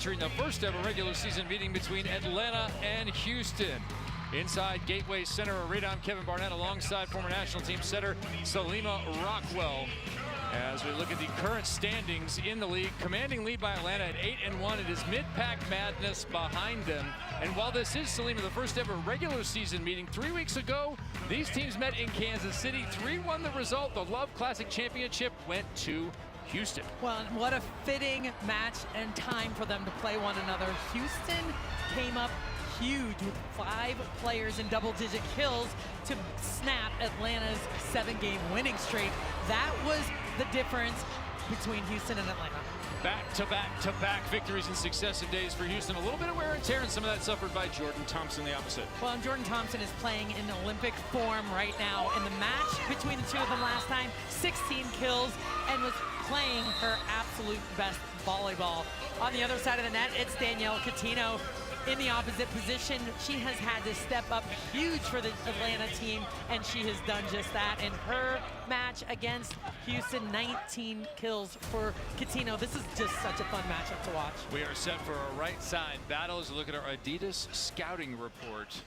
featuring the first ever regular season meeting between Atlanta and Houston. Inside Gateway Center Arena, I'm Kevin Barnett alongside former national team setter Salima Rockwell. As we look at the current standings in the league, commanding lead by Atlanta at 8-1. It is mid-pack madness behind them. And while this is, Salima, the first ever regular season meeting, 3 weeks ago, these teams met in Kansas City. 3-1 the result. The LOVB Classic Championship went to Houston. Well, and what a fitting match and time for them to play one another. Houston came up huge with 5 players in double-digit kills to snap Atlanta's 7-game winning streak. That was the difference between Houston and Atlanta. Back-to-back victories in successive days for Houston. A little bit of wear and tear, and some of that suffered by Jordan Thompson, the opposite. Well, and Jordan Thompson is playing in Olympic form right now. In the match between the two of them last time, 16 kills, and was playing her absolute best volleyball. On the other side of the net, it's Danielle Cuttino in the opposite position. She has had to step up huge for the Atlanta team, and she has done just that. In her match against Houston, 19 kills for Cuttino. This is just such a fun matchup to watch. We are set for a right side battle as we look at our Adidas scouting report.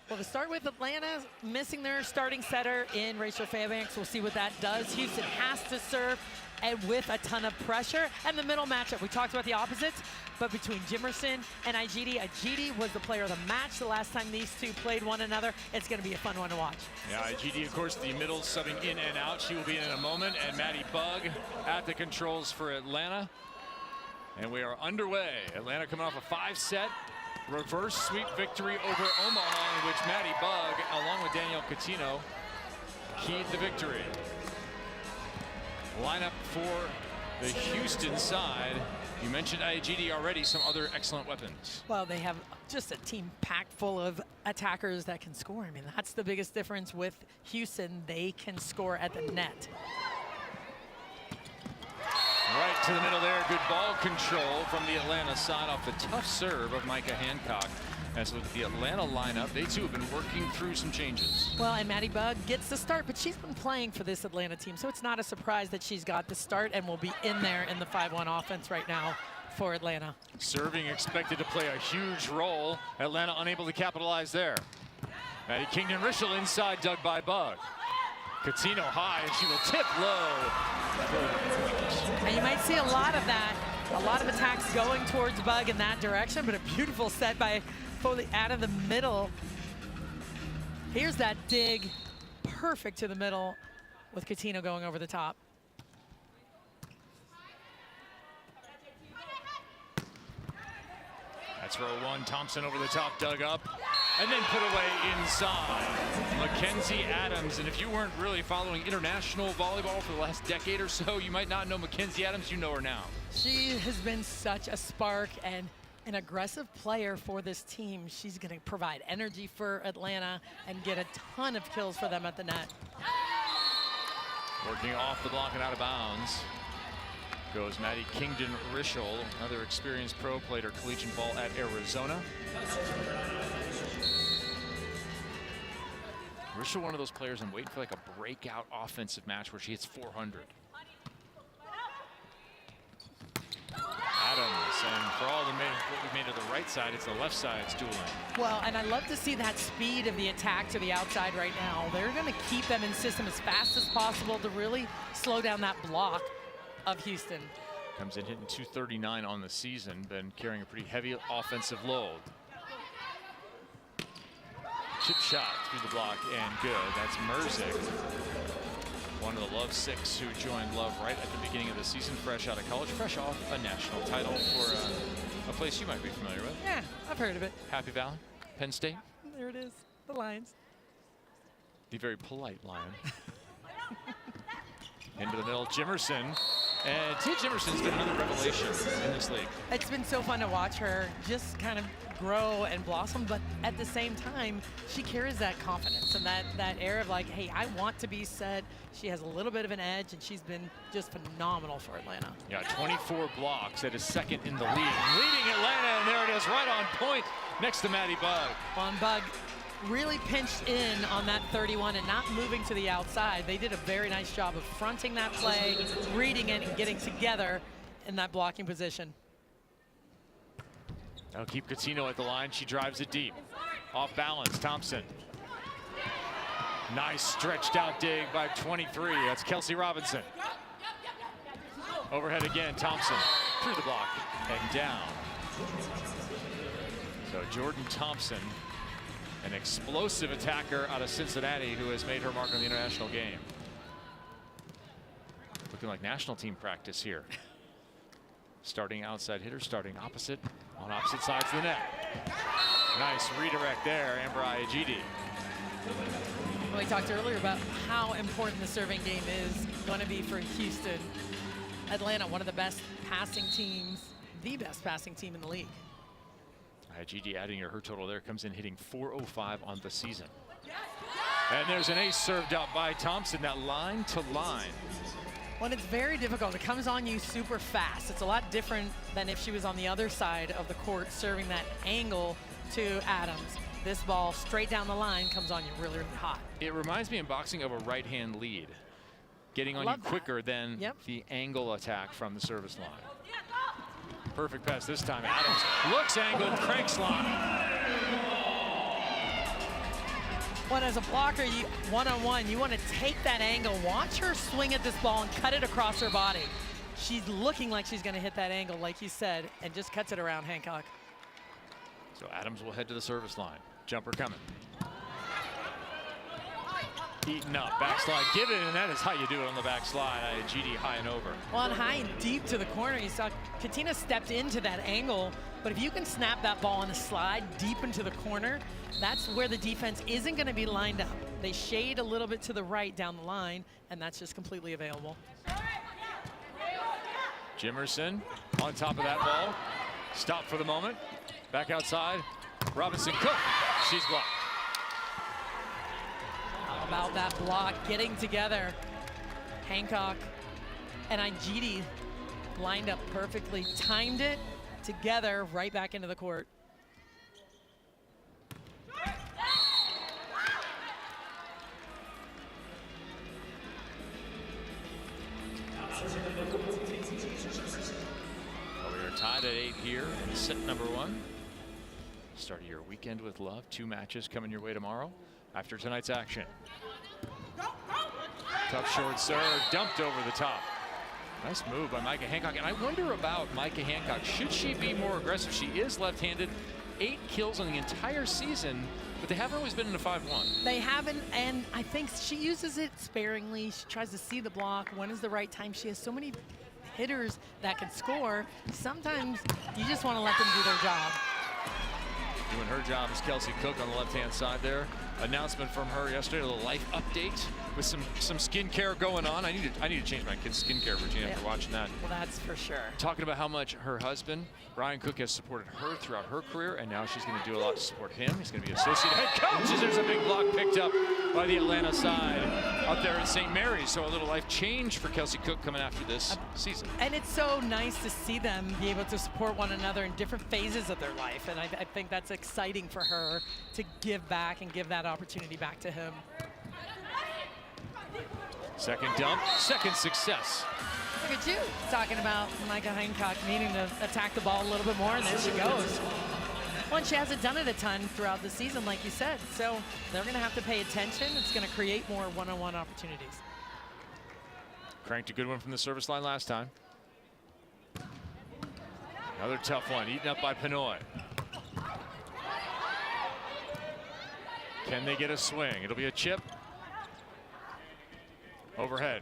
Well, to start with, Atlanta missing their starting setter in Rachel Fairbanks. We'll see what that does. Houston has to serve and with a ton of pressure. And the middle matchup, we talked about the opposites, but between Jimerson and Igiede. Igiede was the player of the match the last time these two played one another. It's going to be a fun one to watch. Yeah, Igiede, of course, the middle subbing in and out. She will be in a moment. And Maddie Bug at the controls for Atlanta. And we are underway. Atlanta coming off a 5-set reverse sweep victory over Omaha, in which Maddie Bug, along with Danielle Cuttino, keyed the victory. Lineup for the Houston side. You mentioned Igiede already, some other excellent weapons. Well, they have just a team packed full of attackers that can score. I mean, that's the biggest difference with Houston. They can score at the net. Right to the middle there. Good ball control from the Atlanta side off the tough serve of Micah Hancock. As with the Atlanta lineup, they too have been working through some changes. Well, and Maddie Bug gets the start, but she's been playing for this Atlanta team, so it's not a surprise that she's got the start and will be in there in the 5-1 offense right now for Atlanta. Serving expected to play a huge role. Atlanta unable to capitalize there. Maddie Kingdon-Rischel inside, dug by Bug. Cuttino high, and she will tip low. And you might see a lot of that. A lot of attacks going towards Bug in that direction, but a beautiful set by Foley out of the middle. Here's that dig, perfect to the middle with Cuttino going over the top. That's row one. Thompson over the top, dug up, and then put away inside. Mackenzie Adams, and if you weren't really following international volleyball for the last decade or so, you might not know Mackenzie Adams. You know her now. She has been such a spark and an aggressive player for this team. She's going to provide energy for Atlanta and get a ton of kills for them at the net. Working off the block and out of bounds goes Maddie Kingdon-Rischel, another experienced pro, played her collegiate ball at Arizona. Rischel, one of those players I'm waiting for like a breakout offensive match where she hits 400. Adams, and for all what we've made to the right side, it's the left side's dueling. Well, and I love to see that speed of the attack to the outside right now. They're going to keep them in system as fast as possible to really slow down that block of Houston. Comes in hitting 239 on the season, been carrying a pretty heavy offensive load. Chip shot through the block and good. That's Merzick, one of the Love Six who joined Love right at the beginning of the season, fresh out of college, fresh off a national title for a place you might be familiar with. Yeah, I've heard of it. Happy Valley, Penn State. There it is, the Lions. The very polite Lion. Into the middle, Jimerson. And Tia Jimerson's been another revelation in this league. It's been so fun to watch her just kind of grow and blossom, but at the same time, she carries that confidence and that air of like, hey, I want to be set. She has a little bit of an edge, and she's been just phenomenal for Atlanta. Yeah, 24 blocks at his second in the league. Leading Atlanta, and there it is, right on point next to Maddie Bug. On Bug really pinched in on that 31 and not moving to the outside. They did a very nice job of fronting that play, reading it, and getting together in that blocking position. Now keep Cuttino at the line. She drives it deep. Off balance, Thompson. Nice stretched out dig by 23. That's Kelsey Robinson. Overhead again, Thompson through the block and down. So Jordan Thompson, an explosive attacker out of Cincinnati who has made her mark on the international game. Looking like national team practice here. Starting outside hitter, starting opposite, on opposite sides of the net. Nice redirect there, Amber Igiede. Well, we talked earlier about how important the serving game is going to be for Houston. Atlanta, one of the best passing teams, the best passing team in the league. Igiede adding her total there, comes in hitting .405 on the season. And there's an ace served out by Thompson, that line to line. When it's very difficult, it comes on you super fast. It's a lot different than if she was on the other side of the court serving that angle to Adams. This ball straight down the line comes on you really, really hot. It reminds me in boxing of a right-hand lead, getting on you quicker than the angle attack from the service line. Perfect pass this time. Adams looks angled, cranks line. When as a blocker, you one-on-one, you want to take that angle, watch her swing at this ball and cut it across her body. She's looking like she's going to hit that angle, like you said, and just cuts it around Hancock. So Adams will head to the service line. Jumper coming. Eaten up, backslide given, and that is how you do it on the backslide. Igiede high and over. Well, on high and deep to the corner, you saw Cuttino stepped into that angle, but if you can snap that ball on a slide deep into the corner, that's where the defense isn't going to be lined up. They shade a little bit to the right down the line, and that's just completely available. Jimerson on top of that ball. Stop for the moment. Back outside. Robinson Cook. She's blocked. How about that block getting together? Hancock and Igiede lined up perfectly, timed it together right back into the court. We are tied at 8 here in set number 1. Start of your weekend with love. 2 matches coming your way tomorrow after tonight's action. Tough short serve, dumped over the top. Nice move by Micah Hancock. And I wonder about Micah Hancock. Should she be more aggressive? She is left-handed. 8 kills on the entire season, but they haven't always been in a 5-1. They haven't, and I think she uses it sparingly. She tries to see the block. When is the right time? She has so many hitters that can score. Sometimes you just want to let them do their job. Doing her job is Kelsey Cook on the left-hand side there. Announcement from her yesterday, a little life update with some skincare going on. I need to change my kid's skincare routine after watching that. Well, that's for sure. Talking about how much her husband, Brian Cook, has supported her throughout her career, and now she's going to do a lot to support him. He's going to be associate head coach. There's a big block picked up by the Atlanta side out there in St. Mary's. So a little life change for Kelsey Cook coming after this season. And it's so nice to see them be able to support one another in different phases of their life. And I think that's exciting for her to give back and give that opportunity back to him. Second dump, second success. Look at you talking about Micah Hancock needing to attack the ball a little bit more, and there she goes. Well, and she hasn't done it a ton throughout the season, like you said, so they're going to have to pay attention. It's going to create more one-on-one opportunities. Cranked a good one from the service line last time. Another tough one, eaten up by Pinoy. Can they get a swing? It'll be a chip. Overhead.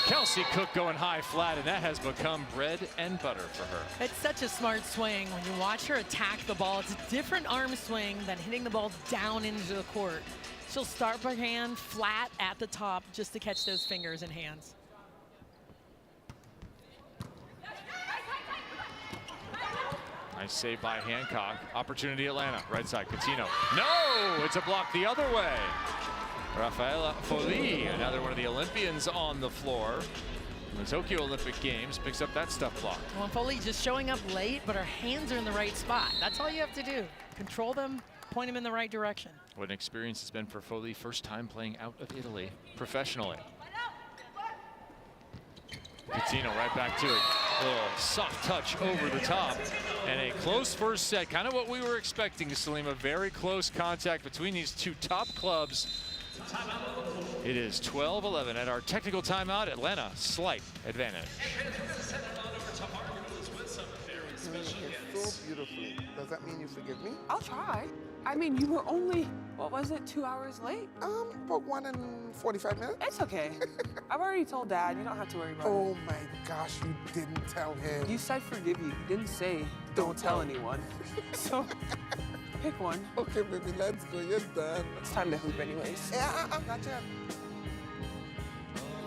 Kelsey Cook going high flat, and that has become bread and butter for her. It's such a smart swing. When you watch her attack the ball, it's a different arm swing than hitting the ball down into the court. She'll start her hand flat at the top just to catch those fingers and hands. Nice save by Hancock. Opportunity Atlanta. Right side, Cuttino. No! It's a block the other way. Rafaela Foley, another one of the Olympians on the floor in the Tokyo Olympic Games, picks up that stuff block. Well, Foley just showing up late, but her hands are in the right spot. That's all you have to do. Control them, point them in the right direction. What an experience it's been for Foley. First time playing out of Italy professionally. Cuttino right back to it. A little soft touch over the top. And a close first set, kind of what we were expecting, Salima. Very close contact between these two top clubs. It is 12-11 at our technical timeout. Atlanta, slight advantage. So beautifully. Does that mean you forgive me? I'll try. I mean, you were only, what was it, 2 hours late? About 1 and 45 minutes. It's okay. I've already told Dad. You don't have to worry about it. Oh my gosh, you didn't tell him. You said forgive you. You didn't say don't tell anyone. So, pick one. Okay, baby, let's go. You're done. It's time to hoop anyways. Yeah, not yet.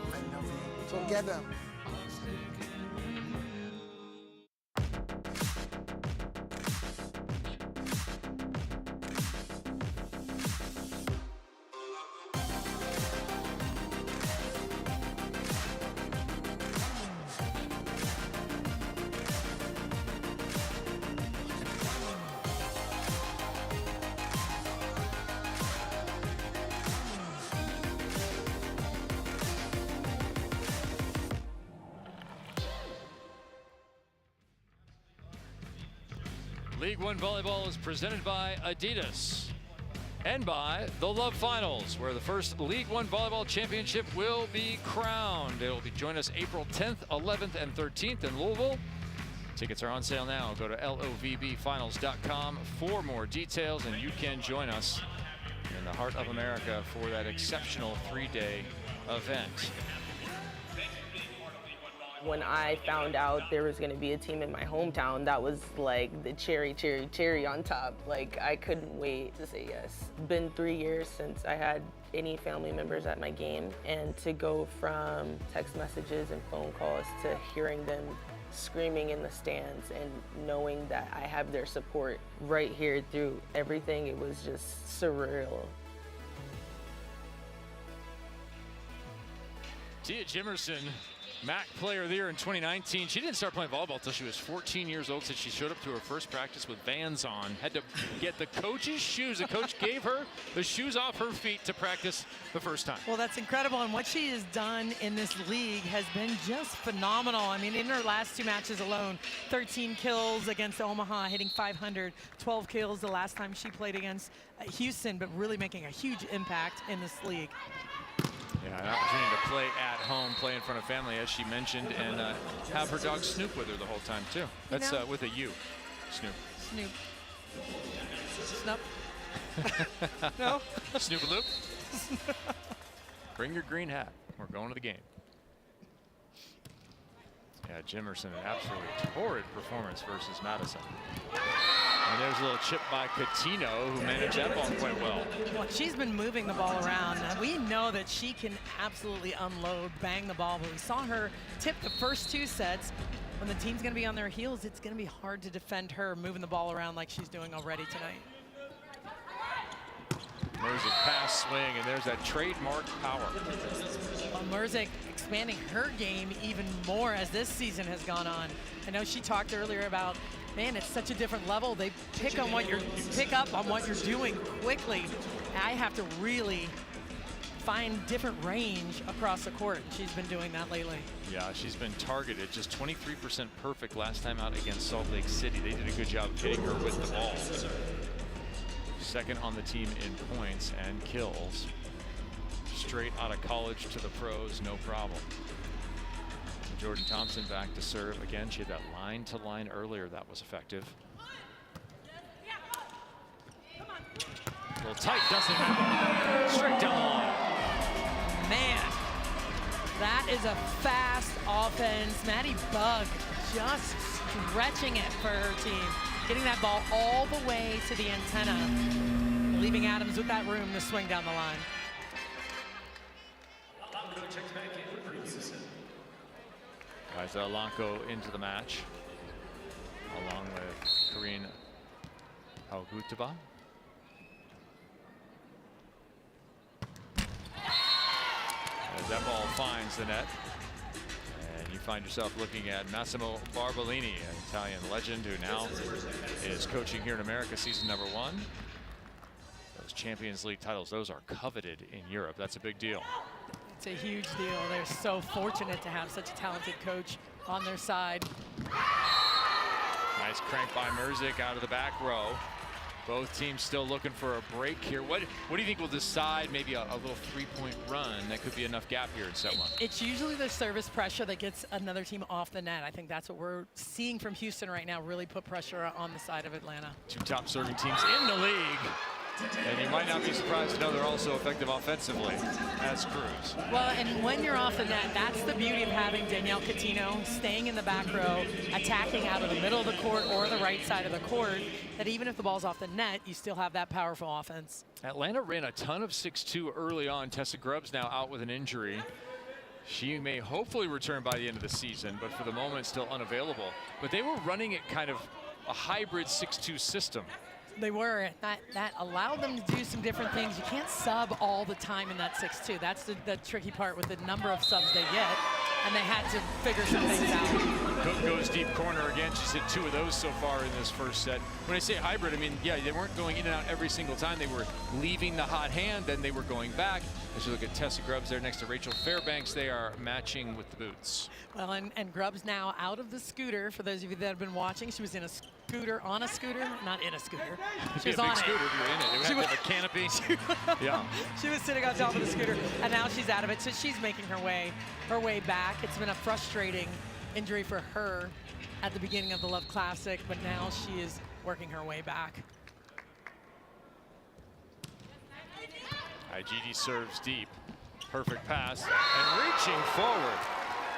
I love you. So get them. League One Volleyball is presented by Adidas and by the Love Finals, where the first League One Volleyball Championship will be crowned. It will be join us April 10th, 11th, and 13th in Louisville. Tickets are on sale now. Go to LOVBfinals.com for more details, and you can join us in the heart of America for that exceptional 3-day event. When I found out there was going to be a team in my hometown, that was like the cherry on top. Like, I couldn't wait to say yes. Been 3 years since I had any family members at my game, and to go from text messages and phone calls to hearing them screaming in the stands and knowing that I have their support right here through everything, it was just surreal. Tia Jimerson, MAC Player of the Year in 2019. She didn't start playing volleyball until she was 14 years old, so she showed up to her first practice with Vans on. Had to get the coach's shoes. The coach gave her the shoes off her feet to practice the first time. Well, that's incredible, and what she has done in this league has been just phenomenal. I mean, in her last 2 matches alone, 13 kills against Omaha, hitting 500, 12 kills the last time she played against Houston, but really making a huge impact in this league. Yeah, an opportunity to play at home, play in front of family, as she mentioned, and have her dog Snoop with her the whole time, too. That's with a U, Snoop. Snoop. Snoop. No? Snoop-a-loop. Bring your green hat. We're going to the game. Yeah, Jimerson, an absolutely torrid performance versus Madison. And there's a little chip by Cuttino, who managed that ball quite well. Well, she's been moving the ball around. We know that she can absolutely unload, bang the ball, but we saw her tip the first 2 sets. When the team's going to be on their heels, it's going to be hard to defend her moving the ball around like she's doing already tonight. Merzic pass swing, and there's that trademark power. Well, Merzic expanding her game even more as this season has gone on. I know she talked earlier about, man, it's such a different level. They pick up on what you're doing quickly. I have to really find different range across the court. She's been doing that lately. Yeah, she's been targeted. Just 23% perfect last time out against Salt Lake City. They did a good job hitting her with the ball. Second on the team in points and kills. Straight out of college to the pros, no problem. Jordan Thompson back to serve again. She had that line-to-line earlier. That was effective. A little tight, doesn't matter. Straight down the line. Man, that is a fast offense. Maddie Bug just stretching it for her team. Getting that ball all the way to the antenna. Leaving Adams with that room to swing down the line. Liza Alanko into the match, along with Karine Algutova. As that ball finds the net, and you find yourself looking at Massimo Barbolini, an Italian legend who now is coaching here in America, season number 1. Those Champions League titles, those are coveted in Europe. That's a big deal. It's a huge deal. They're so fortunate to have such a talented coach on their side. Nice crank by Merzic out of the back row. Both teams still looking for a break here. What do you think will decide maybe a little three-point run that could be enough gap here in set one? It's usually the service pressure that gets another team off the net. I think that's what we're seeing from Houston right now, really put pressure on the side of Atlanta. Two top serving teams in the league. And you might not be surprised to know they're also effective offensively as crews. Well, and when you're off the net, that's the beauty of having Danielle Cuttino staying in the back row, attacking out of the middle of the court or the right side of the court, that even if the ball's off the net, you still have that powerful offense. Atlanta ran a ton of 6-2 early on. Tessa Grubbs now out with an injury. She may hopefully return by the end of the season, but for the moment still unavailable. But they were running it kind of a hybrid 6-2 system. They were. That allowed them to do some different things. You can't sub all the time in that 6-2. That's the tricky part with the number of subs they get, and they had to figure some things out. Cook goes deep corner again. She's hit 2 of those so far in this first set. When I say hybrid, I mean, yeah, they weren't going in and out every single time. They were leaving the hot hand, then they were going back. As you look at Tessa Grubbs there next to Rachel Fairbanks, they are matching with the boots. Well, and Grubbs now out of the scooter. For those of you that have been watching, she was in a scooter, on a scooter, not in a scooter. She was on it. Scooter if you're in it. It would have to have a canopy. Yeah. She was sitting on top of the scooter, and now she's out of it. So she's making her way back. It's been a frustrating injury for her at the beginning of the LOVB Classic, but now she is working her way back. Igiede serves deep. Perfect pass. And reaching forward.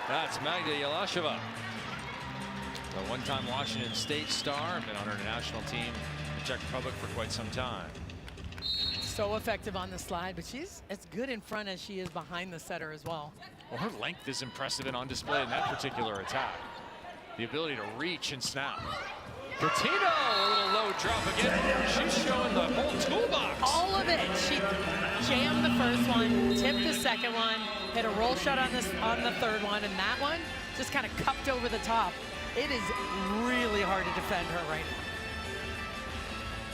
That's Magda Yelasheva. The one-time Washington State star, been on her national team in Czech Republic for quite some time. So effective on the slide, but she's as good in front as she is behind the setter as well. Well, her length is impressive and on display in that particular attack. The ability to reach and snap. Cuttino, a little low drop again. She's showing the whole toolbox. All of it. She jammed the first one, tipped the second one, hit a roll shot on the third one, and that one just kind of cupped over the top. It is really hard to defend her right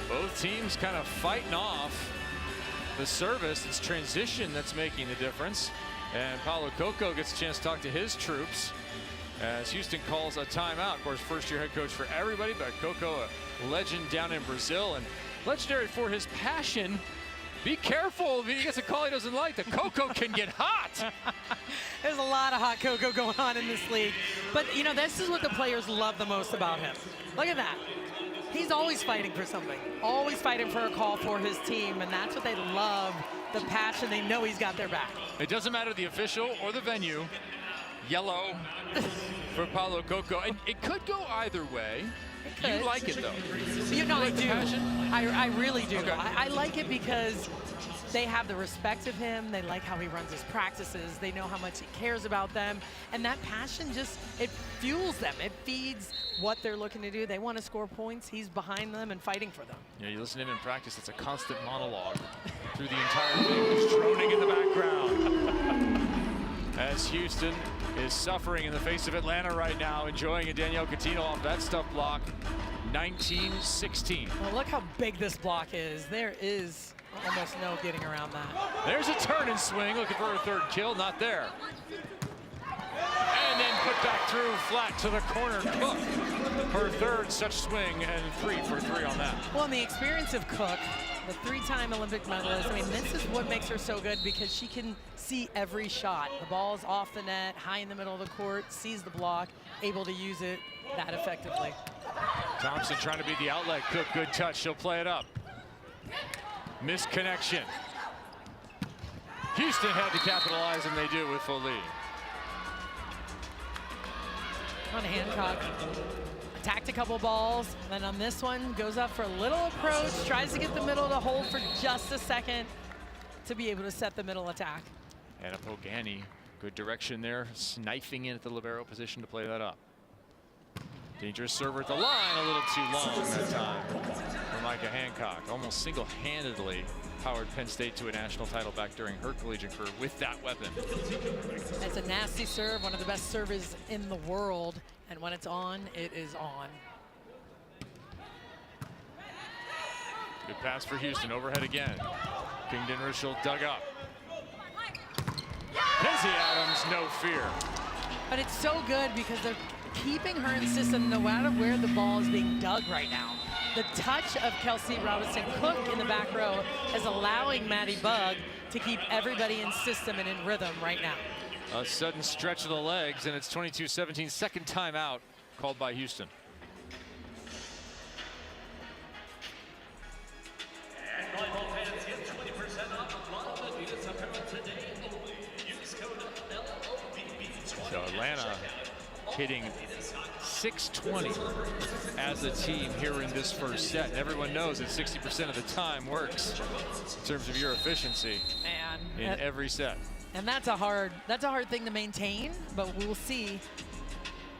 now. Both teams kind of fighting off the service. It's transition that's making the difference. And Paulo Coco gets a chance to talk to his troops as Houston calls a timeout. Of course, first-year head coach for everybody, but Coco, a legend down in Brazil and legendary for his passion. Be careful if he gets a call he doesn't like. The Coco can get hot. There's a lot of hot cocoa going on in this league. But, you know, this is what the players love the most about him. Look at that. He's always fighting for something, always fighting for a call for his team, and that's what they love, the passion. They know he's got their back. It doesn't matter the official or the venue. Yellow for Paulo Coco. And it could go either way. You like it, though. You know, I do. I really do. Okay. I like it because they have the respect of him. They like how he runs his practices. They know how much he cares about them. And that passion just, it fuels them. It feeds what they're looking to do. They want to score points. He's behind them and fighting for them. Yeah, you listen to him in practice, it's a constant monologue through the entire thing. He's droning in the background. As Houston is suffering in the face of Atlanta right now, enjoying a Danielle Cuttino off that stuff block. 19-16. Well, look how big this block is. There is almost no getting around that. There's a turn and swing, looking for her third kill, not there. And then put back through, flat to the corner. Cook, her third such swing, and 3 for 3 on that. Well, and the experience of Cook, the 3-time Olympic medalist, I mean, this is what makes her so good because she can see every shot. The ball's off the net, high in the middle of the court, sees the block, able to use it that effectively. Thompson trying to be the outlet. Cook, good touch. She'll play it up. Missed connection. Houston had to capitalize, and they do with full lead. On Hancock, attacked a couple balls, and then on this one, goes up for a little approach, tries to get the middle to hold for just a second to be able to set the middle attack. Anna Pogani, good direction there, sniping in at the libero position to play that up. Dangerous server at the line, a little too long that time for Micah Hancock. Almost single-handedly powered Penn State to a national title back during her collegiate career with that weapon. It's a nasty serve, one of the best servers in the world, and when it's on, it is on. Good pass for Houston, overhead again. Kingdon Ruschel dug up. Kenzie Adams, no fear. But it's so good because they're keeping her in system no matter where the ball is being dug right now. The touch of Kelsey Robinson-Cook in the back row is allowing Maddie Bug to keep everybody in system and in rhythm right now. A sudden stretch of the legs, and it's 22-17, second timeout called by Houston. So Atlanta hitting 620 as a team here in this first set. And everyone knows that 60% of the time works in terms of your efficiency in every set. And that's a hard thing to maintain, but we'll see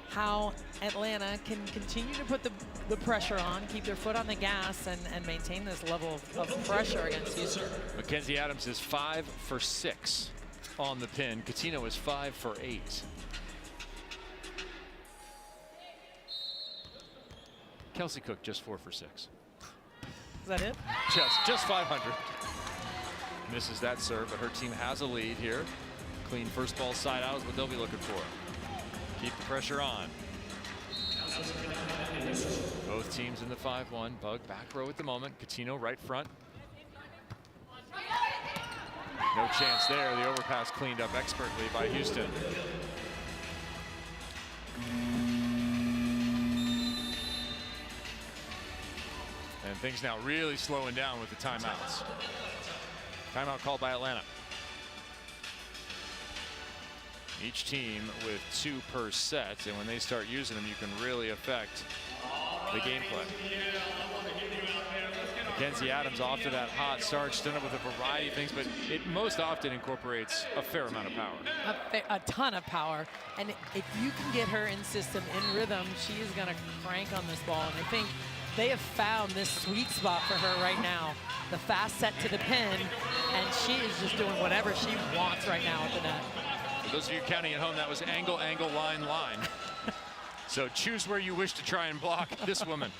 how Atlanta can continue to put the pressure on, keep their foot on the gas, and maintain this level of pressure against Houston. Mackenzie Adams is 5 for 6 on the pin. Cuttino is 5 for 8. Kelsey Cook just 4 for 6. Is that it? Just 500. Misses that serve, but her team has a lead here. Clean first ball side out is what they'll be looking for. Keep the pressure on. Both teams in the 5-1. Bug back row at the moment. Cuttino right front. No chance there. The overpass cleaned up expertly by Houston. And things now really slowing down with the timeouts. Timeout called by Atlanta. Each team with 2 per set, and when they start using them, you can really affect the gameplay. Mackenzie Adams off to that hot start, done it with a variety of things, but it most often incorporates a fair amount of power. A ton of power, and if you can get her in system, in rhythm, she is going to crank on this ball, and I think they have found this sweet spot for her right now. The fast set to the pin, and she is just doing whatever she wants right now at the net. For those of you counting at home, that was angle, angle, line, line. So choose where you wish to try and block this woman.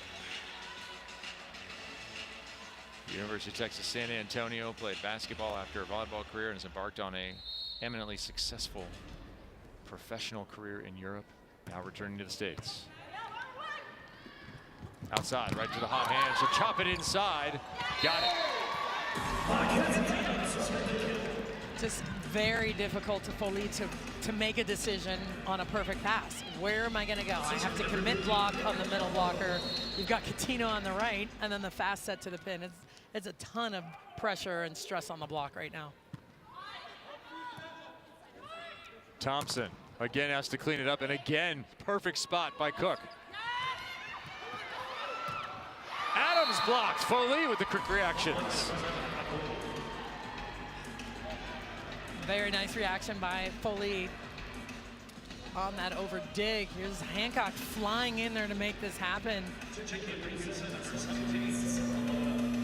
University of Texas San Antonio, played basketball after a volleyball career and has embarked on a eminently successful professional career in Europe, now returning to the States. Outside, right to the hot hand. She'll chop it inside. Got it. Just very difficult for Foley to make a decision on a perfect pass. Where am I going to go? I have to commit block on the middle blocker. You've got Cuttino on the right, and then the fast set to the pin. It's a ton of pressure and stress on the block right now. Thompson again has to clean it up, and again, perfect spot by Cook. Adams blocked. Foley with the quick reactions. Very nice reaction by Foley on that over dig. Here's Hancock flying in there to make this happen.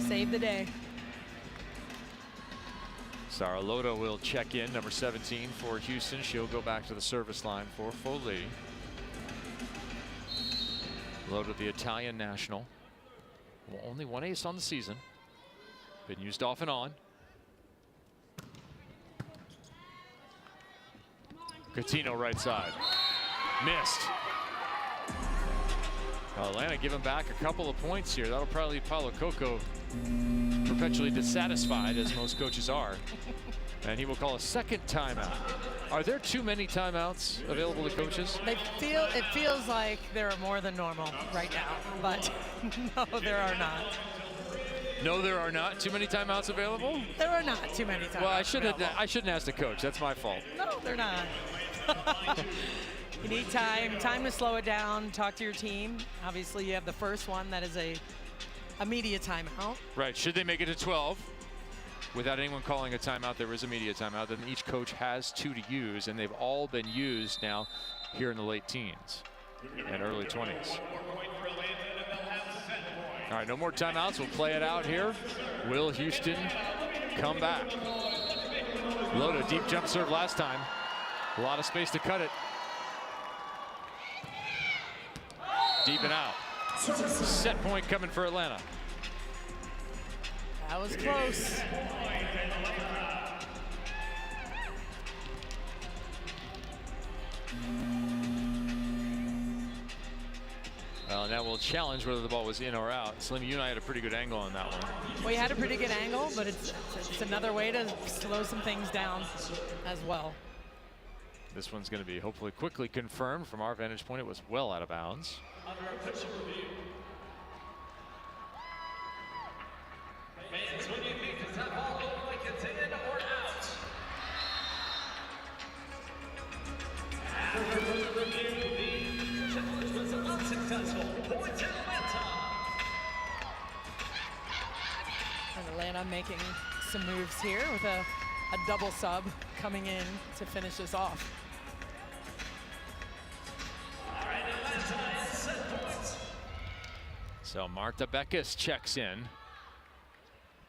Save the day. Sarah Loda will check in, number 17 for Houston. She'll go back to the service line for Foley. Loda, the Italian national. Well, only 1 ace on the season. Been used off and on. Cuttino right side. Missed. Atlanta giving back a couple of points here. That'll probably leave Paulo Coco perpetually dissatisfied, as most coaches are. And he will call a second timeout. Are there too many timeouts available to coaches? It feels like there are more than normal right now, but no, there are not. No, there are not too many timeouts available? There are not too many timeouts. Well, I shouldn't ask the coach. That's my fault. No, they're not. You need time to slow it down, talk to your team. Obviously, you have the first one that is a media timeout. Right. Should they make it to 12 without anyone calling a timeout? There is a media timeout. Then each coach has 2 to use, and they've all been used now here in the late teens and early 20s. All right, no more timeouts. We'll play it out here. Will Houston come back? Loda, deep jump serve last time. A lot of space to cut it. Deep and out. Set point coming for Atlanta. That was close. Well, now we'll challenge whether the ball was in or out. Slim, you and I had a pretty good angle on that one. Well, you had a pretty good angle, but it's another way to slow some things down as well. This one's going to be hopefully quickly confirmed. From our vantage point, it was well out of bounds. Under official review. Fans, what do you think? Does that ball look like it's in or out? After the review, the challenge was unsuccessful. Points Atlanta. And Atlanta making some moves here with a double sub coming in to finish this off. All right, Atlanta is set points. So Marta Beckes checks in,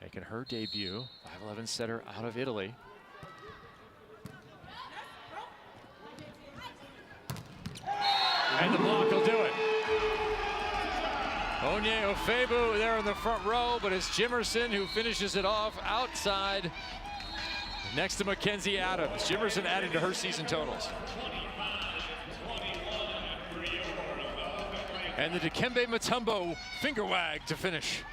making her debut. 5'11" setter out of Italy. And the block will do it. Onye Ofebu there in the front row, but it's Jimerson who finishes it off outside next to Mackenzie Adams. Jimerson adding to her season totals. And the Dikembe Mutombo finger wag to finish.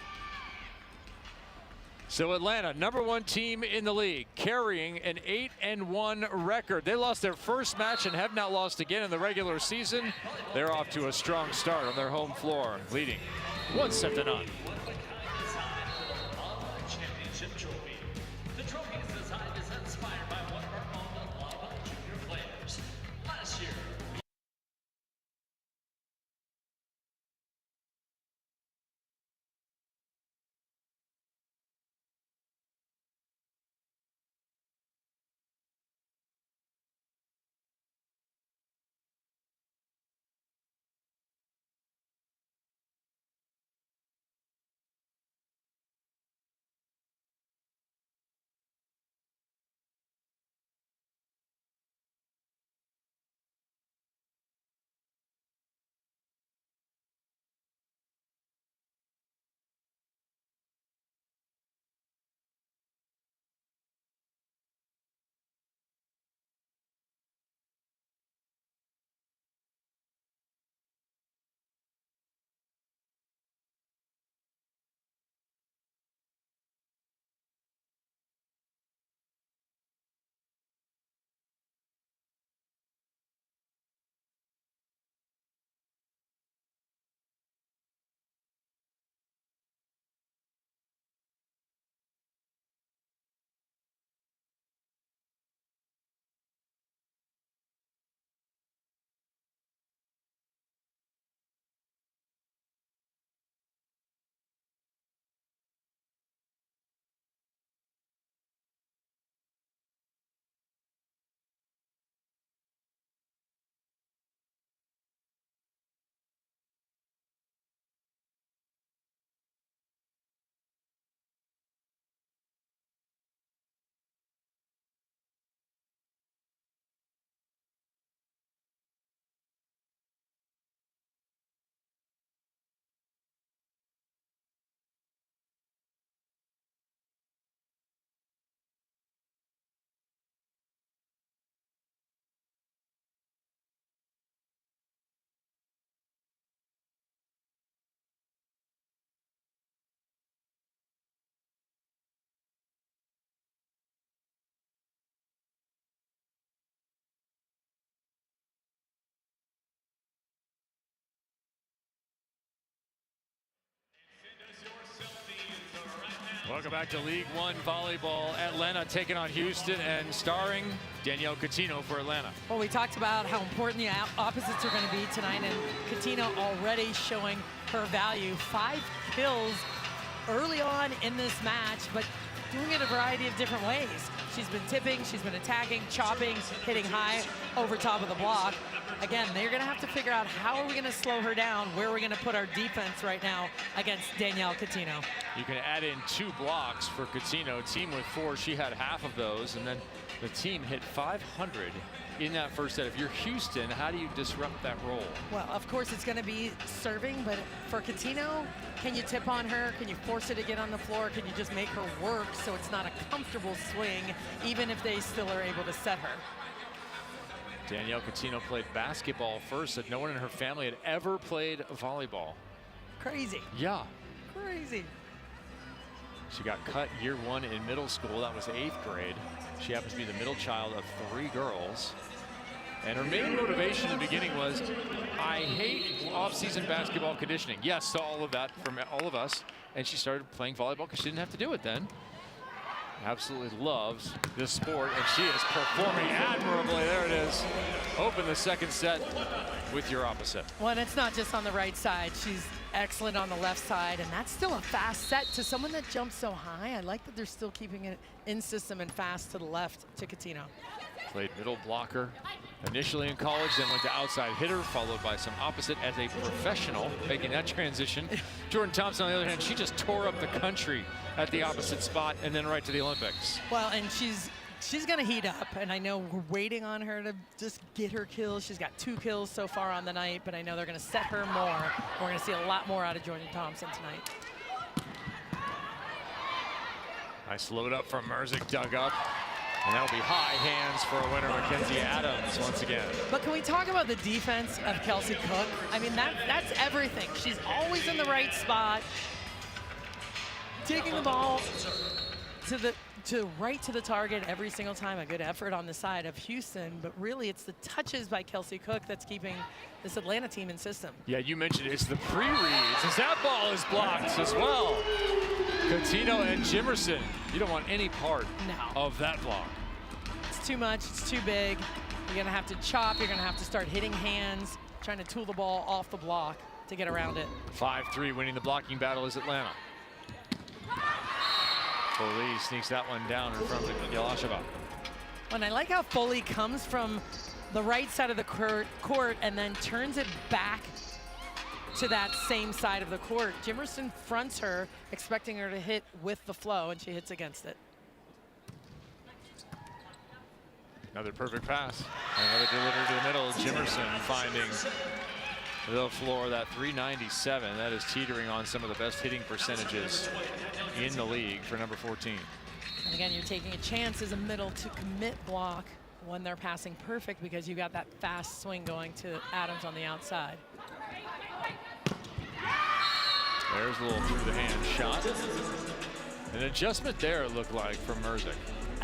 So Atlanta, #1 team in the league, carrying an 8-1 record. They lost their first match and have not lost again in the regular season. They're off to a strong start on their home floor, leading 1-0. Championship trophy. The trophy is designed as inspired by one of our own LOVB junior players. Last year, Welcome back to League One Volleyball. Atlanta taking on Houston and starring Danielle Cuttino for Atlanta. Well, we talked about how important the opposites are going to be tonight, and Cuttino already showing her value. 5 kills early on in this match, but doing it a variety of different ways. She's been tipping, she's been attacking, chopping, hitting high over top of the block. Again, they're going to have to figure out how are we going to slow her down, where are we going to put our defense right now against Danielle Cuttino. You can add in 2 blocks for Cuttino. Team with 4, she had half of those, and then the team hit 500 in that first set. If you're Houston, how do you disrupt that role? Well, of course, it's going to be serving, but for Cuttino, can you tip on her? Can you force her to get on the floor? Can you just make her work so it's not a comfortable swing, even if they still are able to set her? Danielle Cuttino played basketball first, said no one in her family had ever played volleyball. Crazy. Yeah. Crazy. She got cut year 1 in middle school. That was 8th grade. She happens to be the middle child of 3 girls. And her main motivation in the beginning was, I hate off-season basketball conditioning. Yes, to all of that from all of us. And she started playing volleyball because she didn't have to do it then. Absolutely loves this sport, and she is performing admirably. There it is. Open the second set with your opposite. Well, and it's not just on the right side. She's excellent on the left side, and that's still a fast set to someone that jumps so high. I like that they're still keeping it in system and fast to the left to Cuttino. Played middle blocker initially in college, then went to outside hitter, followed by some opposite as a professional, making that transition. Jordan Thompson, on the other hand, she just tore up the country at the opposite spot and then right to the Olympics. Well, and she's going to heat up, and I know we're waiting on her to just get her kills. She's got 2 kills so far on the night, but I know they're going to set her more. We're going to see a lot more out of Jordan Thompson tonight. Nice load up from Merzick, dug up. And that'll be high hands for a winner, Mackenzie Adams, once again. But can we talk about the defense of Kelsey Cook? I mean, that's everything. She's always in the right spot, taking the ball right to the target every single time. A good effort on the side of Houston, but really it's the touches by Kelsey Cook that's keeping this Atlanta team in system. Yeah, you mentioned it's the pre-reads, as that ball is blocked as well. Cuttino and Jimerson, you don't want any part of that block. It's too much, it's too big. You're gonna have to chop, you're gonna have to start hitting hands, trying to tool the ball off the block to get around it. 5-3 winning the blocking battle is Atlanta. Foley sneaks that one down in front of Yalasheva. And I like how Foley comes from the right side of the court and then turns it back to that same side of the court. Jimerson fronts her, expecting her to hit with the flow, and she hits against it. Another perfect pass. Another delivery to the middle. Jimerson finding the floor, that 397. That is teetering on some of the best hitting percentages in the league for number 14. And again, you're taking a chance as a middle to commit block when they're passing perfect because you got that fast swing going to Adams on the outside. There's a little through the hand shot. An adjustment there, it looked like, from Merzick.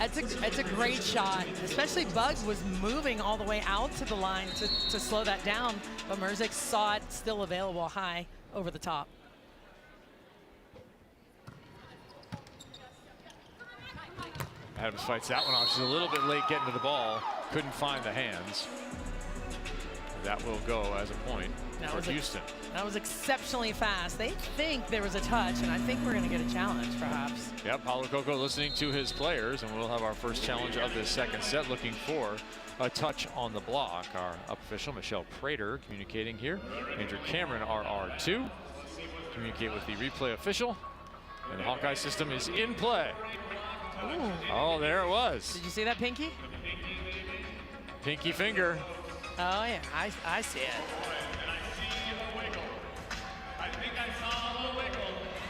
It's a great shot, especially Buggs was moving all the way out to the line to slow that down, but Merzick saw it still available high over the top. Adams fights that one off. She's a little bit late getting to the ball. Couldn't find the hands. That will go as a point for Houston. That was exceptionally fast. They think there was a touch, and I think we're going to get a challenge, perhaps. Yep, Paulo Coco listening to his players, and we'll have our first challenge of this second set, looking for a touch on the block. Our up official, Michelle Prater, communicating here. Andrew Cameron, RR2. Communicate with the replay official, and the Hawkeye system is in play. Ooh. Oh, there it was. Did you see that pinky? Pinky finger. Oh, yeah, I see it.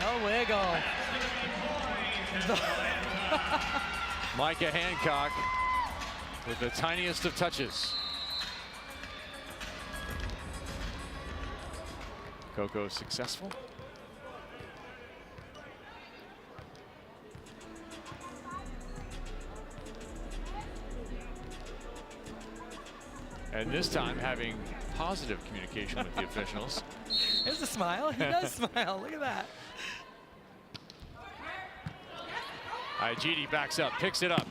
Oh, wiggle. Micah Hancock with the tiniest of touches. Coco successful. And this time having positive communication with the officials. There's a smile. He does smile. Look at that. Igiede backs up, picks it up,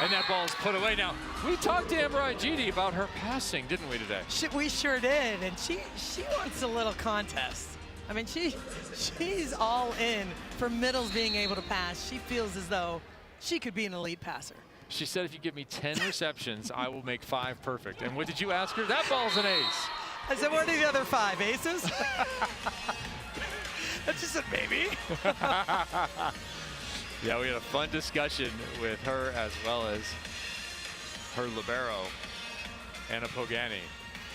and that ball is put away. Now, we talked to Amber Igiede about her passing, didn't we, today? We sure did, and she wants a little contest. I mean, she's all in for middles being able to pass. She feels as though she could be an elite passer. She said, if you give me 10 receptions, I will make 5 perfect. And what did you ask her? That ball's an ace. I said, what are the other 5 aces? That's just a baby. Yeah, we had a fun discussion with her as well as her libero, Anna Pogani,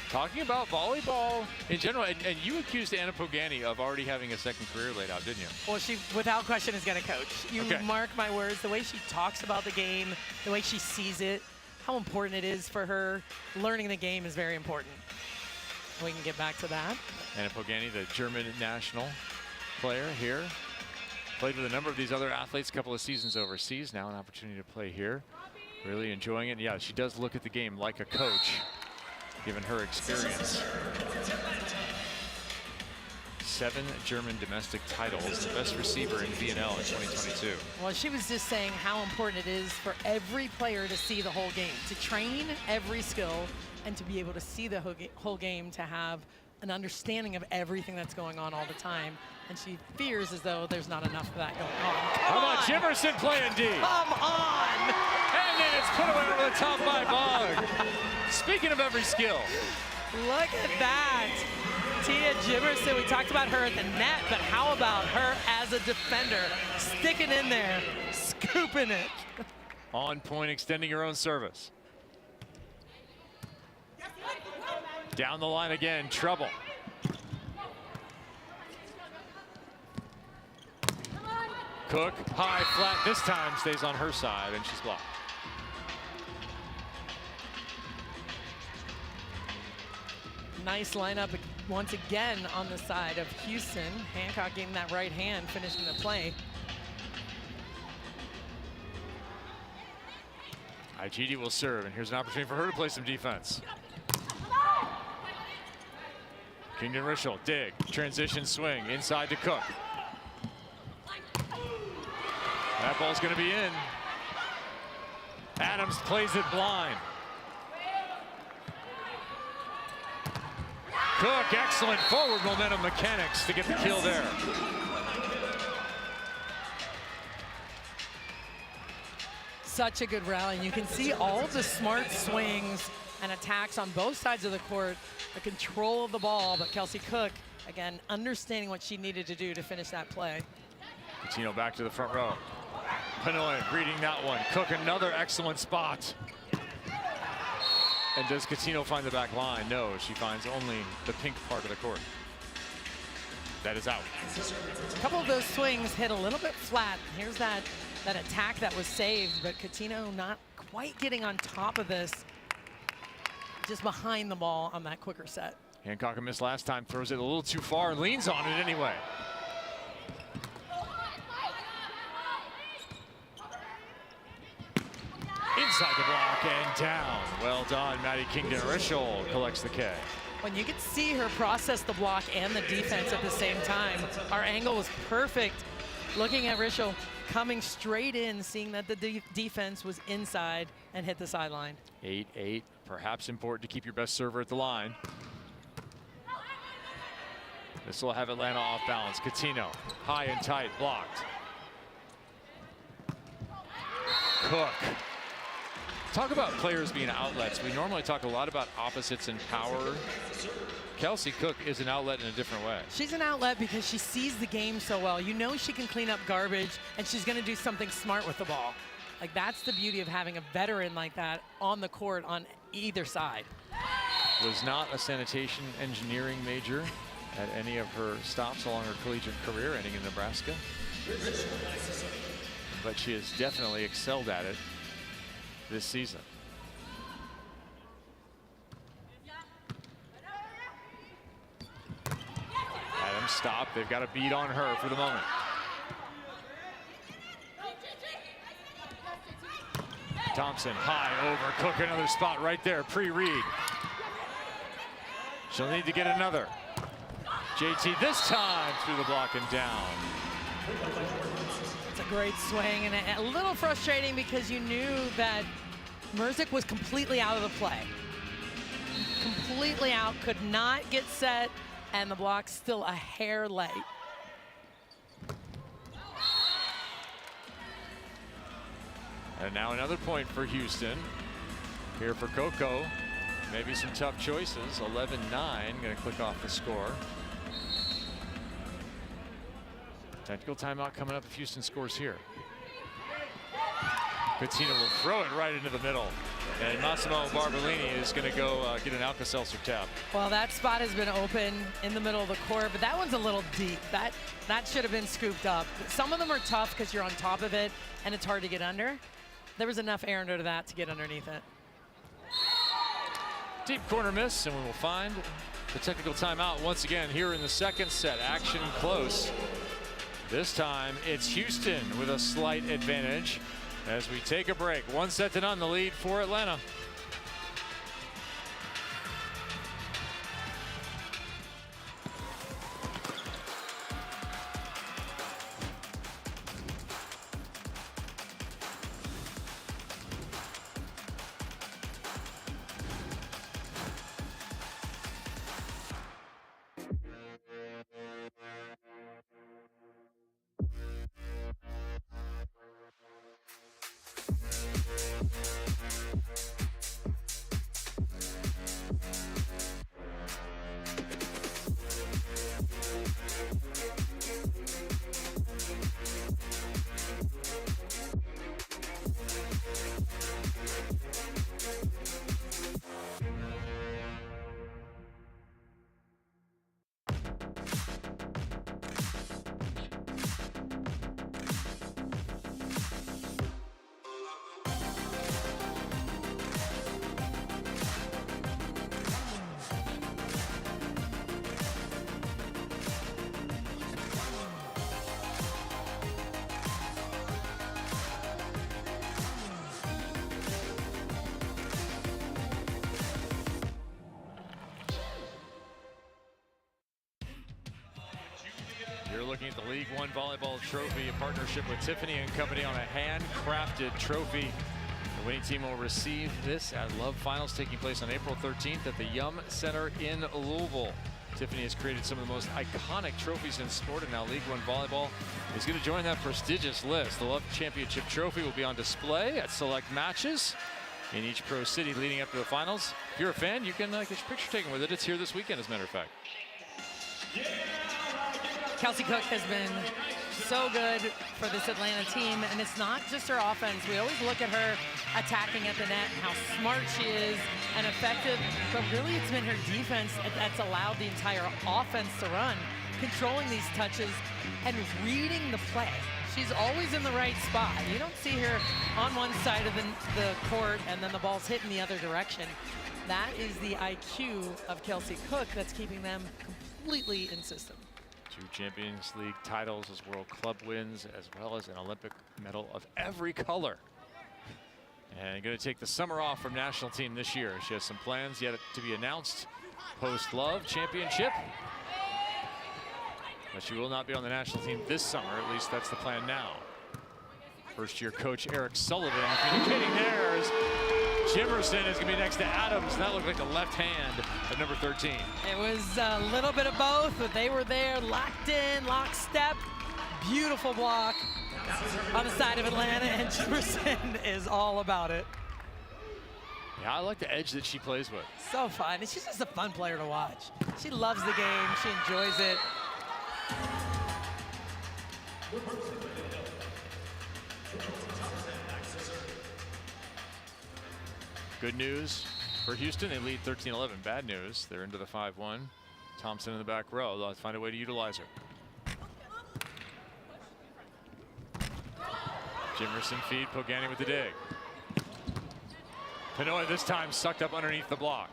talking about volleyball in general. And you accused Anna Pogani of already having a second career laid out, didn't you? Well, she, without question, is going to coach. You okay. Mark my words, the way she talks about the game, the way she sees it, how important it is for her. Learning the game is very important. We can get back to that. Anna Pogani, the German national player here. Played with a number of these other athletes, a couple of seasons overseas. Now an opportunity to play here. Really enjoying it. And yeah, she does look at the game like a coach, given her experience. 7 German domestic titles, the best receiver in VNL in 2022. Well, she was just saying how important it is for every player to see the whole game, to train every skill, and to be able to see the whole game, to have an understanding of everything that's going on all the time. And she fears as though there's not enough of that going on. How about Jimerson playing D? Come on! And then it's put away over the top by Bog. Speaking of every skill. Look at that. Tia Jimerson, we talked about her at the net, but how about her as a defender? Sticking in there, scooping it. On point, extending her own service. Down the line again, trouble. Cook, high, flat, this time stays on her side, and she's blocked. Nice lineup once again on the side of Houston. Hancock getting that right hand, finishing the play. Igiede will serve, and here's an opportunity for her to play some defense. Kingdon Rischel, dig, transition swing, inside to Cook. That ball's gonna be in. Adams plays it blind. Cook, excellent forward momentum mechanics to get the kill there. Such a good rally. You can see all the smart swings and attacks on both sides of the court, the control of the ball, but Kelsey Cook, again, understanding what she needed to do to finish that play. Cuttino back to the front row. Pinoy reading that one. Cook, another excellent spot. And does Cuttino find the back line? No, she finds only the pink part of the court. That is out. A couple of those swings hit a little bit flat. Here's that attack that was saved, but Cuttino not quite getting on top of this. Just behind the ball on that quicker set. Hancock missed last time, throws it a little too far and leans on it anyway. Inside the block and down. Well done, Maddie Kingdon Rischel collects the K. When you could see her process the block and the defense at the same time, our angle was perfect. Looking at Rischel coming straight in, seeing that the defense was inside and hit the sideline. 8-8, perhaps important to keep your best server at the line. This will have Atlanta off balance. Cuttino, high and tight, blocked. Cook. Talk about players being outlets. We normally talk a lot about opposites and power. Kelsey Cook is an outlet in a different way. She's an outlet because she sees the game so well. You know she can clean up garbage, and she's going to do something smart with the ball. Like, that's the beauty of having a veteran like that on the court on either side. Was not a sanitation engineering major at any of her stops along her collegiate career, ending in Nebraska. But she has definitely excelled at it this season. Adams stopped. They've got a beat on her for the moment. Thompson high over Cook, another spot right there, pre-read. She'll need to get another. JT this time through the block and down. It's a great swing and a little frustrating because you knew that Merzick was completely out of the play. Completely out, could not get set, and the block's still a hair late. And now another point for Houston. Here for Coco. Maybe some tough choices. 11-9, gonna click off the score. Technical timeout coming up if Houston scores here. Cuttino will throw it right into the middle. And Massimo Barbolini is gonna go get an Alka-Seltzer tap. Well, that spot has been open in the middle of the court, but that one's a little deep. That should have been scooped up. Some of them are tough because you're on top of it and it's hard to get under. There was enough air under that to get underneath it. Deep corner miss, and we will find the technical timeout once again here in the second set. Action close. This time it's Houston with a slight advantage as we take a break. 1-0 the lead for Atlanta. You're looking at the League One Volleyball Trophy, a partnership with Tiffany & Company on a handcrafted trophy. The winning team will receive this at Love Finals taking place on April 13th at the Yum Center in Louisville. Tiffany has created some of the most iconic trophies in sport, and now League One Volleyball is going to join that prestigious list. The Love Championship Trophy will be on display at select matches in each pro city leading up to the finals. If you're a fan, you can get your picture taken with it. It's here this weekend, as a matter of fact. Kelsey Cook has been so good for this Atlanta team, and it's not just her offense. We always look at her attacking at the net, how smart she is and effective, but really it's been her defense that's allowed the entire offense to run, controlling these touches and reading the play. She's always in the right spot. You don't see her on one side of the court and then the ball's hitting the other direction. That is the IQ of Kelsey Cook that's keeping them completely in system. 2 Champions League titles as World Club wins, as well as an Olympic medal of every color. And going to take the summer off from national team this year. She has some plans yet to be announced post-Love Championship. But she will not be on the national team this summer, at least that's the plan now. First-year coach Eric Sullivan communicating there as Jimerson is going to be next to Adams. And that looked like the left hand of number 13. It was a little bit of both, but they were there, locked in, lockstep. Beautiful block on the side of Atlanta, and Jimerson is all about it. Yeah, I like the edge that she plays with. So fun. She's just a fun player to watch. She loves the game. She enjoys it. Good news for Houston, they lead 13-11. Bad news, they're into the 5-1. Thompson in the back row, they'll find a way to utilize her. Jimerson feed, Pogani with the dig. Pinoy this time sucked up underneath the block.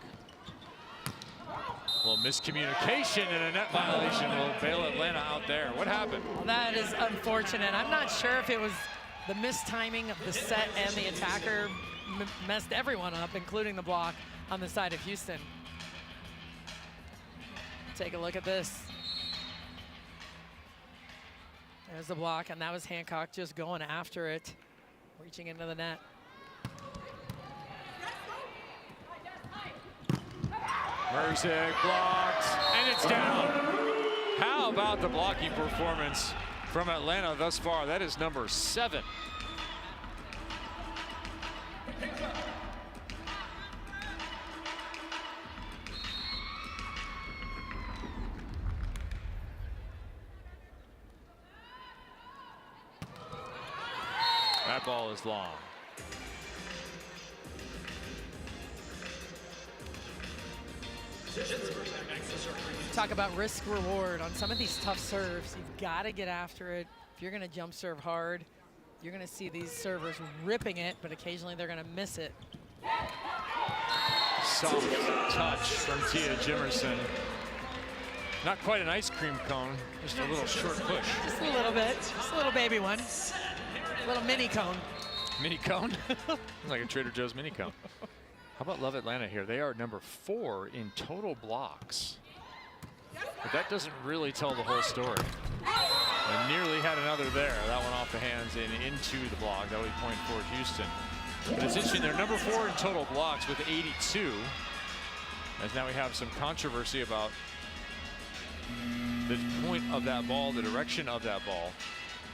A little miscommunication and a net violation will bail Atlanta out there. What happened? That is unfortunate. I'm not sure if it was the mistiming of the set and the attacker messed everyone up, including the block on the side of Houston. Take a look at this. There's the block, and that was Hancock just going after it, reaching into the net. Merzick blocked, and it's down. How about the blocking performance from Atlanta thus far? That is number 7. That ball is long. Talk about risk reward on some of these tough serves. You've got to get after it. If you're going to jump serve hard, you're going to see these servers ripping it, but occasionally they're going to miss it. soft touch from Tia Jimerson. Not quite an ice cream cone, just a little short push. Just a little bit, just a little baby one. A little mini cone. Mini cone? Like a Trader Joe's mini cone. How about Love Atlanta here? They are number 4 in total blocks. But that doesn't really tell the whole story. And nearly had another there. That one off the hands and into the block. That would be point for Houston. But it's interesting, they're number 4 in total blocks with 82. As now we have some controversy about the point of that ball, the direction of that ball.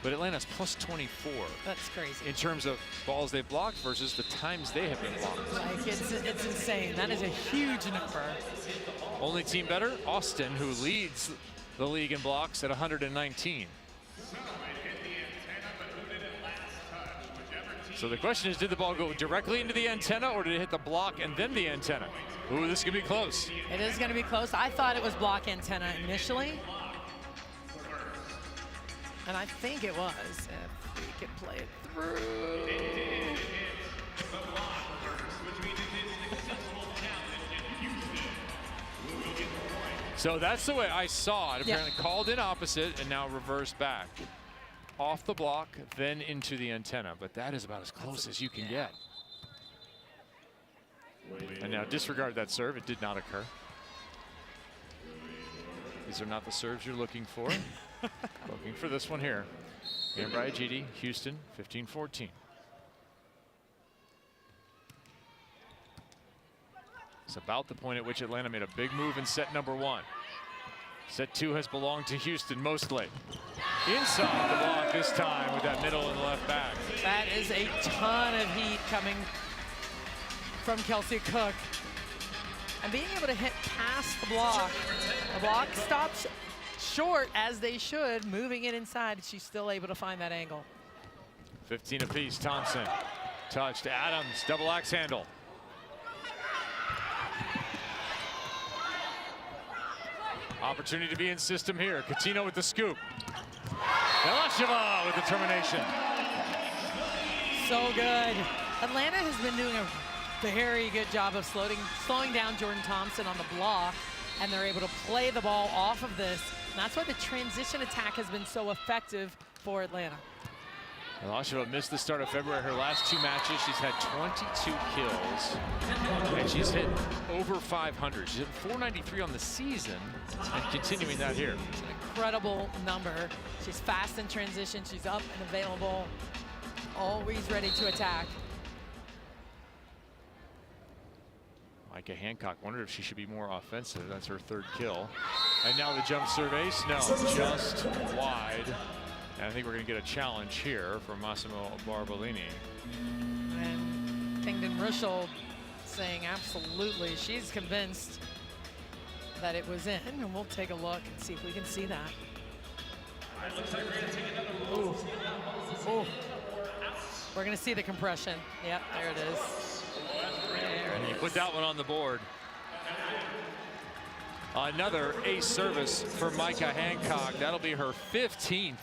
But Atlanta's plus 24. That's crazy. In terms of balls they've blocked versus the times they have been blocked. Like, it's insane. That is a huge number. Only team better, Austin, who leads the league in blocks at 119. So the question is, did the ball go directly into the antenna or did it hit the block and then the antenna? Ooh, this is gonna be close. It is gonna be close. I thought it was block antenna initially. And I think it was, if we can play it through. So that's the way I saw it. Apparently called in opposite and now reversed back. Off the block, then into the antenna. But that is about as close as you can get. And now disregard that serve. It did not occur. These are not the serves you're looking for. Looking for this one here. Amber Igiede, Houston, 15-14. It's about the point at which Atlanta made a big move in set number 1. Set 2 has belonged to Houston mostly. Inside the block this time with that middle and the left back. That is a ton of heat coming from Kelsey Cook. And being able to hit past the block stops short as they should, moving it inside. She's still able to find that angle. 15 apiece, Thompson. Touched, Adams, double axe handle. Opportunity to be in system here. Cuttino with the scoop. Elasheva with the termination. So good. Atlanta has been doing a very good job of slowing down Jordan Thompson on the block, and they're able to play the ball off of this. And that's why the transition attack has been so effective for Atlanta. Elasheva missed the start of February. Her last 2 matches, she's had 22 kills. And she's hit over 500. She's hit 493 on the season and continuing that here. It's an incredible number. She's fast in transition. She's up and available. Always ready to attack. Micah Hancock wondered if she should be more offensive. That's her 3rd kill. And now the jump serve ace. No, just wide. And I think we're going to get a challenge here from Massimo Barbolini. And Kingdon Ruschel saying absolutely. She's convinced that it was in. And we'll take a look and see if we can see that. Ooh. Ooh. We're going to see the compression. Yep, there it is. And he put that one on the board. Another ace service for Micah Hancock. That'll be her 15th.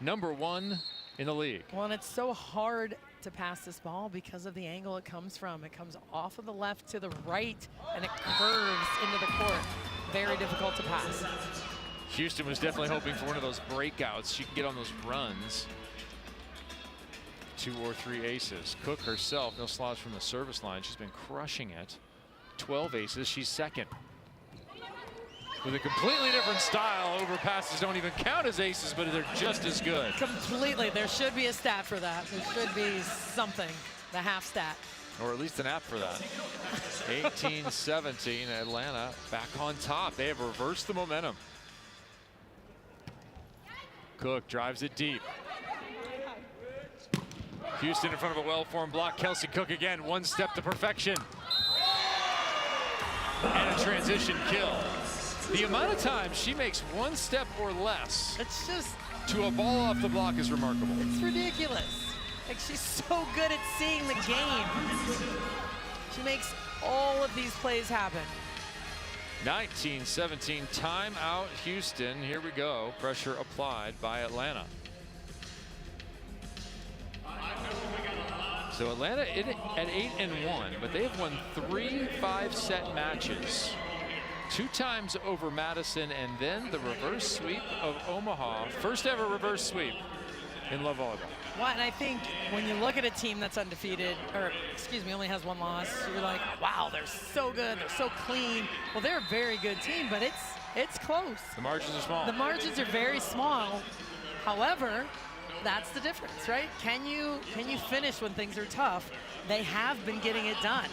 Number 1 in the league. Well, and it's so hard to pass this ball because of the angle it comes from. It comes off of the left to the right, and it curves into the court. Very difficult to pass. Houston was definitely hoping for one of those breakouts. She can get on those runs. 2 or 3 aces. Cook herself, no slouch from the service line. She's been crushing it. 12 aces, she's 2nd. With a completely different style, overpasses don't even count as aces, but they're just as good. Completely, there should be a stat for that. There should be something, the half stat. Or at least an app for that. 18-17, Atlanta back on top. They have reversed the momentum. Cook drives it deep. Houston in front of a well-formed block. Kelsey Cook again, 1 step to perfection. And a transition kill. The amount of time she makes 1 step or less It's just to a ball off the block is remarkable. It's ridiculous. Like, she's so good at seeing the game. She makes all of these plays happen. 19-17, timeout Houston. Here we go. Pressure applied by Atlanta. So Atlanta at 8-1, but they have won 3 5-set matches. 2 times over Madison, and then the reverse sweep of Omaha. First ever reverse sweep in love volleyball. Well, and I think when you look at a team that's undefeated, or excuse me, only has 1 loss, you're like, wow, they're so good, they're so clean. Well, they're a very good team, but it's close. The margins are small. The margins are very small. However, that's the difference, right? Can you finish when things are tough? They have been getting it done.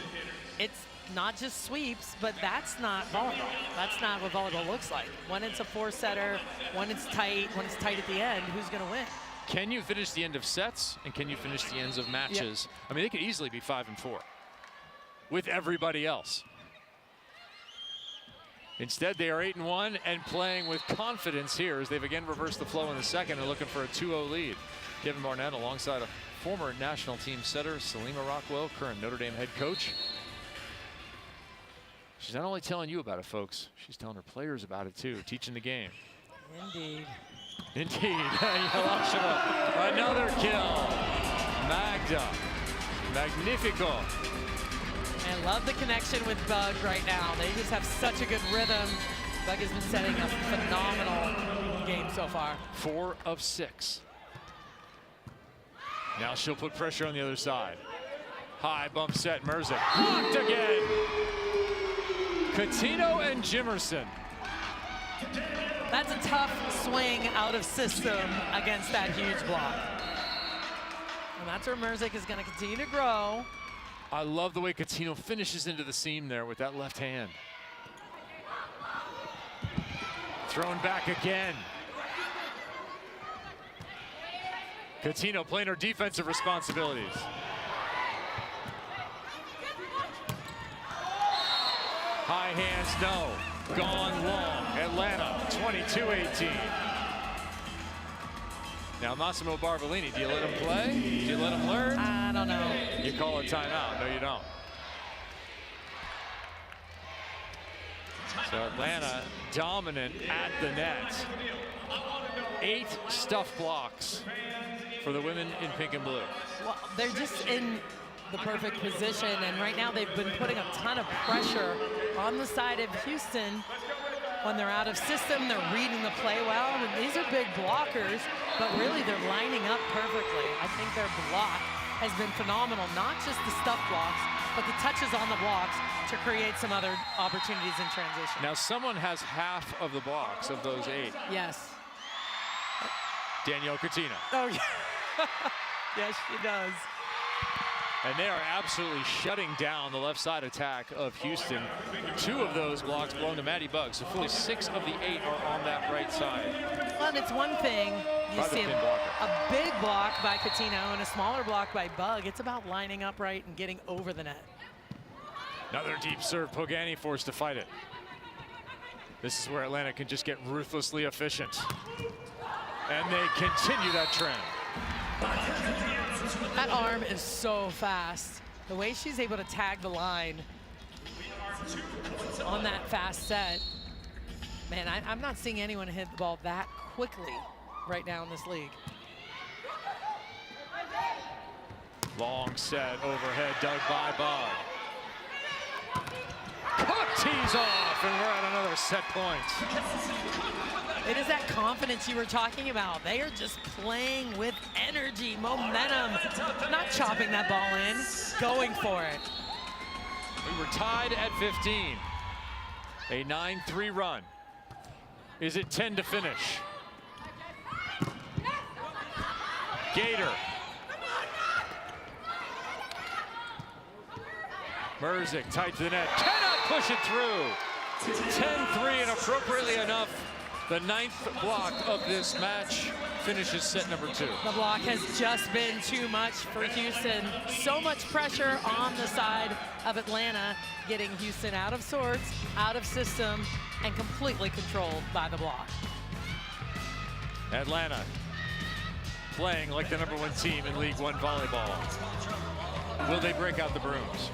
It's not just sweeps, but that's not volleyball. That's not what volleyball looks like. When it's a 4-setter, when it's tight at the end, who's going to win? Can you finish the end of sets, and can you finish the ends of matches? Yep. I mean, they could easily be 5-4 with everybody else. Instead, they are 8-1 and playing with confidence here as they've again reversed the flow in the second and looking for a 2-0 lead. Kevin Barnett alongside a former national team setter, Salima Rockwell, current Notre Dame head coach. She's not only telling you about it, folks, she's telling her players about it too, teaching the game. Indeed. Indeed. Another kill. Magda. Magnifico. And love the connection with Bug right now. They just have such a good rhythm. Bug has been setting a phenomenal game so far. 4 of 6. Now she'll put pressure on the other side. High bump set, Merzic. Blocked again. Cuttino and Jimerson. That's a tough swing out of system against that huge block. And that's where Merzic is going to continue to grow. I love the way Cuttino finishes into the seam there with that left hand. Thrown back again. Cuttino playing her defensive responsibilities. High hands, no. Gone long. Atlanta, 22-18. Now Massimo Barbolini, do you let him play? Do you let him learn? I don't know. You call a timeout. No, you don't. So Atlanta dominant at the net. 8 stuff blocks for the women in pink and blue. Well, they're just in the perfect position, and right now they've been putting a ton of pressure on the side of Houston. When they're out of system, they're reading the play well. And these are big blockers, but really they're lining up perfectly. I think their block has been phenomenal, not just the stuff blocks, but the touches on the blocks to create some other opportunities in transition. Now someone has half of the blocks of those 8. Yes. Danielle Cuttino. Oh, yeah. Yes, she does. And they are absolutely shutting down the left side attack of Houston. 2 of those blocks belong to Maddie Bugg, so fully 6 of the 8 are on that right side. Well, and it's one thing, you see a big block by Cuttino and a smaller block by Bugg. It's about lining up right and getting over the net. Another deep serve, Pogani forced to fight it. This is where Atlanta can just get ruthlessly efficient. And they continue that trend. That arm is so fast. The way she's able to tag the line on that fast set. Man, I'm not seeing anyone hit the ball that quickly right now in this league. Long set overhead, dug by Bugg. Cook tees off, and we're at another set point. It is that confidence you were talking about. They are just playing with energy, momentum, not chopping that ball in, going for it. We were tied at 15. A 9-3 run. Is it 10 to finish? Gator. Merzic tight to the net. Cannot push it through. 10-3, and appropriately enough, the 9th block of this match finishes set number 2. The block has just been too much for Houston. So much pressure on the side of Atlanta, getting Houston out of sorts, out of system, and completely controlled by the block. Atlanta playing like the #1 team in League One volleyball. Will they break out the brooms?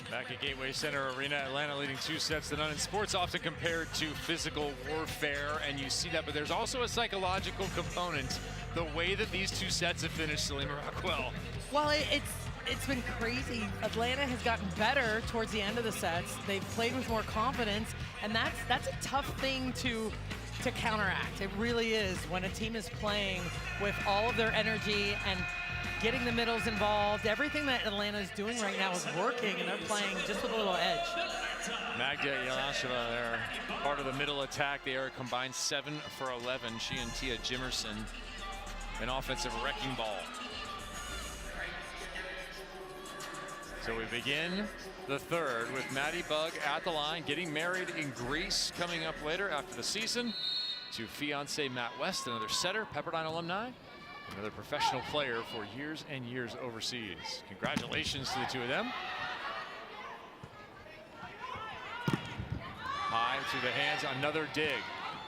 Back at Gateway Center Arena, Atlanta leading 2-0. In sports often compared to physical warfare, and you see that, but there's also a psychological component. The way that these two sets have finished, Salima Rockwell. Well, it's been crazy. Atlanta has gotten better towards the end of the sets. They've played with more confidence, and that's a tough thing to counteract. It really is when a team is playing with all of their energy and getting the middles involved. Everything that Atlanta is doing right now is working, and they're playing just with a little edge. Magda Yelasheva there, part of the middle attack. They are combined 7 for 11. She and Tia Jimerson, an offensive wrecking ball. So we begin the third with Maddie Bug at the line, getting married in Greece coming up later after the season to fiance Matt West, another setter, Pepperdine alumni, another professional player for years and years overseas. Congratulations to the two of them. High through the hands, another dig.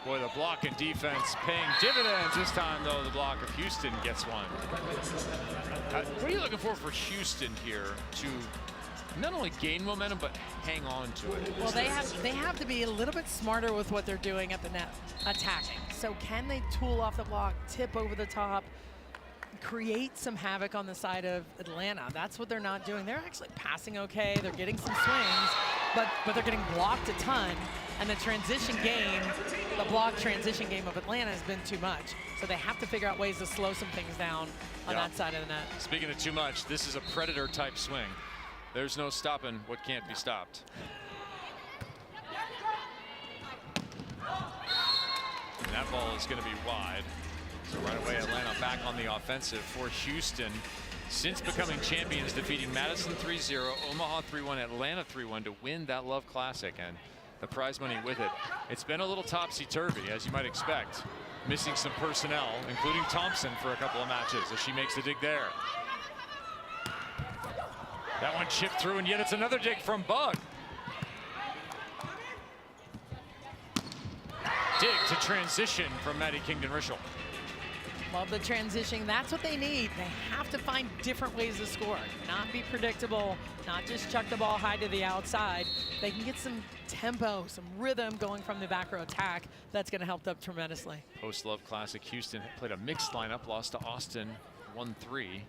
Boy, the block and defense paying dividends. This time, though, the block of Houston gets one. What are you looking for Houston here to not only gain momentum, but hang on to it? Well, they have to be a little bit smarter with what they're doing at the net, attacking. So can they tool off the block, tip over the top, create some havoc on the side of Atlanta? That's what they're not doing. They're actually passing okay. They're getting some swings, but they're getting blocked a ton. And the transition game, the block transition game of Atlanta has been too much. So they have to figure out ways to slow some things down on that side of the net. Speaking of too much, this is a predator type swing. There's no stopping what can't be stopped. And that ball is going to be wide. So right away, Atlanta back on the offensive for Houston. Since becoming champions, defeating Madison 3-0, Omaha 3-1, Atlanta 3-1 to win that Love Classic, and the prize money with it. It's been a little topsy-turvy, as you might expect. Missing some personnel, including Thompson for a couple of matches, as she makes the dig there. That one chipped through, and yet it's another dig from Bug. Dig to transition from Maddie Kingdon-Rishel. Love the transition. That's what they need. They have to find different ways to score. Not be predictable, not just chuck the ball high to the outside. They can get some tempo, some rhythm going from the back row attack. That's going to help them tremendously. Post-Love Classic, Houston played a mixed lineup, lost to Austin 1-3,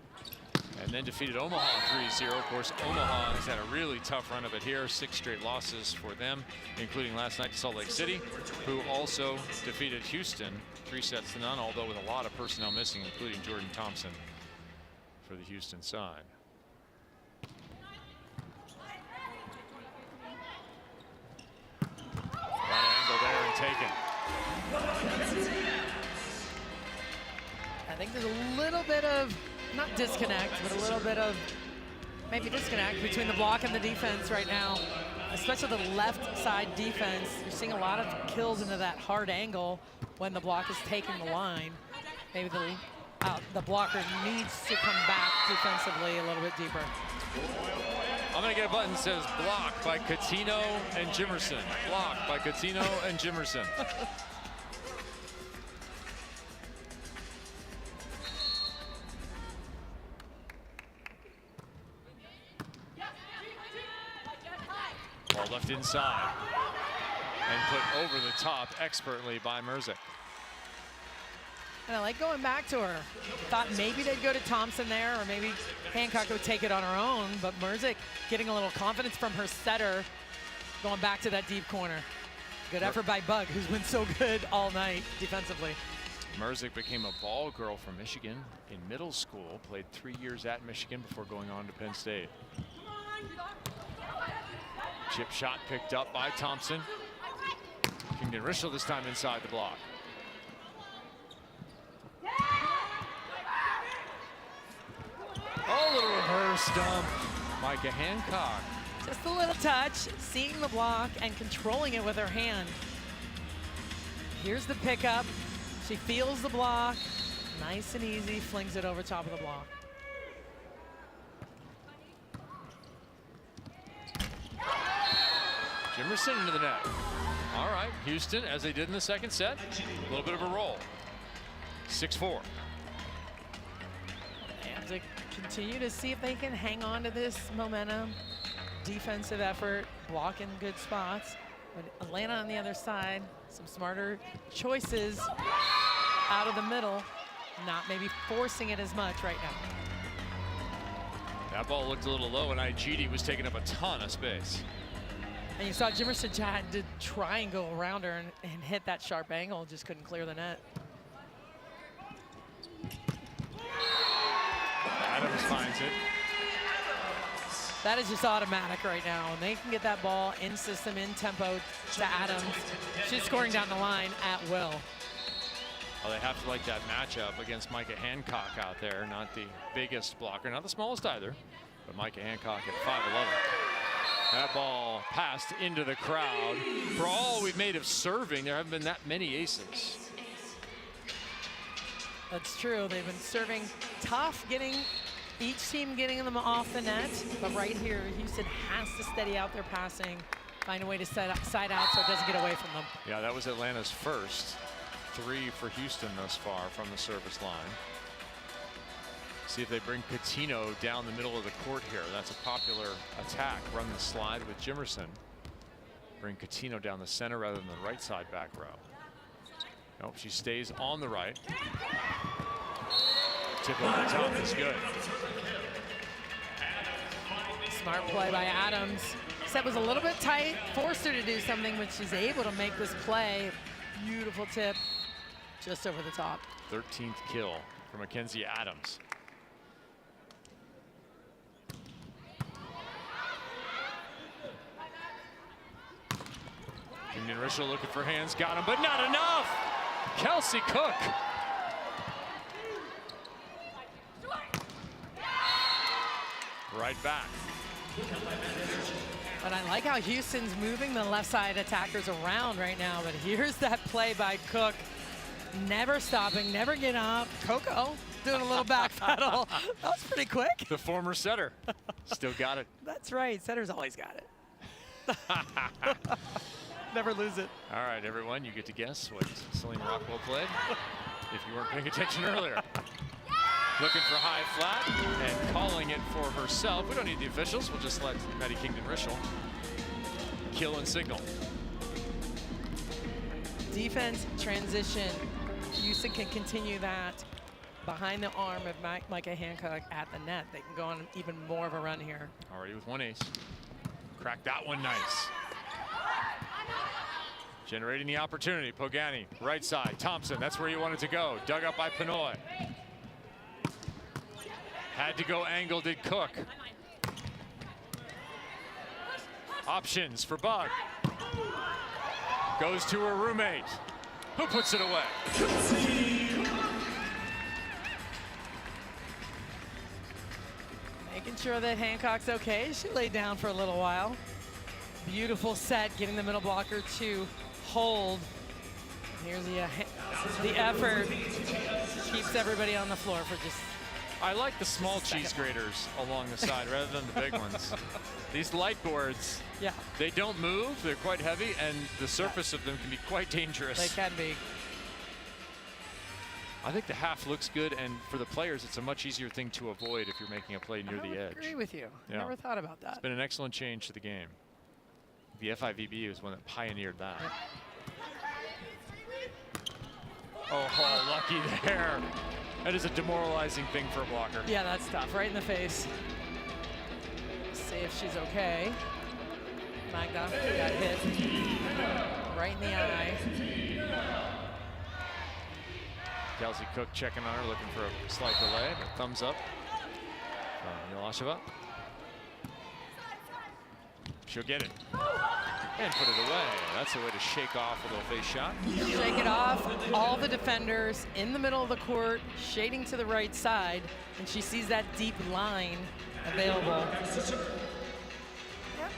and then defeated Omaha 3-0. Of course, Omaha has had a really tough run of it here. 6 straight losses for them, including last night to Salt Lake City, who also defeated Houston 3-0, although with a lot of personnel missing, including Jordan Thompson for the Houston side. Right angle there and taken. I think there's a little bit of, not disconnect, but a little bit of maybe disconnect between the block and the defense right now, especially the left side defense. You're seeing a lot of kills into that hard angle when the block is taking the line. Maybe the blocker needs to come back defensively a little bit deeper. I'm going to get a button that says block by Cuttino and Jimerson. Block by Cuttino and Jimerson. Ball left inside and put over the top expertly by Merzick. And I like going back to her. Thought maybe they'd go to Thompson there, or maybe Hancock would take it on her own, but Merzick getting a little confidence from her setter, going back to that deep corner. Good effort by Bug, who's been so good all night defensively. Merzick became a ball girl from Michigan in middle school, played 3 years at Michigan before going on to Penn State. Chip shot picked up by Thompson. Kingdon-Rishel this time inside the block. Oh, little reverse dump. Micah Hancock. Just a little touch, seeing the block and controlling it with her hand. Here's the pickup. She feels the block. Nice and easy, flings it over top of the block. Jimerson into the net. All right, Houston, as they did in the second set, a little bit of a roll. 6-4. They have to continue to see if they can hang on to this momentum. defensive effort, blocking good spots. But Atlanta on the other side, some smarter choices out of the middle, not maybe forcing it as much right now. That ball looked a little low, and Igiede was taking up a ton of space. And you saw Jimerson did try and go around her and hit that sharp angle, just couldn't clear the net. Adams finds it. That is just automatic right now. And they can get that ball in system, in tempo to Adams. She's scoring down the line at will. Well, they have to like that matchup against Micah Hancock out there. Not the biggest blocker, not the smallest either, but Micah Hancock at 5'11". That ball passed into the crowd. For all we've made of serving, there haven't been that many aces. That's true. They've been serving tough, each team getting them off the net. But right here, Houston has to steady out their passing, find a way to side out so it doesn't get away from them. Yeah, that was Atlanta's first 3 for Houston thus far from the service line. See if they bring Cuttino down the middle of the court here. That's a popular attack. Run the slide with Jimerson. Bring Cuttino down the center rather than the right side back row. Nope, she stays on the right. Tip over the top is good. Smart play by Adams. Set was a little bit tight, forced her to do something, but she's able to make this play. Beautiful tip, just over the top. 13th kill for Mackenzie Adams. Kingdon Rishel looking for hands, got him, but not enough. Kelsey Cook. Right back. But I like how Houston's moving the left side attackers around right now. But here's that play by Cook. Never stopping, never getting up. Coco doing a little back pedal. That was pretty quick. The former setter. Still got it. That's right. Setter's always got it. Never lose it. All right, everyone, you get to guess what Salim Rockwell played if you weren't paying attention earlier. Looking for high flat and calling it for herself. We don't need the officials. We'll just let Maddie Kingdon Rishel kill and signal. Defense transition. Houston can continue that behind the arm of Micah Hancock at the net. They can go on even more of a run here. Already with 1 ace. Cracked that one nice. Generating the opportunity. Pogani, right side. Thompson, that's where you wanted to go. Dug up by Pinoy. Had to go angle, did Cook. Options for Bug. Goes to her roommate, who puts it away. Making sure that Hancock's okay. She laid down for a little while. Beautiful set, getting the middle blocker to hold. Here's the effort. Keeps everybody on the floor for just. I like the small cheese graters along the side rather than the big ones. These light boards, yeah, they don't move, they're quite heavy, and the surface of them can be quite dangerous. They can be. I think the half looks good, and for the players, it's a much easier thing to avoid if you're making a play near the edge. I agree with you. Yeah. Never thought about that. It's been an excellent change to the game. The FIVB is one that pioneered that. Yep. Oh, lucky there. That is a demoralizing thing for a blocker. Yeah, that's tough. Right in the face. See if she's okay. Magda got hit right in the eye. Kelsey Cook checking on her, looking for a slight delay, but thumbs up. Milasheva. She'll get it. And put it away. That's a way to shake off a little face shot. Shake it off. All the defenders in the middle of the court, shading to the right side, and she sees that deep line available.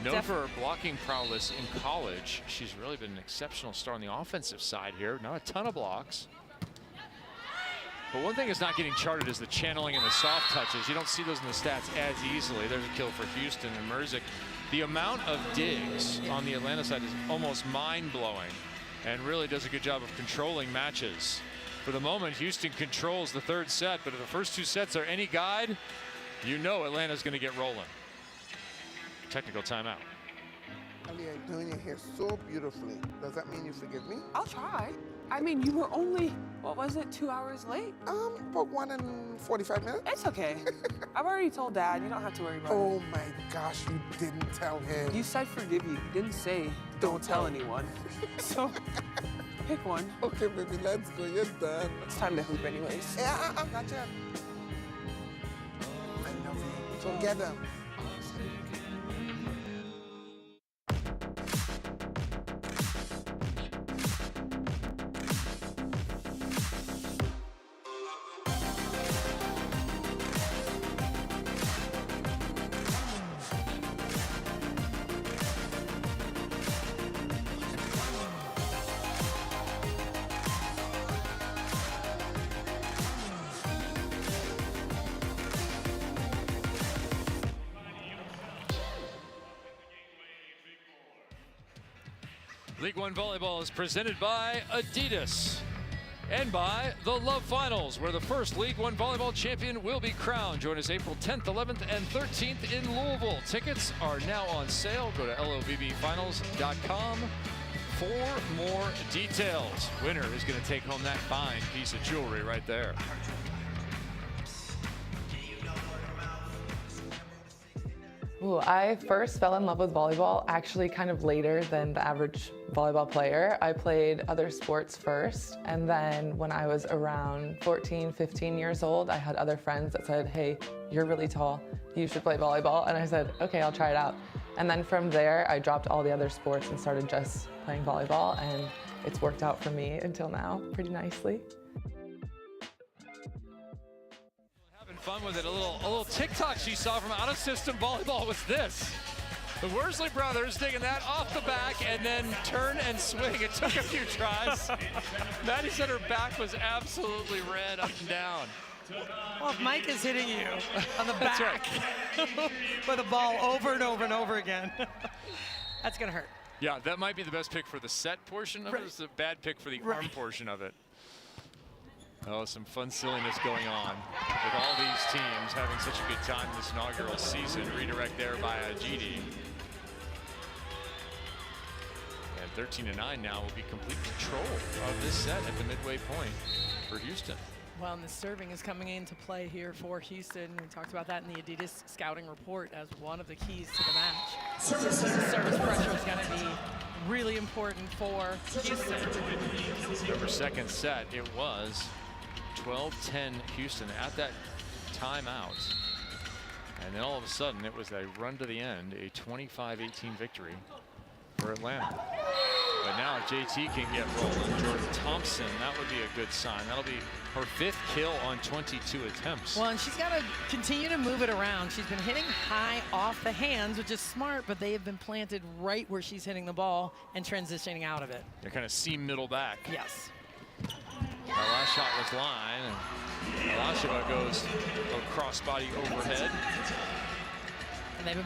Known for her blocking prowess in college, she's really been an exceptional star on the offensive side here. Not a ton of blocks. But one thing is not getting charted is the channeling and the soft touches. You don't see those in the stats as easily. There's a kill for Houston and Merzick. The amount of digs on the Atlanta side is almost mind-blowing and really does a good job of controlling matches. For the moment, Houston controls the third set, but if the first 2 sets are any guide, you know Atlanta's going to get rolling. technical timeout. Ali, you're doing your hair so beautifully. Does that mean you forgive me? I'll try. I mean, you were only, what was it, 2 hours late? About 1 and 45 minutes. It's okay. I've already told Dad. You don't have to worry about it. Oh my gosh, you didn't tell him. You said forgive you. You didn't say don't tell anyone. So, pick one. Okay, baby, let's go. You're done. It's time to hoop anyways. Yeah, not yet. I love you. Together. League One Volleyball is presented by Adidas and by the Love Finals, where the first League One Volleyball champion will be crowned. Join us April 10th, 11th, and 13th in Louisville. Tickets are now on sale. Go to LOVBfinals.com for more details. Winner is going to take home that fine piece of jewelry right there. Ooh, I first fell in love with volleyball actually kind of later than the average volleyball player. I played other sports first, and then when I was around 14, 15 years old, I had other friends that said, hey, you're really tall, you should play volleyball. And I said, okay, I'll try it out. And then from there, I dropped all the other sports and started just playing volleyball, and it's worked out for me until now pretty nicely. Fun with it. A little TikTok she saw from out of system volleyball was this. The Worsley brothers taking that off the back and then turn and swing. It took a few tries. Maddie said her back was absolutely red up and down. Well, if Mike is hitting you on the That's back with a ball over and over and over again, that's gonna hurt. Yeah, that might be the best pick for the set portion of it. It's a bad pick for the arm portion of it. Oh, some fun silliness going on with all these teams having such a good time this inaugural season. Redirect there by Igiede. And 13-9 now will be complete control of this set at the midway point for Houston. Well, and the serving is coming into play here for Houston. We talked about that in the Adidas scouting report as one of the keys to the match. Service pressure is going to be really important for Houston. Over second set, it was 12-10 Houston at that timeout. And then all of a sudden, it was a run to the end, a 25-18 victory for Atlanta. But now if JT can get rolling, Jordan Thompson, that would be a good sign. That'll be her 5th kill on 22 attempts. Well, and she's got to continue to move it around. She's been hitting high off the hands, which is smart, but they have been planted right where she's hitting the ball and transitioning out of it. They're kind of seam middle back. Yes. Our last shot was line, and Alasheva goes a crossbody overhead. And they've been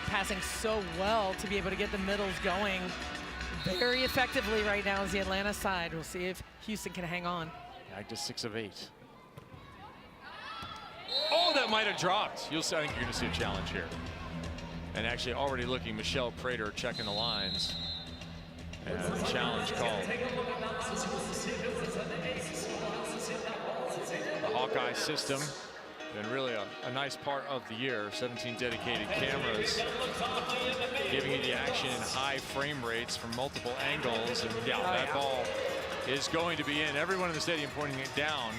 passing so well to be able to get the middles going very effectively right now is the Atlanta side. We'll see if Houston can hang on. Back to 6 of 8. Oh, that might have dropped. You'll see, I think you're going to see a challenge here. And actually already looking, Michelle Prater checking the lines. And a challenge called. The Hawkeye system, been really a nice part of the year. 17 dedicated cameras giving you the action in high frame rates from multiple angles. And yeah, that ball is going to be in. Everyone in the stadium pointing it down.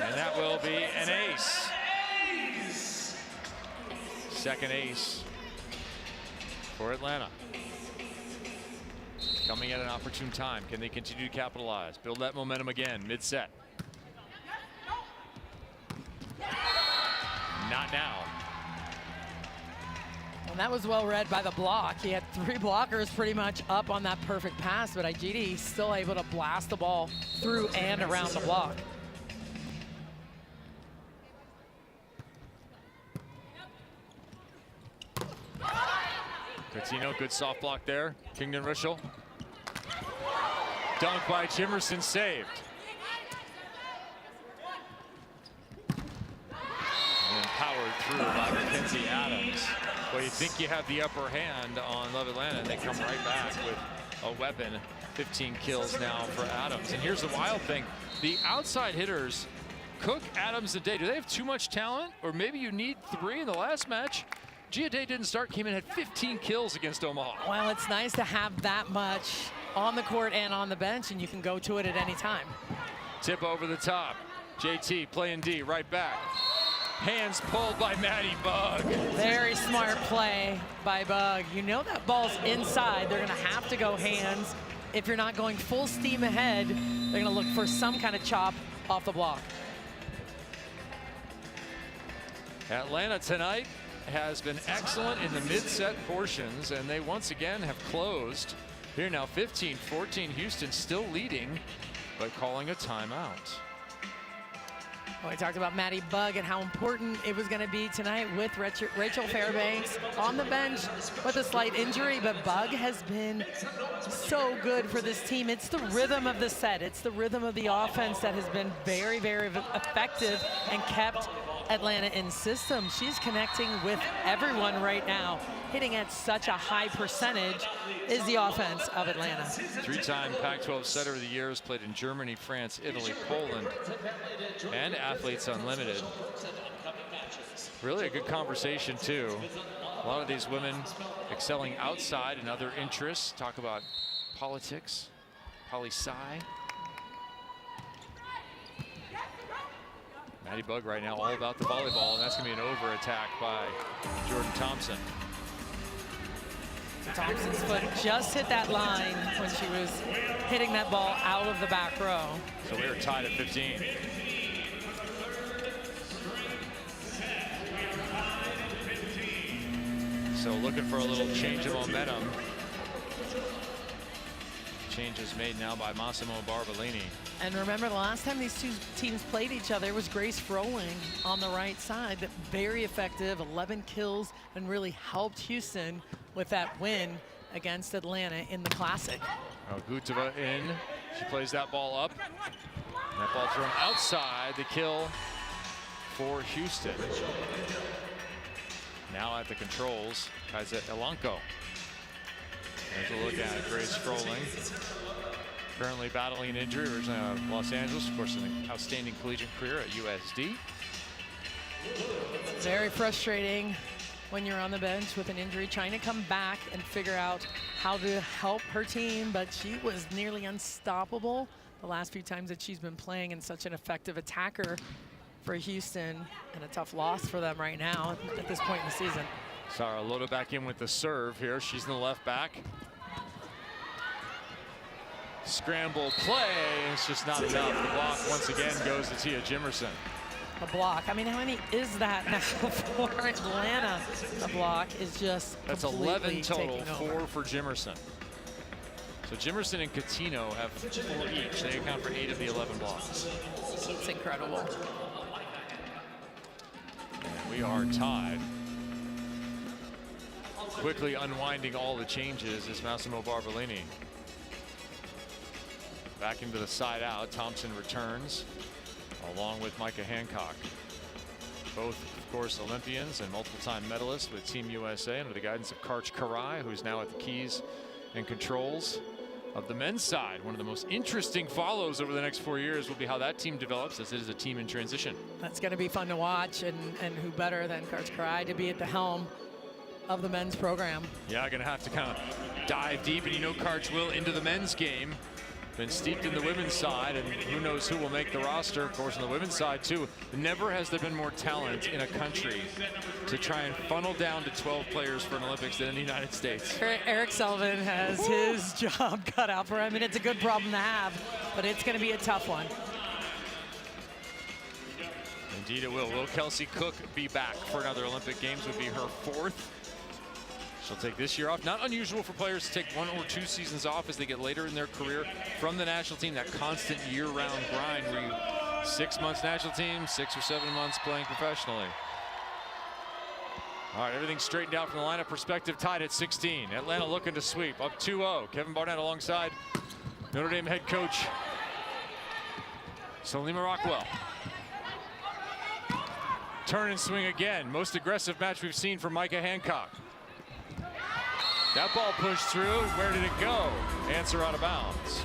And that will be an ace. Second ace for Atlanta. Coming at an opportune time. Can they continue to capitalize? Build that momentum again, mid-set. Not now. And that was well read by the block. He had 3 blockers pretty much up on that perfect pass, but Igiede still able to blast the ball through and around the block. Cuttino, good soft block there. Kingdon Rishel. Dunk by Jimerson, saved. And then Powers through by Mackenzie Adams. Well, you think you have the upper hand on Love Atlanta, and they come right back with a weapon. 15 kills now for Adams. And here's the wild thing. The outside hitters, Cook, Adams, and Day, do they have too much talent? Or maybe you need 3 in the last match? Igiede didn't start, came in, had 15 kills against Omaha. Well, it's nice to have that much on the court and on the bench, and you can go to it at any time. Tip over the top. JT playing D, right back. Hands pulled by Maddie Bug. Very smart play by Bug. You know that ball's inside. They're gonna have to go hands. If you're not going full steam ahead, they're gonna look for some kind of chop off the block. Atlanta tonight has been excellent in the mid-set portions, and they once again have closed. Here now 15-14, Houston still leading, but calling a timeout. Well, we talked about Maddie Bug and how important it was going to be tonight with Rachel Fairbanks on the bench with a slight injury, but Bug has been so good for this team. It's the rhythm of the set. It's the rhythm of the offense that has been very, very effective and kept Atlanta in system. She's connecting with everyone right now. Hitting at such a high percentage is the offense of Atlanta. 3-time Pac-12 Setter of the Year, has played in Germany, France, Italy, Poland, and Athletes Unlimited. Really a good conversation too. A lot of these women excelling outside in other interests. Talk about politics, poli-sci. Maddie Bug right now all about the volleyball, and that's going to be an over attack by Jordan Thompson. Thompson's foot just hit that line when she was hitting that ball out of the back row. So we are tied at 15. So looking for a little change of momentum. Change is made now by Massimo Barbolini. And remember, the last time these two teams played each other, it was Grace Froling on the right side. That very effective, 11 kills, and really helped Houston with that win against Atlanta in the Classic. Oh, Gutova in. She plays that ball up. That ball thrown outside. The kill for Houston. Now at the controls, Kaisa Elanco. There's a look at Grace Froling. Currently battling an injury, originally out of Los Angeles. Of course, an outstanding collegiate career at USD. Very frustrating when you're on the bench with an injury, trying to come back and figure out how to help her team, but she was nearly unstoppable the last few times that she's been playing, and such an effective attacker for Houston, and a tough loss for them right now at this point in the season. Sarah Loda back in with the serve here. She's in the left back. Scramble play, it's just not enough. The block once again goes to Tia Jimerson. A block, I mean, how many is that now for Atlanta? The block is just That's 11 total, 4 for Jimerson. So Jimerson and Cuttino have 4 each. They account for 8 of the 11 blocks. It's incredible. And we are tied. Quickly unwinding all the changes is Massimo Barbolini. Back into the side out. Thompson returns along with Micah Hancock. Both, of course, Olympians and multiple-time medalists with Team USA under the guidance of Karch Karai, who's now at the keys and controls of the men's side. One of the most interesting follows over the next 4 years will be how that team develops, as it is a team in transition. That's going to be fun to watch, and who better than Karch Karai to be at the helm of the men's program. Yeah, going to have to kind of dive deep, and you know Karch will into the men's game. Been steeped in the women's side, and who knows who will make the roster. Of course, on the women's side too, never has there been more talent in a country to try and funnel down to 12 players for an Olympics than in the United States. Eric Sullivan has his job cut out for him. I mean, it's a good problem to have, but it's going to be a tough one. Indeed it will. Will Kelsey Cook be back for another Olympic Games? Would be her 4th. She'll take this year off. Not unusual for players to take 1 or 2 seasons off as they get later in their career from the national team. That constant year-round grind where you 6 months national team, 6 or 7 months playing professionally. All right, everything straightened out from the lineup perspective, tied at 16. Atlanta looking to sweep, up 2-0. Kevin Barnett alongside Notre Dame head coach Salima Rockwell. turn and swing again. Most aggressive match we've seen from Micah Hancock. That ball pushed through. Where did it go? Answer out of bounds.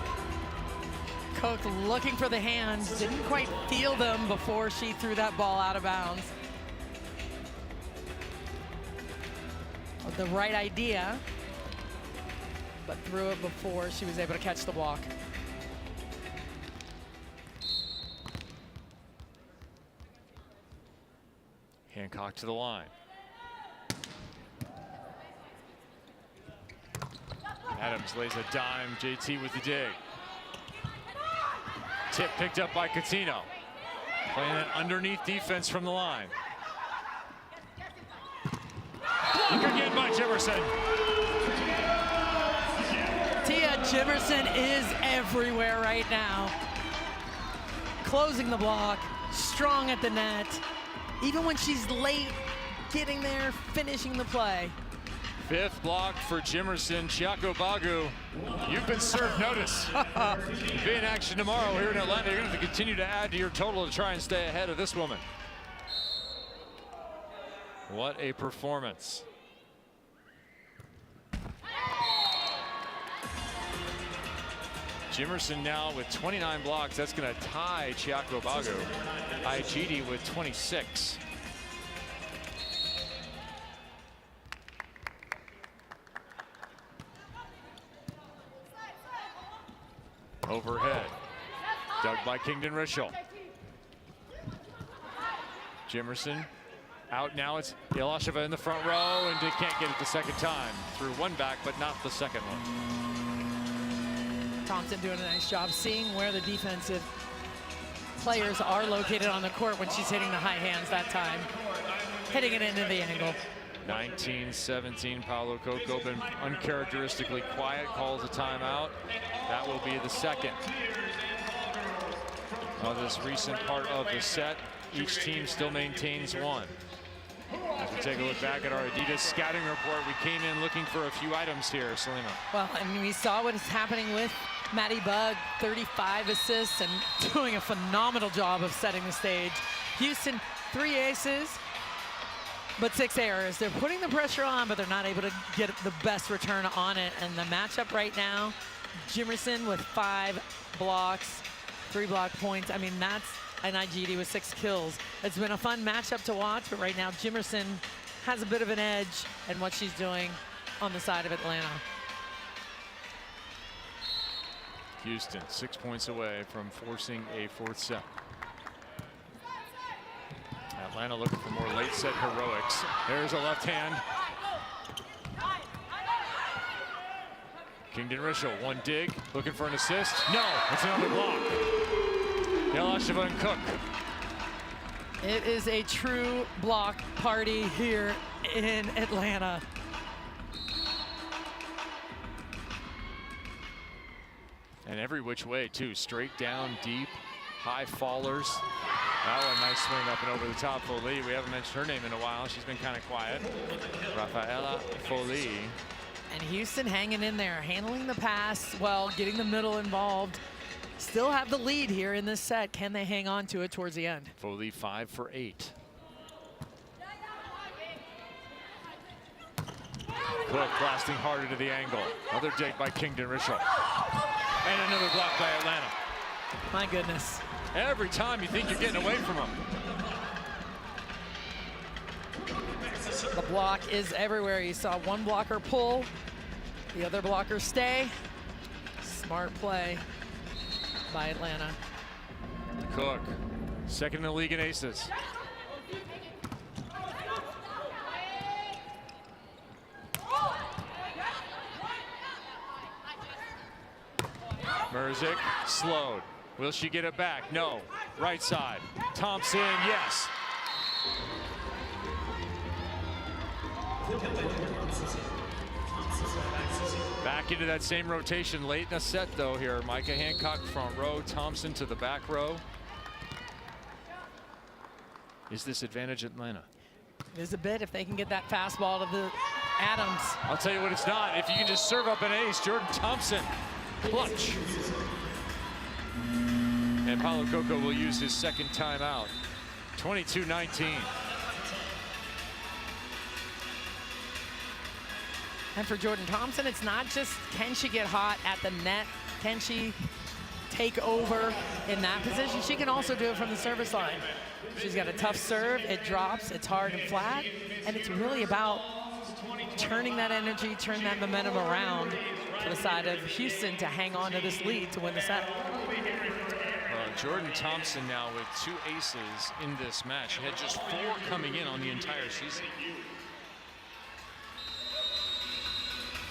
Cook looking for the hands. Didn't quite feel them before she threw that ball out of bounds. The right idea, but threw it before she was able to catch the block. Hancock to the line. Adams lays a dime. JT with the dig. Tip picked up by Cuttino. Playing an underneath defense from the line. Look again by Jimerson. Tia Jimerson is everywhere right now. Closing the block, strong at the net. Even when she's late, getting there, finishing the play. 5th block for Jimerson. Chiako Bagu, you've been served notice. You'll be in action tomorrow here in Atlanta. You're going to have to continue to add to your total to try and stay ahead of this woman. What a performance. Jimerson now with 29 blocks. That's going to tie Chiako Bagu. Igiede with 26. Overhead. Dug by Kingdon Richel. Jimerson out now. It's Yelasheva in the front row, and they can't get it the second time. Threw one back, but not the second one. Thompson doing a nice job seeing where the defensive players are located on the court when she's hitting the high hands that time. Hitting it into the angle. 19-17, Paulo Coco been uncharacteristically quiet, calls a timeout. That will be the second of this recent part of the set. Each team still maintains one. As we take a look back at our Adidas scouting report, we came in looking for a few items here, Selena. Well, I mean, we saw what is happening with Maddie Bug, 35 assists and doing a phenomenal job of setting the stage. Houston, 3 aces, but 6 errors. They're putting the pressure on, but they're not able to get the best return on it. And the matchup right now, Jimerson with 5 blocks, 3 block points. I mean, that's an Igiede with 6 kills. It's been a fun matchup to watch, but right now Jimerson has a bit of an edge in what she's doing on the side of Atlanta. Houston 6 points away from forcing a 4th set. Atlanta looking for more late set heroics. There's a left hand. Kingdon Richel, one dig, looking for an assist. No, it's another block. Yelasheva and Cook. It is a true block party here in Atlanta. And every which way, too. Straight down, deep, high fallers. That one, nice swing up and over the top. Foley, we haven't mentioned her name in a while. She's been kind of quiet. Rafaela Foley. And Houston hanging in there, handling the pass well, getting the middle involved. Still have the lead here in this set. Can they hang on to it towards the end? Foley 5 for 8. Cook blasting hard into the angle. Another dig by Kingdon Richel. And another block by Atlanta. My goodness. Every time you think you're getting away from them. The block is everywhere. You saw one blocker pull, the other blocker stay. Smart play by Atlanta. Cook, second in the league in aces. Merzick slowed. Will she get it back? No. Right side. Thompson, yes. Back into that same rotation late in the set, though, here. Micah Hancock front row, Thompson to the back row. Is this advantage Atlanta? It is a bit if they can get that fastball to the Adams. I'll tell you what it's not. If you can just serve up an ace, Jordan Thompson, clutch. And Paulo Coco will use his second timeout. 22-19. And for Jordan Thompson, it's not just can she get hot at the net, can she take over in that position, she can also do it from the service line. She's got a tough serve, it drops, it's hard and flat, and it's really about turning that energy, turn that momentum around to the side of Houston to hang on to this lead to win the set. Jordan Thompson now with 2 aces in this match. She had just 4 coming in on the entire season.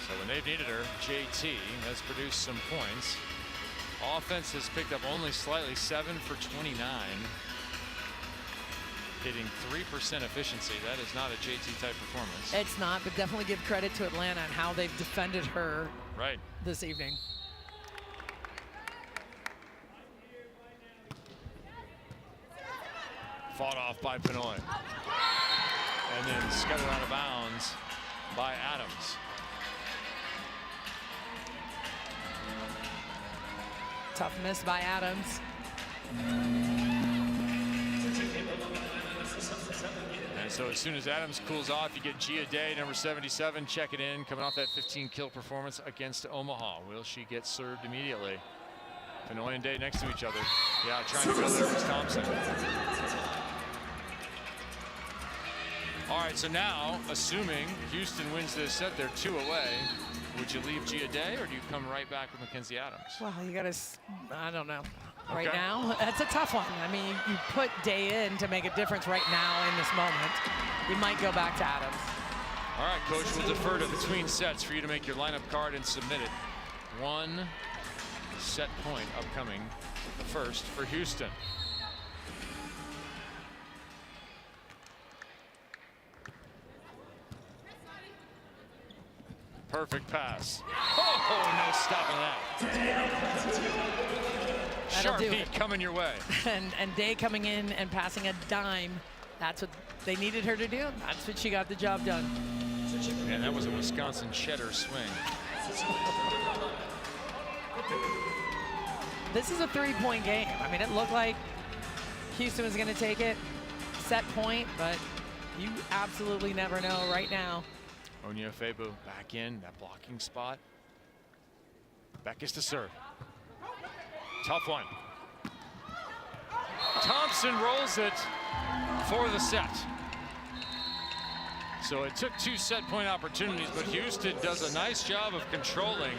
So when they've needed her, JT has produced some points. Offense has picked up only slightly, 7 for 29. Hitting 3% efficiency. That is not a JT type performance. It's not, but definitely give credit to Atlanta and how they've defended her this evening. Fought off by Pinoy. And then scuttled out of bounds by Adams. Tough miss by Adams. And so as soon as Adams cools off, you get Igiede, number 77, check it in, coming off that 15-kill performance against Omaha. Will she get served immediately? Pinoy and Day next to each other. Yeah, trying to go there was Thompson. All right, so now, assuming Houston wins this set, they're 2 away. Would you leave Igiede, or do you come right back with Mackenzie Adams? Well, you got to, I don't know. Right now, that's a tough one. I mean, you put Day in to make a difference right now in this moment. You might go back to Adams. All right, Coach, we'll defer to between sets for you to make your lineup card and submit it. 1 set point upcoming, the first for Houston. Perfect pass. Oh, no stopping that. Sharp heat coming your way. and Day coming in and passing a dime. That's what they needed her to do. That's what she got the job done. And that was a Wisconsin cheddar swing. This is a 3-point game. I mean, it looked like Houston was going to take it, set point, but you absolutely never know right now. Onyefebu back in that blocking spot. Back is to serve. Tough one. Thompson rolls it for the set. So it took 2 set point opportunities, but Houston does a nice job of controlling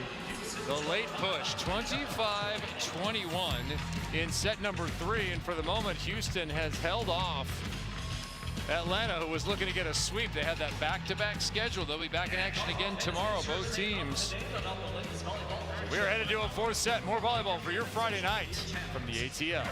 the late push. 25-21 in set number 3, and for the moment Houston has held off Atlanta, who was looking to get a sweep. They had that back-to-back schedule. They'll be back in action again tomorrow, both teams. We're headed to a 4th set. More volleyball for your Friday night from the ATL.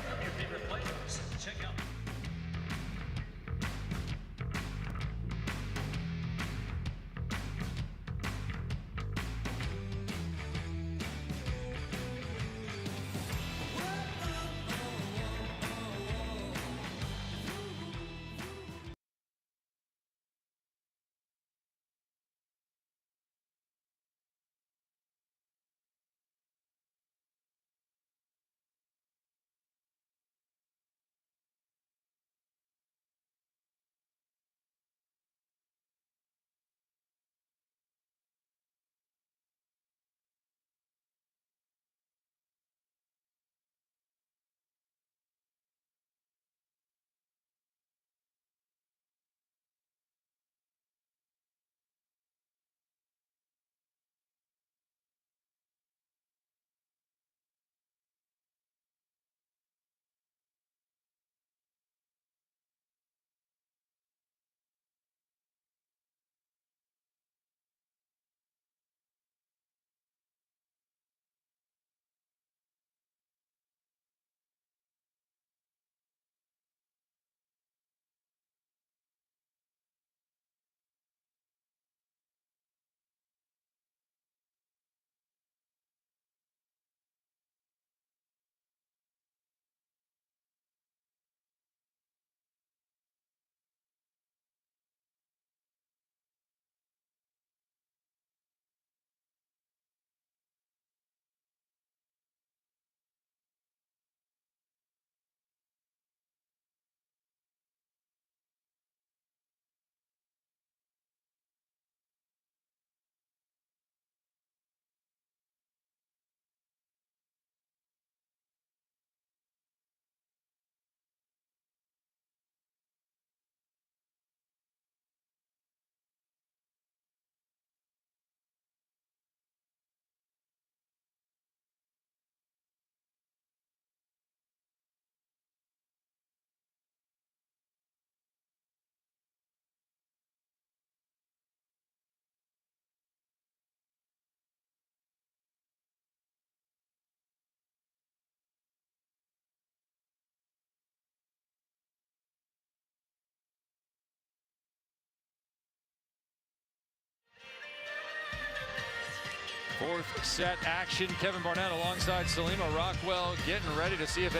Fourth set action. Kevin Barnett alongside Salima Rockwell getting ready to see if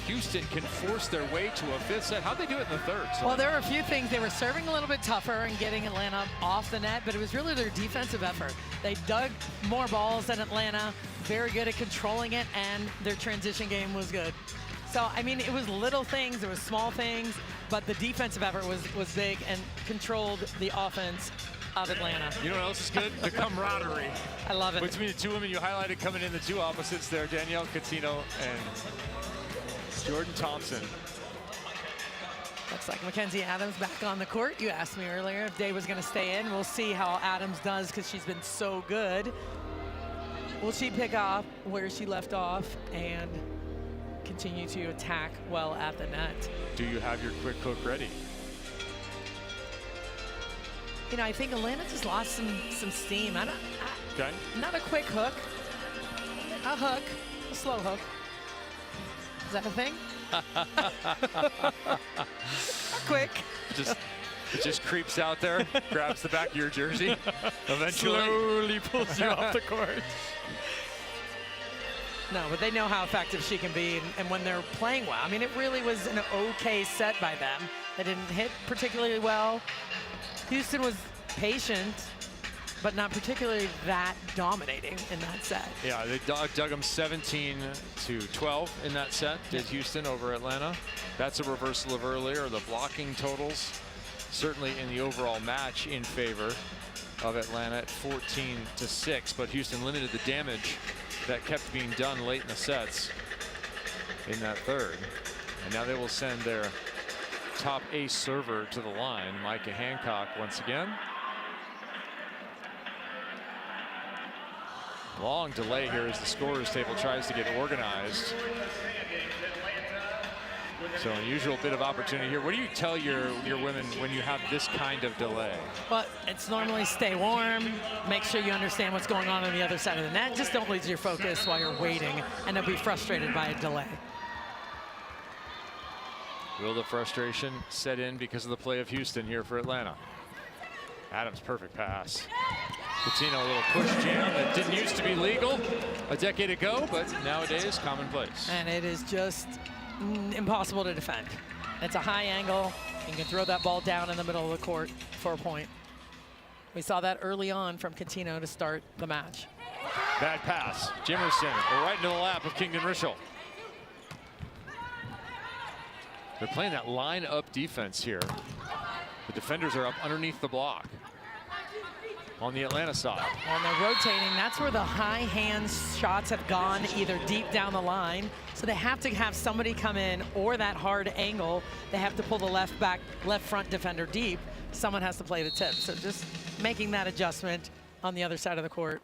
Houston can force their way to a fifth set. How'd they do it in the third? Well, there were a few things. They were serving a little bit tougher and getting Atlanta off the net, but it was really their defensive effort. They dug more balls than Atlanta, very good at controlling it, and their transition game was good. So, I mean, it was little things, it was small things, but the defensive effort was big and controlled the offense of Atlanta. You know what else is good? The camaraderie. I love it. Between the two women you highlighted coming in, the two opposites there, Danielle Cuttino and Jordan Thompson. Looks like Mackenzie Adams back on the court. You asked me earlier if Day was going to stay in. We'll see how Adams does because she's been so good. Will she pick up where she left off and continue to attack well at the net? Do you have your quick hook ready? You know, I think Atlanta just lost some steam. Okay. Not a quick hook, a hook, a slow hook. Is that a thing? Quick. It just creeps out there, grabs the back of your jersey, eventually slowly pulls you off the court. No, but they know how effective she can be, and when they're playing well. I mean, it really was an okay set by them. They didn't hit particularly well. Houston was patient, but not particularly that dominating in that set. Yeah, they dug them 17-12 in that set, did Houston over Atlanta. That's a reversal of earlier. The blocking totals certainly in the overall match in favor of Atlanta at 14-6, but Houston limited the damage that kept being done late in the sets in that third. And now they will send their top ace server to the line, Micah Hancock, once again. Long delay here as the scorers table tries to get organized. So unusual bit of opportunity here. What do you tell your women when you have this kind of delay? Well, it's normally stay warm, make sure you understand what's going on the other side of the net. Just don't lose your focus while you're waiting and don't be frustrated by a delay. Will the frustration set in because of the play of Houston here for Atlanta? Adams, perfect pass. Cuttino, a little push jam that didn't used to be legal a decade ago, but nowadays commonplace. And it is just impossible to defend. It's a high angle. You can throw that ball down in the middle of the court for a point. We saw that early on from Cuttino to start the match. Bad pass. Jimerson right into the lap of Kingdon Rischel. They're playing that line-up defense here. The defenders are up underneath the block on the Atlanta side. And they're rotating. That's where the high hand shots have gone, either deep down the line. So they have to have somebody come in, or that hard angle. They have to pull the left front defender deep. Someone has to play the tip. So just making that adjustment on the other side of the court.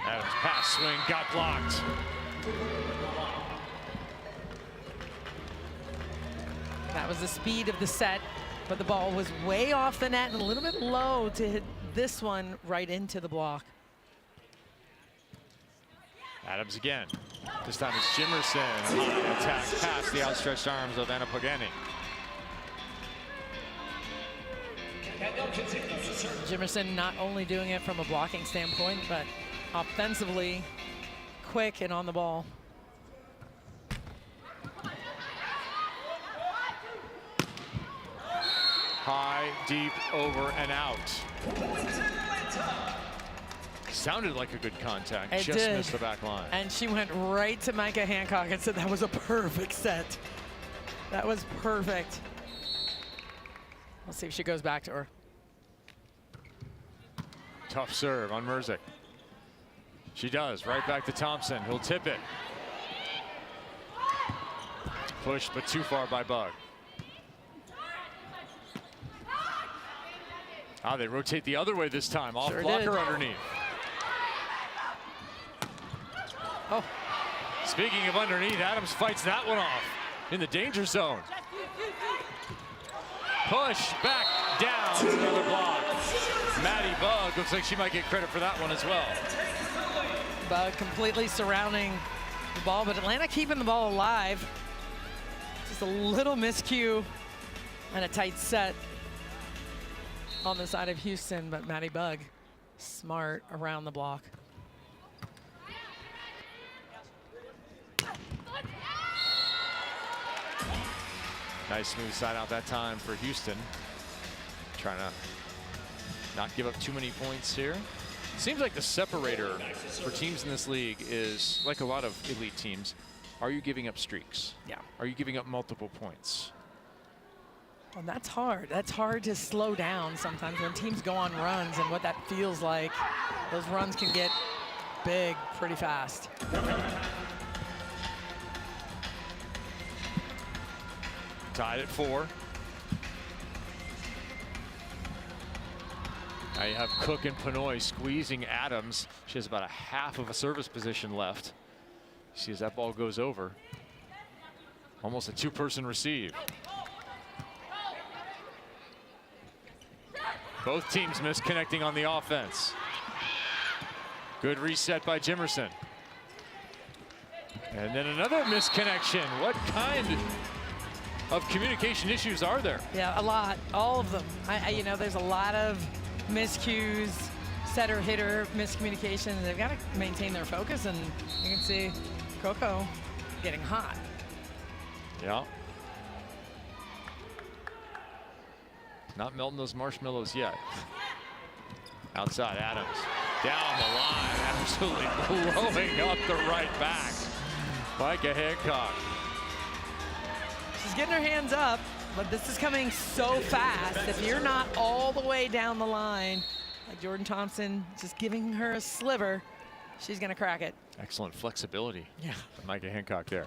Adams pass swing got blocked. That was the speed of the set, but the ball was way off the net and a little bit low to hit this one right into the block. Adams again. This time it's Jimerson. High attack past the outstretched arms of Anna Pagani. Jimerson not only doing it from a blocking standpoint, but offensively quick and on the ball. High, deep, over and out. Sounded like a good contact. It just did. missed the back line. And she went right to Micah Hancock and said that was a perfect set. That was perfect. We'll see if she goes back to her. Tough serve on Merzick. She does. Right back to Thompson. He'll tip it. Pushed, but too far by Bug. Ah, they rotate the other way this time. Off Sure blocker did. underneath. Oh. Speaking of underneath, Adams fights that one off in the danger zone. Push back down. Another block. Maddie Bug looks like she might get credit for that one as well. Bug completely surrounding the ball, but Atlanta keeping the ball alive. Just a little miscue and a tight set. on the side of Houston, but Maddie Bug smart around the block. Nice smooth side out that time for Houston. Trying to not give up too many points here. Seems like the separator for teams in this league is, like a lot of elite teams, are you giving up streaks? Yeah. Are you giving up multiple points? Well, that's hard. That's hard to slow down sometimes when teams go on runs, and what that feels like. Those runs can get big pretty fast. Tied at 4. Now you have Cook and Pinoy squeezing Adams. She has about a half of a service position left. See as that ball goes over. Almost a two-person receive. Both teams misconnecting on the offense. Good reset by Jimerson. And then another misconnection. What kind of communication issues are there? Yeah, a lot, all of them. You know, there's a lot of miscues, setter hitter miscommunication. They've got to maintain their focus, and you can see Coco getting hot. Yeah. Not melting those marshmallows yet. Outside Adams, down the line, absolutely blowing up the right back. Micah Hancock. She's getting her hands up, but this is coming so fast. If you're not all the way down the line, like Jordan Thompson, just giving her a sliver, she's going to crack it. Excellent flexibility. Yeah. From Micah Hancock there.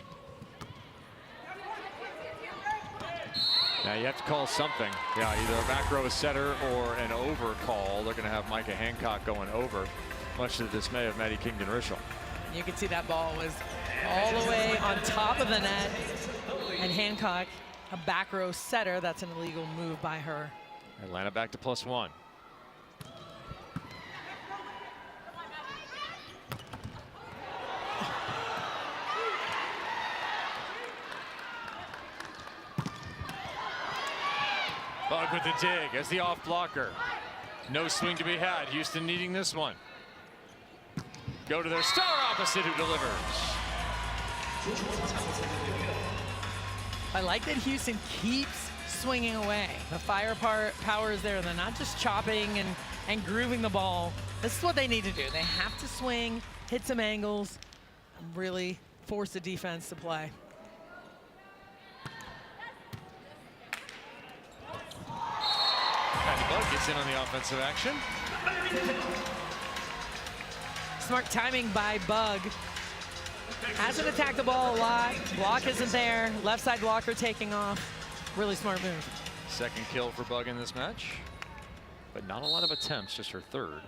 Now you have to call something. Yeah, either a back row setter or an over call. They're going to have Micah Hancock going over, much to the dismay of Maddie Kingdon-Rishel. You can see that ball was all the way on top of the net, and Hancock, a back row setter. That's an illegal move by her. Atlanta back to +1. Bug with the dig as the off blocker. No swing to be had. Houston needing this one. Go to their star opposite who delivers. I like that Houston keeps swinging away. The firepower is there. They're not just chopping and grooving the ball. This is what they need to do. They have to swing, hit some angles, and really force the defense to play. Bug gets in on the offensive action. Smart timing by Bug. Hasn't attacked the ball a lot. Block isn't there. Left side blocker taking off. Really smart move. Second kill for Bug in this match, but not a lot of attempts, just her third.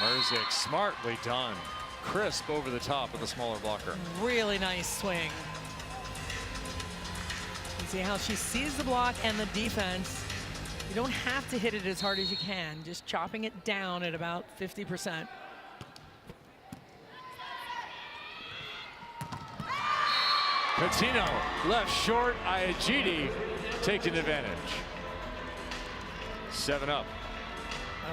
Merzick, smartly done. Crisp over the top of the smaller blocker. Really nice swing. You see how she sees the block and the defense. You don't have to hit it as hard as you can, just chopping it down at about 50%. Cuttino left short. Igiede taking advantage. 7 up.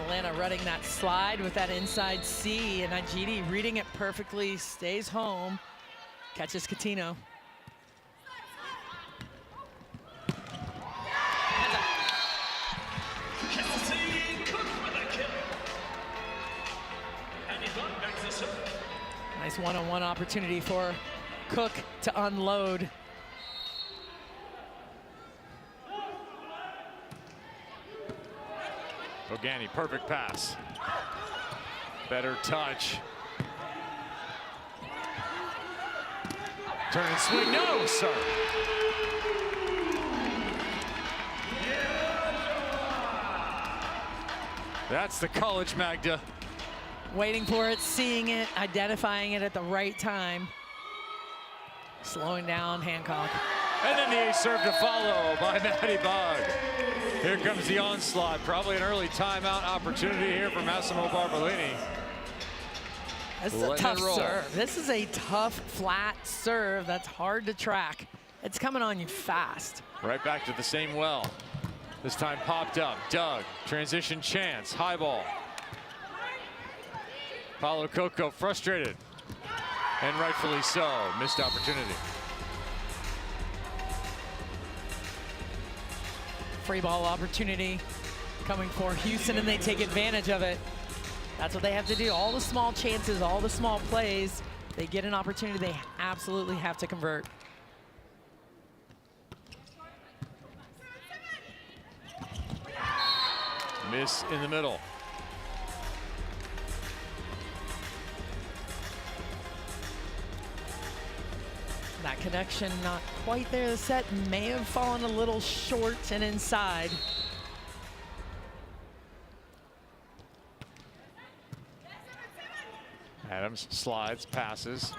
Atlanta running that slide with that inside C, and Igiede reading it perfectly, stays home, catches Cuttino. Nice one-on-one opportunity for Cook to unload. Bogani, perfect pass. Better touch. Turn and swing, no, sir. That's the college Magda. Waiting for it, seeing it, identifying it at the right time. Slowing down Hancock. And then the ace serve to follow by Maddie Bug. Here comes the onslaught. Probably an early timeout opportunity here for Massimo Barbolini. This is a tough serve. This is a tough, flat serve that's hard to track. It's coming on you fast. Right back to the same well. This time popped up, dug, transition chance, high ball. Paulo Coco frustrated, and rightfully so, missed opportunity. Free ball opportunity coming for Houston, and they take advantage of it. That's what they have to do. All the small chances, all the small plays, they get an opportunity, they absolutely have to convert. Miss in the middle. That connection not quite there. The set may have fallen a little short and inside. Adams slides, passes.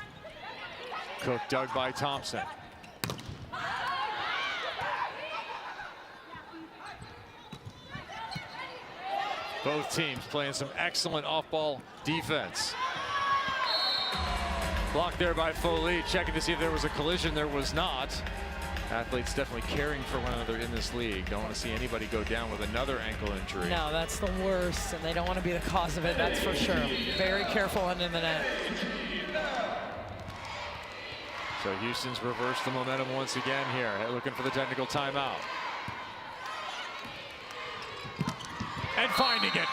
Cook dug by Thompson. Both teams playing some excellent off-ball defense. Blocked there by Foley, checking to see if there was a collision. There was not. Athletes definitely caring for one another in this league. Don't want to see anybody go down with another ankle injury. No, that's the worst, and they don't want to be the cause of it, that's for sure. Very careful under the net. So Houston's reversed the momentum once again here, looking for the technical timeout. And finding it.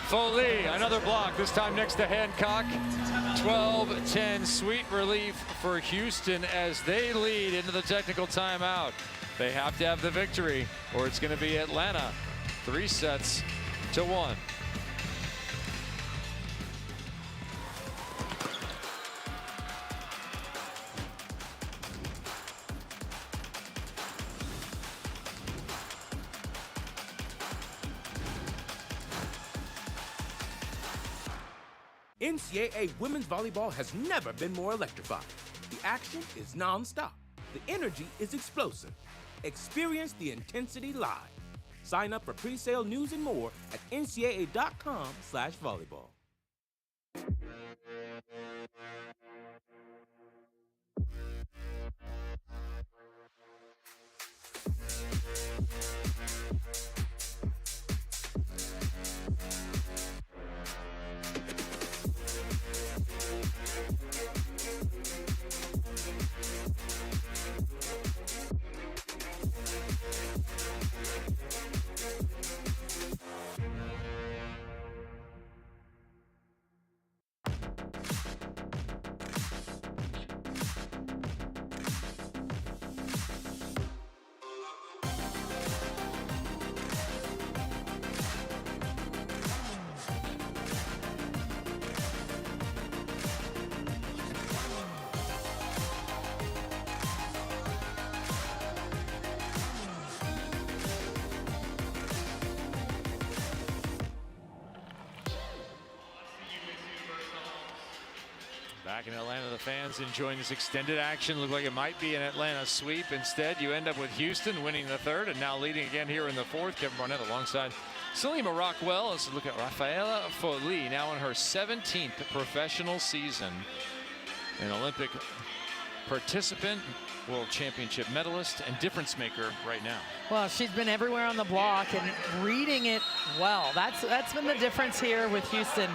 Foley, another block, this time next to Hancock. 12-10 sweet relief for Houston as they lead into the technical timeout. They have to have the victory or it's going to be Atlanta 3-1. NCAA women's volleyball has never been more electrifying. The action is non-stop. The energy is explosive. Experience the intensity live. Sign up for pre-sale news and more at ncaa.com/volleyball. Back in Atlanta, the fans enjoying this extended action. Looked like it might be an Atlanta sweep. Instead, you end up with Houston winning the third and now leading again here in the fourth. Kevin Barnett alongside Salima Rockwell. Let's look at Rafaela Foley, now in her 17th professional season. An Olympic participant, world championship medalist, and difference maker right now. Well, she's been everywhere on the block and reading it well. That's been the difference here with Houston.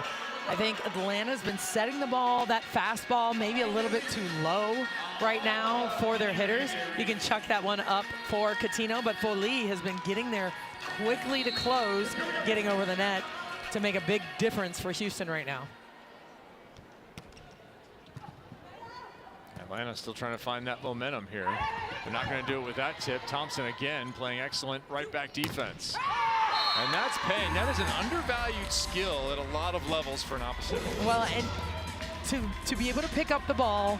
I think Atlanta's been setting the ball, that fastball, maybe a little bit too low right now for their hitters. You can chuck that one up for Cuttino, but Foley has been getting there quickly to close, getting over the net to make a big difference for Houston right now. Atlanta still trying to find that momentum here. They're not going to do it with that tip. Thompson again playing excellent right back defense. And that's paying. That is an undervalued skill at a lot of levels for an opposite. Well, and to be able to pick up the ball,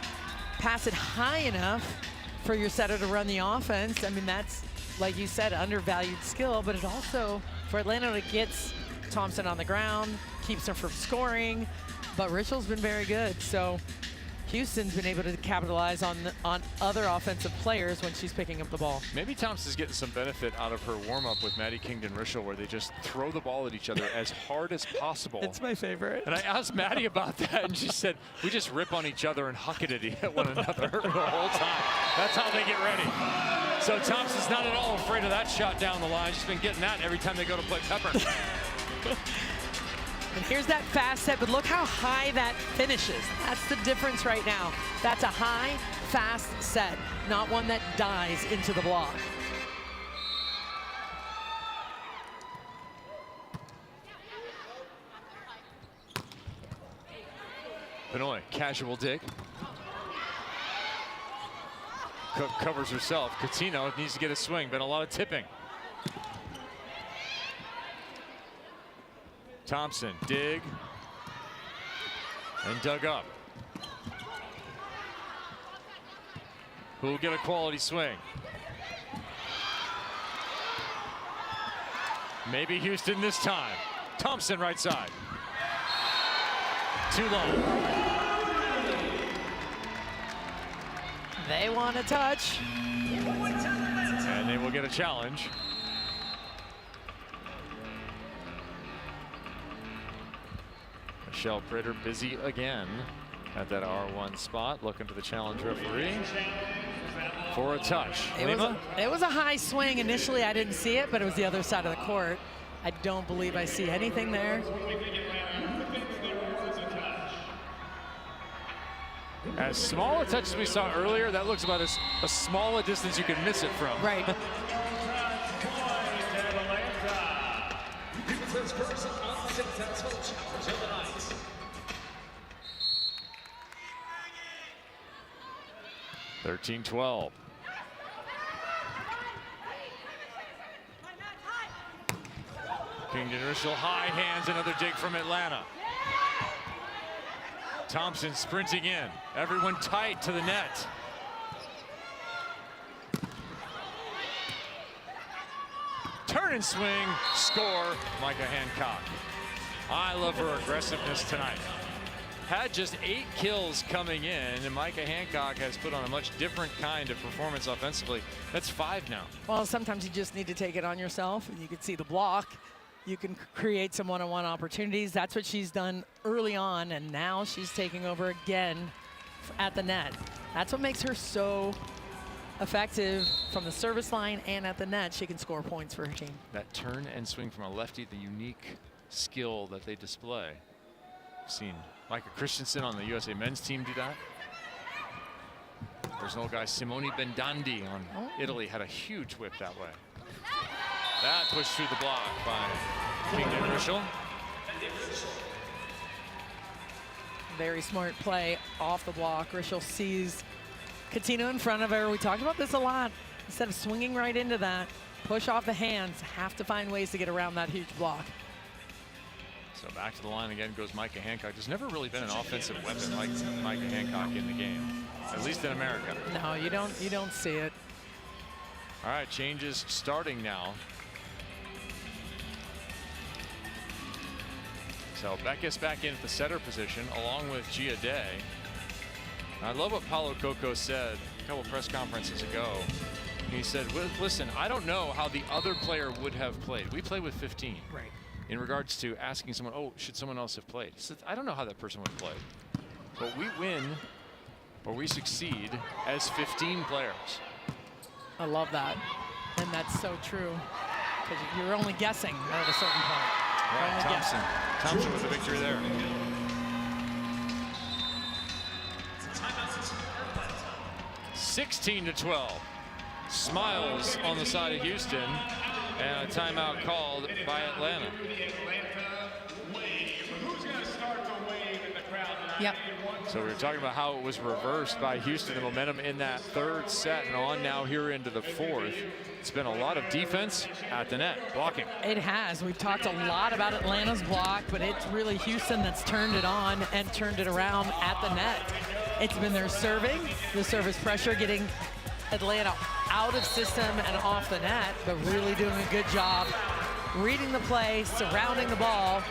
pass it high enough for your setter to run the offense, I mean, that's, like you said, undervalued skill, but it also, for Atlanta, it gets Thompson on the ground, keeps him from scoring, but Richel's been very good. So Houston's been able to capitalize on other offensive players when she's picking up the ball. Maybe Thompson's getting some benefit out of her warm-up with Maddie Kingdon-Rishel, where they just throw the ball at each other as hard as possible. It's my favorite. And I asked Maddie about that, and she said, we just rip on each other and huck it at one another the whole time. That's how they get ready. So Thompson's not at all afraid of that shot down the line. She's been getting that every time they go to play Pepper. And here's that fast set, but look how high that finishes. That's the difference right now. That's a high, fast set, not one that dies into the block. Benoit, casual dig. Cook covers herself. Cuttino needs to get a swing, been a lot of tipping. Thompson, dig, and dug up. Who'll get a quality swing? Maybe Houston this time. Thompson right side. Too long. They want to touch. And they will get a challenge. Michelle Pritter busy again at that R1 spot, looking to the challenge referee for a touch. It was a high swing. Initially, I didn't see it, but it was the other side of the court. I don't believe I see anything there. As small a touch as we saw earlier, that looks about as small a distance you can miss it from. Right. Houston's first unsuccessful challenge of the night. (13-12). Kingdon-Rishel high hands, another dig from Atlanta. Thompson sprinting in. Everyone tight to the net. Turn and swing, score, Micah Hancock. I love her aggressiveness tonight. Had just 8 kills coming in, and Micah Hancock has put on a much different kind of performance offensively. That's 5 now. Well, sometimes you just need to take it on yourself, and you can see the block. You can create some one-on-one opportunities. That's what she's done early on, and now she's taking over again at the net. That's what makes her so effective from the service line and at the net. She can score points for her team. That turn and swing from a lefty, the unique skill that they display. We've seen Micah Christensen on the USA men's team do that. There's an old guy, Simone Bendandi on Italy, had a huge whip that way. That pushed through the block by Kingdon-Rishel. Very smart play off the block. Rishel sees Cuttino in front of her. We talked about this a lot. Instead of swinging right into that, push off the hands, have to find ways to get around that huge block. So back to the line again goes Micah Hancock. There's never really been an offensive weapon like Micah Hancock in the game, at least in America. No, you don't see it. All right, changes starting now. So Beckus back in at the setter position along with Igiede. I love what Paulo Coco said a couple press conferences ago. He said, listen, I don't know how the other player would have played. We play with 15. Right. In regards to asking someone, oh, should someone else have played? He said, I don't know how that person would have played. But we win or we succeed as 15 players. I love that. And that's so true. Because you're only guessing at a certain point. Right, Thompson with the victory there. 16-12. Smiles on the side of Houston, and a timeout called by Atlanta. Yep. So we were talking about how it was reversed by Houston, the momentum in that third set and on now here into the fourth. It's been a lot of defense at the net, blocking. It has. We've talked a lot about Atlanta's block, but it's really Houston that's turned it on and turned it around at the net. It's been their serving, the service pressure, getting Atlanta out of system and off the net, but really doing a good job reading the play, surrounding the ball,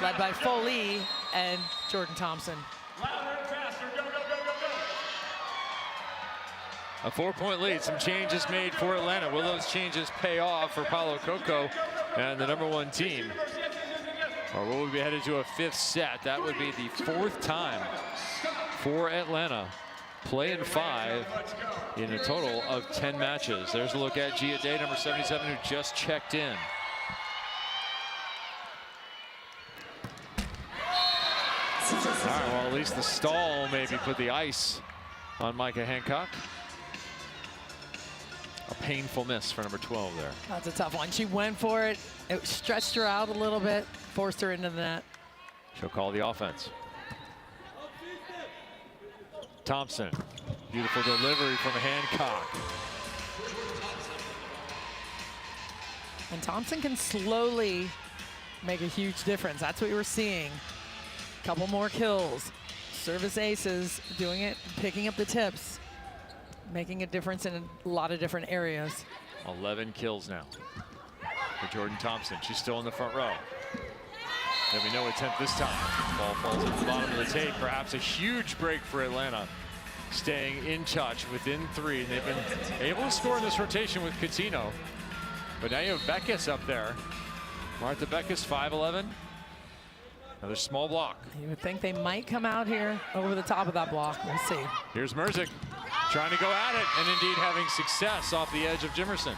led by Foley and Jordan Thompson. A 4-point lead. Some changes made for Atlanta. Will those changes pay off for Paulo Coco and the #1 team? Or will we be headed to a 5th set? That would be the 4th time for Atlanta. Playing 5 in a total of 10 matches. There's a look at Igiede, number 77, who just checked in. All right, well, at least the stall maybe put the ice on Micah Hancock. A painful miss for number 12 there. That's a tough one. She went for it. It stretched her out a little bit, forced her into the net. She'll call the offense. Thompson, beautiful delivery from Hancock. And Thompson can slowly make a huge difference. That's what we were seeing. Couple more kills. Service aces, doing it, picking up the tips, making a difference in a lot of different areas. 11 kills now for Jordan Thompson. She's still in the front row. There'll be no attempt this time. Ball falls at the bottom of the tape. Perhaps a huge break for Atlanta. Staying in touch within 3. They've been able to score in this rotation with Cuttino. But now you have Beckes up there. Martha Beckes, 5'11". Another small block. You would think they might come out here over the top of that block. We'll see. Here's Merzick trying to go at it and indeed having success off the edge of Jimerson.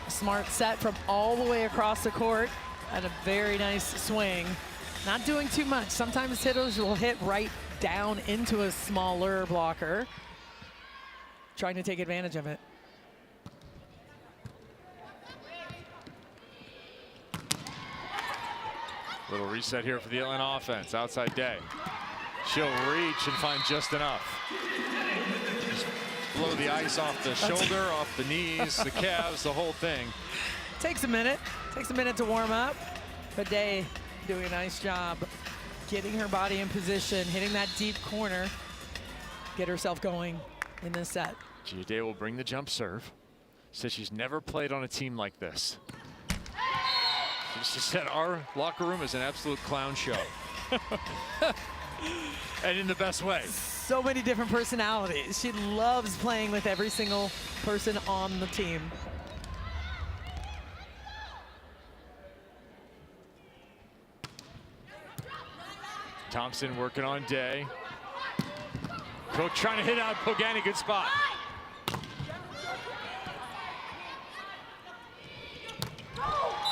Smart set from all the way across the court and a very nice swing. Not doing too much. Sometimes hitters will hit right down into a smaller blocker. Trying to take advantage of it. Little reset here for the Atlanta offense. Outside Day. She'll reach and find just enough. Just blow the ice off the shoulder, off the knees, the calves, the whole thing. Takes a minute. Takes a minute to warm up. But Day doing a nice job getting her body in position, hitting that deep corner, get herself going in this set. Igiede will bring the jump serve. Says she's never played on a team like this. She said our locker room is an absolute clown show. And in the best way. So many different personalities. She loves playing with every single person on the team. Thompson working on Day. Coach trying to hit out Pogani, good spot.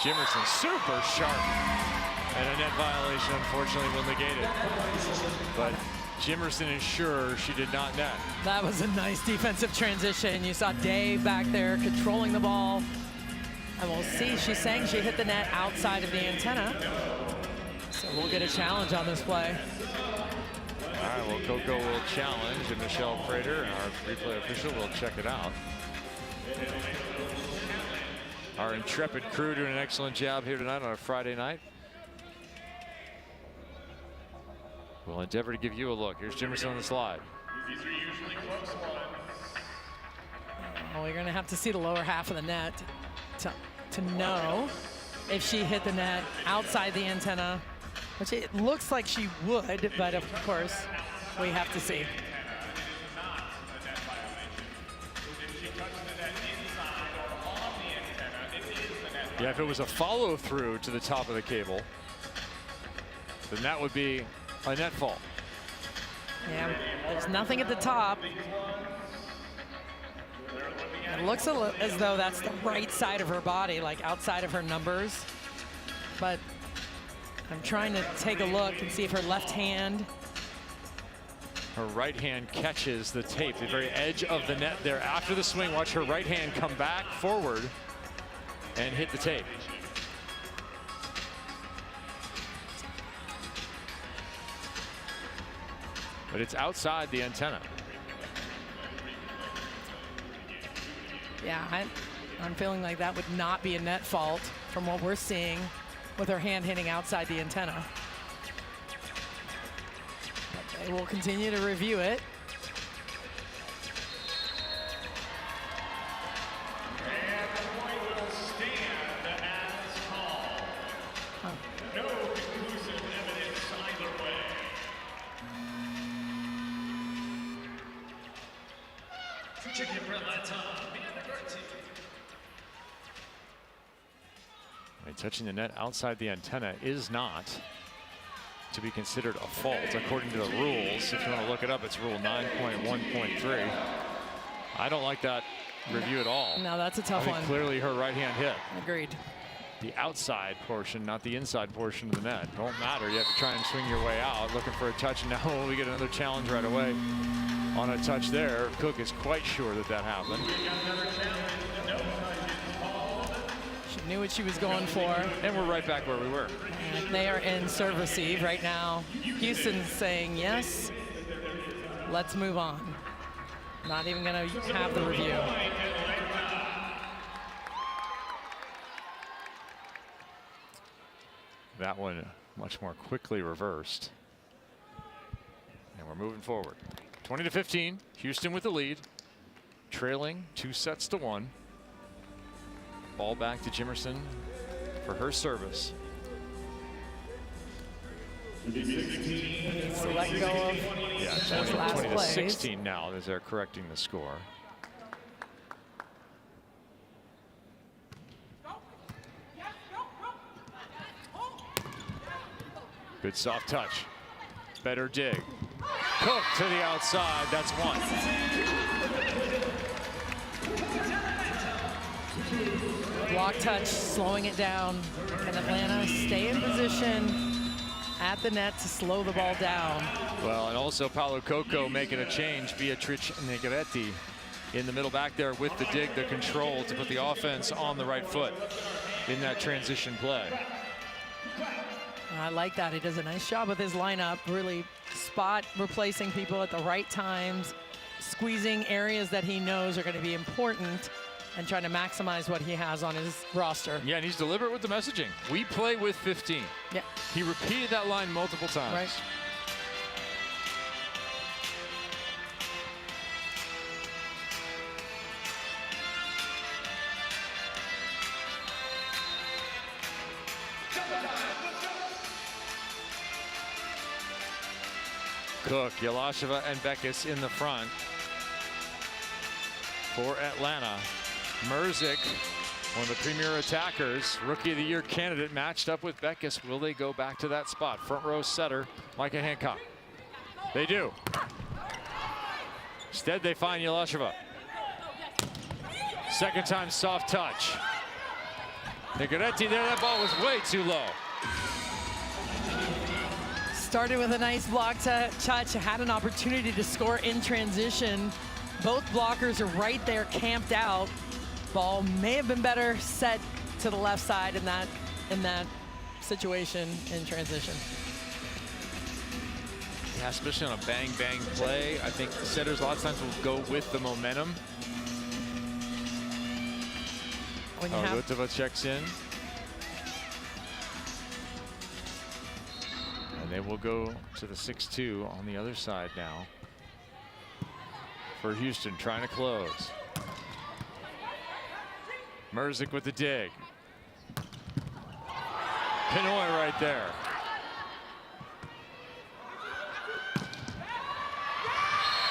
Jimerson super sharp. And a net violation, unfortunately, will negate it. But Jimerson ensures she did not net. That was a nice defensive transition. You saw Day back there controlling the ball. And we'll see, she's saying she hit the net outside of the antenna. So we'll get a challenge on this play. All right, well, Coco will challenge, and Michelle Prater, our replay official, will check it out. Our intrepid crew doing an excellent job here tonight on a Friday night. We'll endeavor to give you a look. Here's Jimerson on the slide. Well, we're going to have to see the lower half of the net to know if she hit the net outside the antenna, which it looks like she would, but of course, we have to see. Yeah, if it was a follow through to the top of the cable, then that would be a net fault. Yeah, there's nothing at the top. It looks as though that's the right side of her body, like outside of her numbers. But I'm trying to take a look and see if her left hand. Her right hand catches the tape, the very edge of the net there after the swing. Watch her right hand come back forward and hit the tape. But it's outside the antenna. Yeah, I'm feeling like that would not be a net fault from what we're seeing with her hand hitting outside the antenna. But they will continue to review it. Chicken for Atlanta, Amber Igiede. Touching the net outside the antenna is not to be considered a fault according to the rules. If you want to look it up, it's rule 9.1.3. I don't like that review at all. No, that's a tough one. Clearly her right hand hit. Agreed. The outside portion, not the inside portion of the net. Don't matter. You have to try and swing your way out, looking for a touch. Now we get another challenge right away on a touch there. Cook is quite sure that that happened. She knew what she was going for. And we're right back where we were. And they are in serve receive right now. Houston's saying yes. Let's move on. Not even going to have the review. That one much more quickly reversed. And we're moving forward. 20-15, Houston with the lead. Trailing 2-1. Ball back to Jimerson for her service. So let go of those last 20-16 now as they're correcting the score. Good soft touch. Better dig. Cook to the outside. That's one. Block touch, slowing it down. Can Atlanta stay in position at the net to slow the ball down? Well, and also Paulo Coco making a change. Beatrice Negretti in the middle back there with the dig, the control to put the offense on the right foot in that transition play. I like that. He does a nice job with his lineup, really spot replacing people at the right times, squeezing areas that he knows are going to be important, and trying to maximize what he has on his roster. Yeah, and he's deliberate with the messaging. We play with 15. Yeah. He repeated that line multiple times. Right. Cook, Yelasheva, and Beckes in the front for Atlanta. Merzik, one of the premier attackers, Rookie of the Year candidate, matched up with Beckes. Will they go back to that spot? Front row setter, Micah Hancock. They do. Instead, they find Yelasheva. Second time soft touch. Negretti there, that ball was way too low. Started with a nice block touch, had an opportunity to score in transition. Both blockers are right there camped out. Ball may have been better set to the left side in that situation in transition. Yeah, especially on a bang-bang play. I think setters a lot of times will go with the momentum. When you Lutova checks in. And they will go to the 6-2 on the other side now. For Houston, trying to close. Merzik with the dig. Pinoy right there.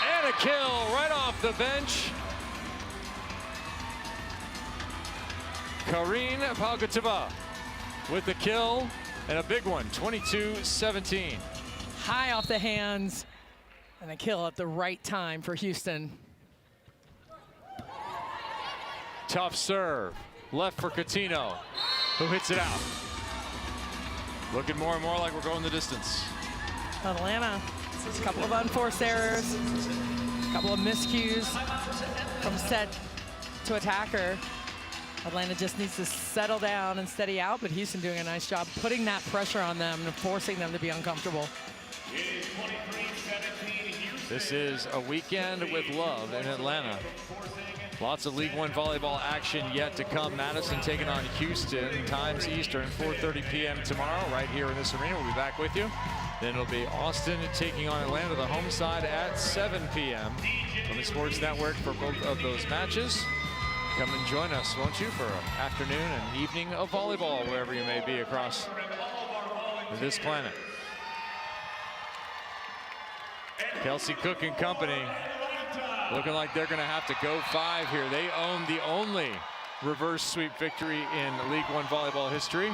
And a kill right off the bench. Karine Palgatova with the kill. And a big one, 22-17. High off the hands, and a kill at the right time for Houston. Tough serve, left for Cuttino, who hits it out. Looking more and more like we're going the distance. Atlanta, a couple of unforced errors, a couple of miscues from set to attacker. Atlanta just needs to settle down and steady out, but Houston doing a nice job putting that pressure on them and forcing them to be uncomfortable. This is a weekend with love in Atlanta. Lots of League One volleyball action yet to come. Madison taking on Houston, times Eastern, 4:30 p.m. tomorrow, right here in this arena. We'll be back with you. Then it'll be Austin taking on Atlanta, the home side, at 7 p.m. on the Sports Network for both of those matches. Come and join us, won't you, for an afternoon and evening of volleyball, wherever you may be across this planet. Kelsey Cook and company Looking like they're going to have to go 5 here. They own the only reverse sweep victory in League One volleyball history.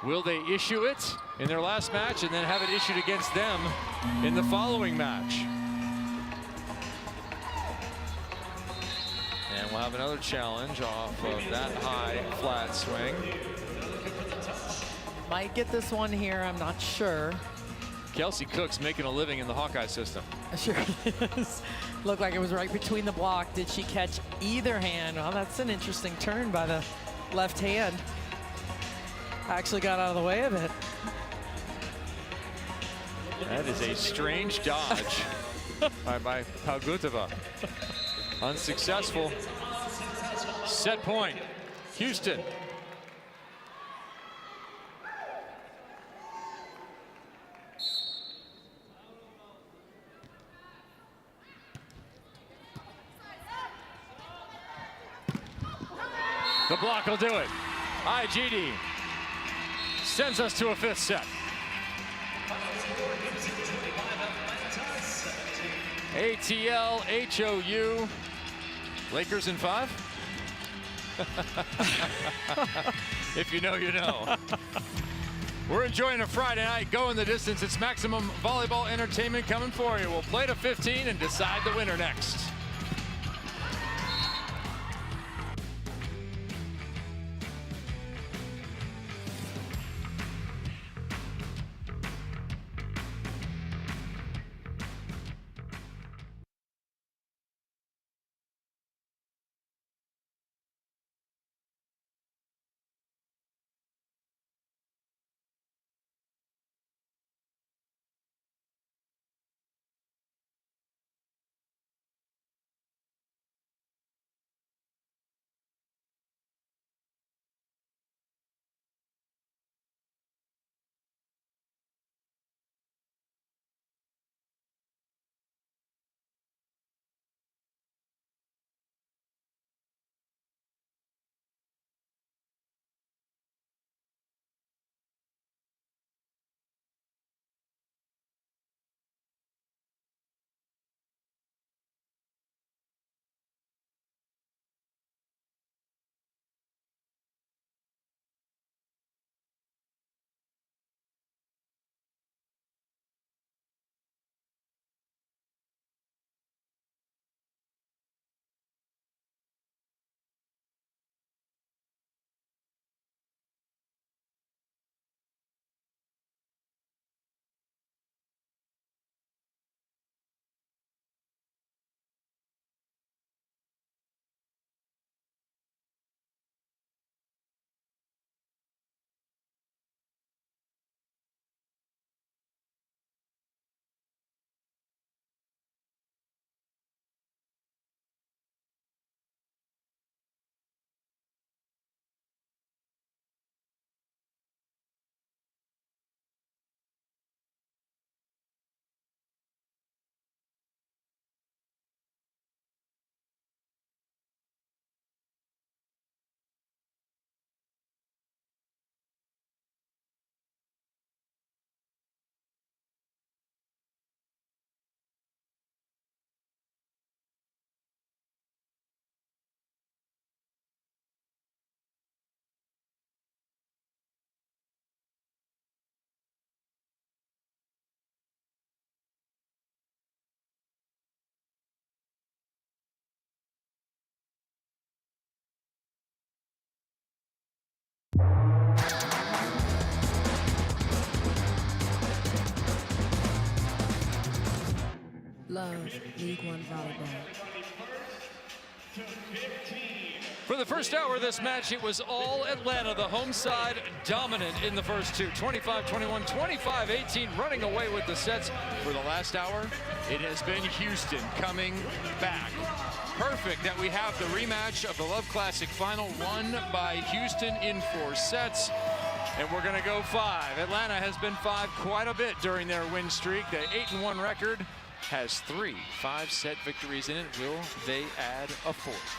Will they issue it in their last match and then have it issued against them in the following match? And we'll have another challenge off of that high flat swing. Might get this one here, I'm not sure. Kelsey Cook's making a living in the Hawkeye system. Sure is. Looked like it was right between the block. Did she catch either hand? Well, that's an interesting turn by the left hand. Actually got out of the way of it. That is a strange dodge by Palgutova. Unsuccessful. Set point, Houston. The block will do it. Igiede sends us to a 5th set. ATL, HOU, Lakers in 5? If you know, you know. We're enjoying a Friday night. Going the distance. It's maximum volleyball entertainment coming for you. We'll play to 15 and decide the winner next. Love League One volleyball. For the first hour of this match, it was all Atlanta, the home side, dominant in the first two. 25-21, 25-18, running away with the sets. For the last hour, it has been Houston coming back. Perfect that we have the rematch of the Love Classic final, won by Houston in 4 sets. And we're going to go 5. Atlanta has been 5 quite a bit during their win streak. The 8-1 record has 3 5-set victories in it. Will they add a 4th?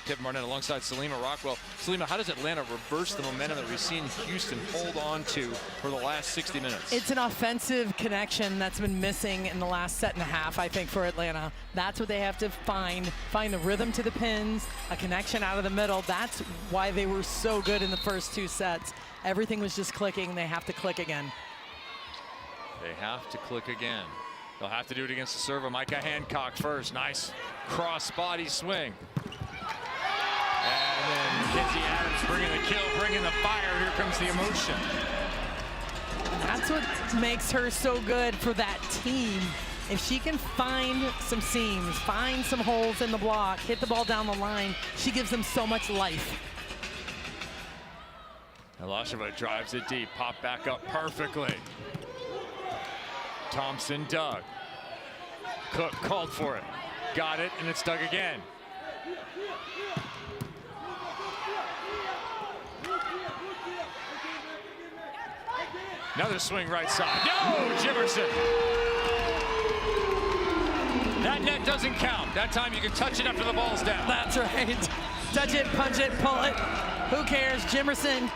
Kevin Barnett alongside Salima Rockwell. Salima, how does Atlanta reverse the momentum that we've seen Houston hold on to for the last 60 minutes? It's an offensive connection that's been missing in the last set and a half, I think, for Atlanta. That's what they have to find the rhythm to the pins, a connection out of the middle. That's why they were so good in the first 2 sets. Everything was just clicking. They have to click again. They have to click again. They'll have to do it against the serve of Micah Hancock first. Nice cross body swing. And then Mackenzie Adams bringing the kill, bringing the fire. Here comes the emotion. That's what makes her so good for that team. If she can find some seams, find some holes in the block, hit the ball down the line, she gives them so much life. Elasheva drives it deep, pop back up perfectly. Thompson dug. Cook called for it. Got it, and it's dug again. Another swing right side. No, Jimerson. That net doesn't count. That time you can touch it after the ball's down. That's right. Touch it, punch it, pull it. Who cares? Jimerson,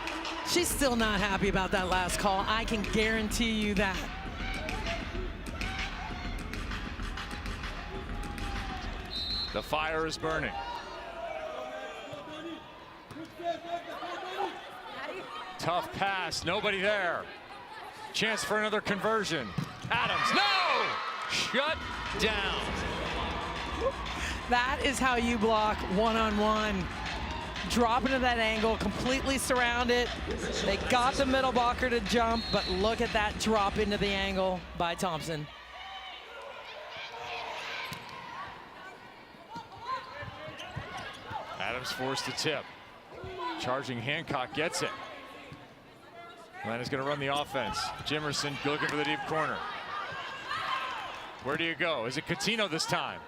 she's still not happy about that last call. I can guarantee you that. The fire is burning. Tough pass, nobody there. Chance for another conversion. Adams, no! Shut down. That is how you block one-on-one. Drop into that angle, completely surround it. They got the middle blocker to jump, but look at that drop into the angle by Thompson. Adams forced the tip. Charging Hancock gets it. Atlanta's going to run the offense. Jimerson looking for the deep corner. Where do you go? Is it Cuttino this time?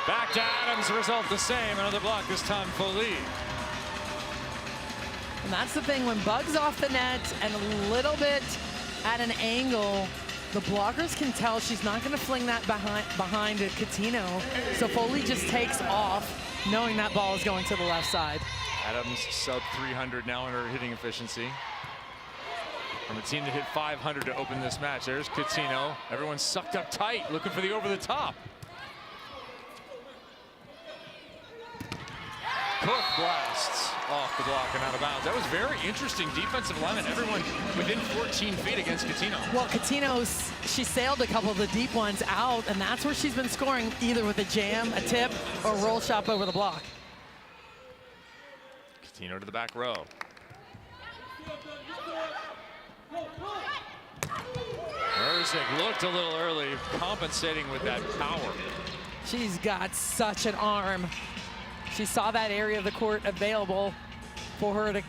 Back to Adams, result the same. Another block, this time Foley. And that's the thing, when Bug's off the net and a little bit at an angle, the blockers can tell she's not going to fling that behind to Cuttino. So Foley just takes off, knowing that ball is going to the left side. Adams sub 300 now in her hitting efficiency. From a team that hit 500 to open this match. There's Cuttino. Everyone's sucked up tight, looking for the over the top. Cook blasts off the block and out of bounds. That was very interesting defensive alignment. Everyone within 14 feet against Cuttino. Well, Cuttino, she sailed a couple of the deep ones out, and that's where she's been scoring, either with a jam, a tip, or a roll shot over the block. Cuttino to the back row. Merzick looked a little early, compensating with that power. She's got such an arm. She saw that area of the court available for her to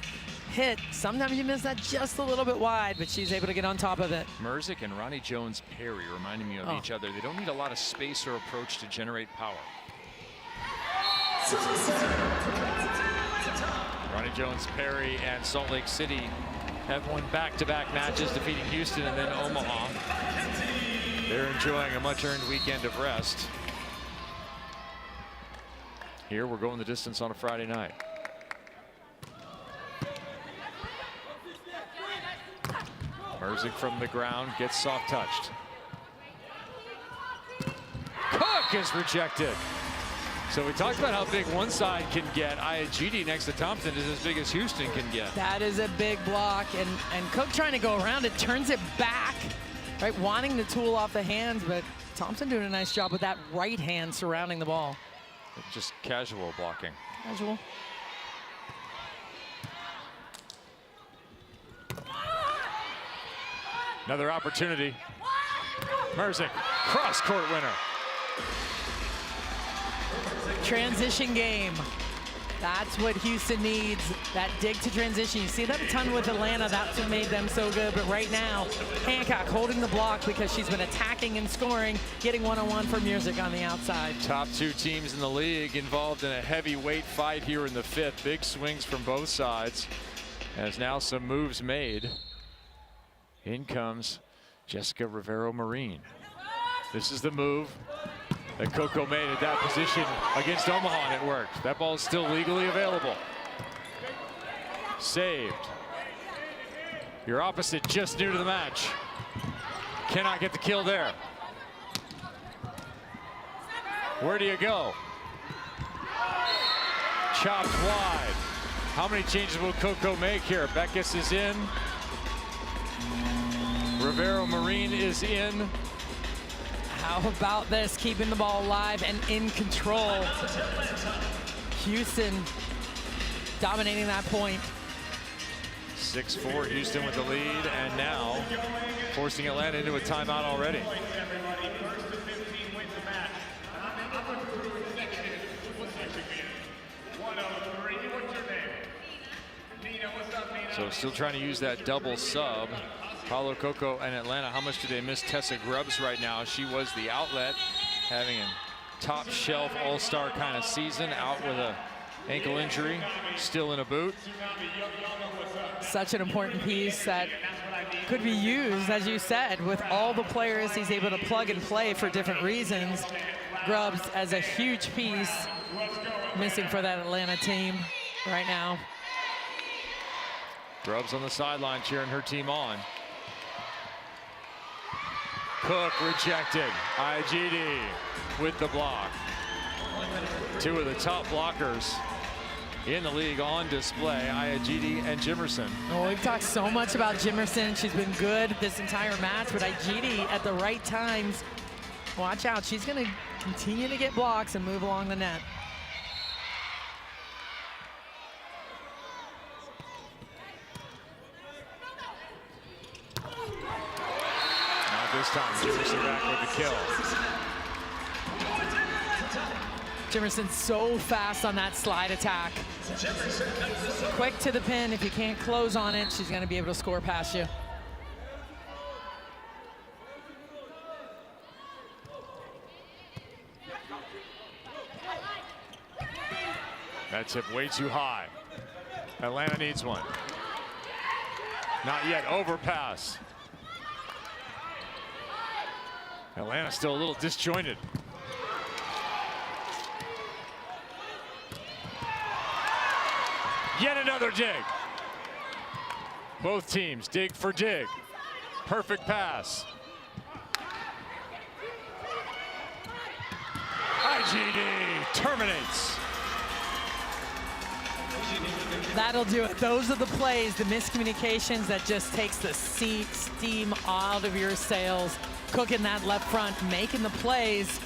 hit. Sometimes you miss that just a little bit wide, but she's able to get on top of it. Merzick and Ronnie Jones-Perry reminding me of each other. They don't need a lot of space or approach to generate power. Ronnie Jones-Perry and Salt Lake City have won back-to-back matches, defeating Houston and then Omaha. They're enjoying a much-earned weekend of rest. Here we're going the distance on a Friday night. Merzick from the ground gets soft-touched. Cook is rejected. So we talked about how big one side can get. Igiede next to Thompson is as big as Houston can get. That is a big block, and Cook trying to go around it, turns it back, right, wanting the tool off the hands, but Thompson doing a nice job with that right hand surrounding the ball. Just casual blocking. Casual. Another opportunity. Merzick, cross-court winner. Transition game. That's what Houston needs, that dig to transition. You see that a ton with Atlanta. That's what made them so good. But right now, Hancock holding the block because she's been attacking and scoring, getting one-on-one for Merzick on the outside. Top two teams in the league involved in a heavyweight fight here in the fifth. Big swings from both sides. As now some moves made. In comes Jessica Rivero-Marine. This is the move that Coco made at that position against Omaha, and it worked. That ball is still legally available. Saved. Your opposite just new to the match. Cannot get the kill there. Where do you go? Chopped wide. How many changes will Coco make here? Beckes is in. Rivero Marine is in. How about this, keeping the ball alive and in control? Houston dominating that point. 6-4 Houston with the lead, and now forcing Atlanta into a timeout already. So still trying to use that double sub. Paulo Coco and Atlanta, how much do they miss Tessa Grubbs right now? She was the outlet, having a top shelf all-star kind of season, out with a ankle injury, still in a boot. Such an important piece that could be used, as you said, with all the players he's able to plug and play for different reasons. Grubbs as a huge piece missing for that Atlanta team right now. Grubbs on the sideline cheering her team on. Cook rejected. Igiede with the block. Two of the top blockers in the league on display, Igiede and Jimerson. Oh, we've talked so much about Jimerson. She's been good this entire match, but Igiede at the right times, watch out. She's going to continue to get blocks and move along the net. Not this time. Jimerson back with the kill. Jimerson's so fast on that slide attack. Quick to the pin. If you can't close on it, she's going to be able to score past you. That tip way too high. Atlanta needs one. Not yet. Overpass. Atlanta still a little disjointed. Yet another dig. Both teams dig for dig. Perfect pass. Igiede terminates. That'll do it. Those are the plays, the miscommunications that just takes the steam out of your sails. Cooking that left front, making the plays.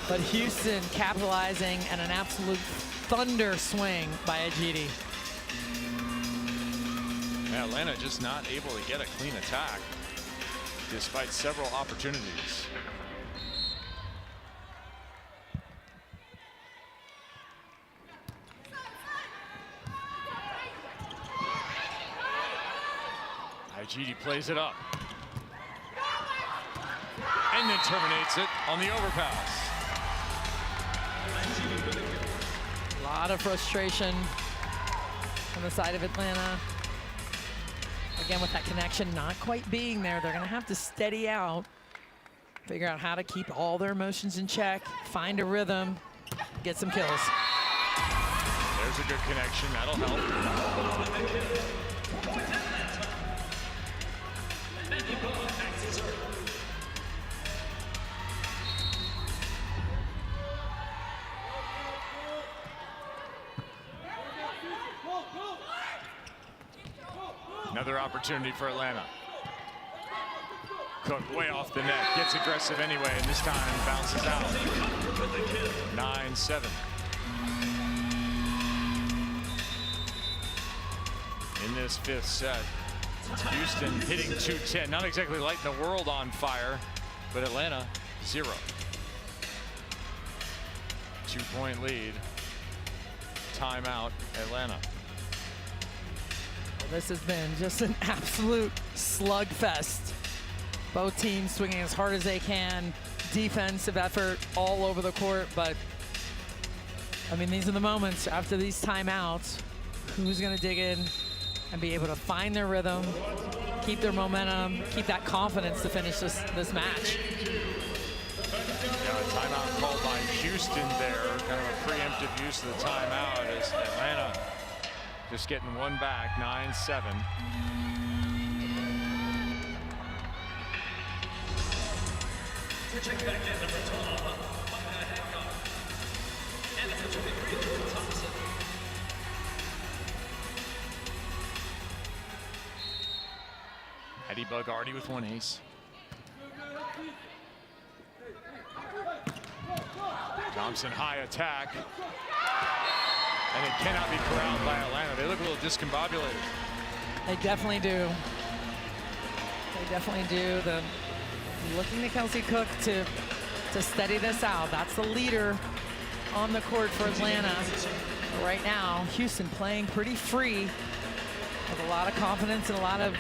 But Houston capitalizing and an absolute thunder swing by Igiede. Atlanta just not able to get a clean attack despite several opportunities. Igiede plays it up and then terminates it on the overpass. A lot of frustration on the side of Atlanta. Again, with that connection not quite being there, they're going to have to steady out, figure out how to keep all their emotions in check, find a rhythm, get some kills. There's a good connection. That'll help. Another opportunity for Atlanta. Cook way off the net, gets aggressive anyway, and this time bounces out. 9-7. In this fifth set, Houston hitting 210, not exactly lighting the world on fire, but Atlanta 0. 2-point lead. Timeout, Atlanta. This has been just an absolute slugfest. Both teams swinging as hard as they can. Defensive effort all over the court, but I mean, these are the moments after these timeouts. Who's going to dig in and be able to find their rhythm, keep their momentum, keep that confidence to finish this match. Yeah, a timeout called by Houston there, kind of a preemptive use of the timeout as Atlanta just getting one back, 9-7. To check back in at the top, and it's Jordan Thompson. Eddie Bugarty with one ace. Thompson high attack. And it cannot be corralled by Atlanta. They look a little discombobulated. They definitely do. They definitely do. Looking to Kelsey Cook to steady this out. That's the leader on the court for Atlanta. But right now, Houston playing pretty free with a lot of confidence and a lot of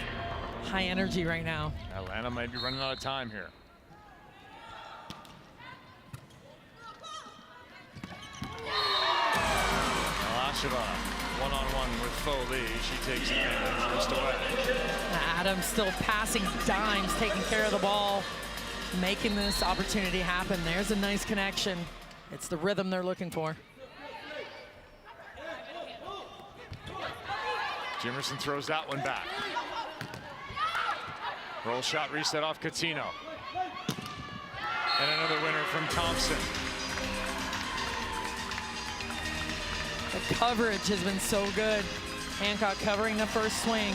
high energy right now. Atlanta might be running out of time here. One-on-one with Foley. She takes it and first away. Adams still passing dimes, taking care of the ball, making this opportunity happen. There's a nice connection. It's the rhythm they're looking for. Jimerson throws that one back. Roll shot reset off Cuttino. And another winner from Thompson. The coverage has been so good. Hancock covering the first swing,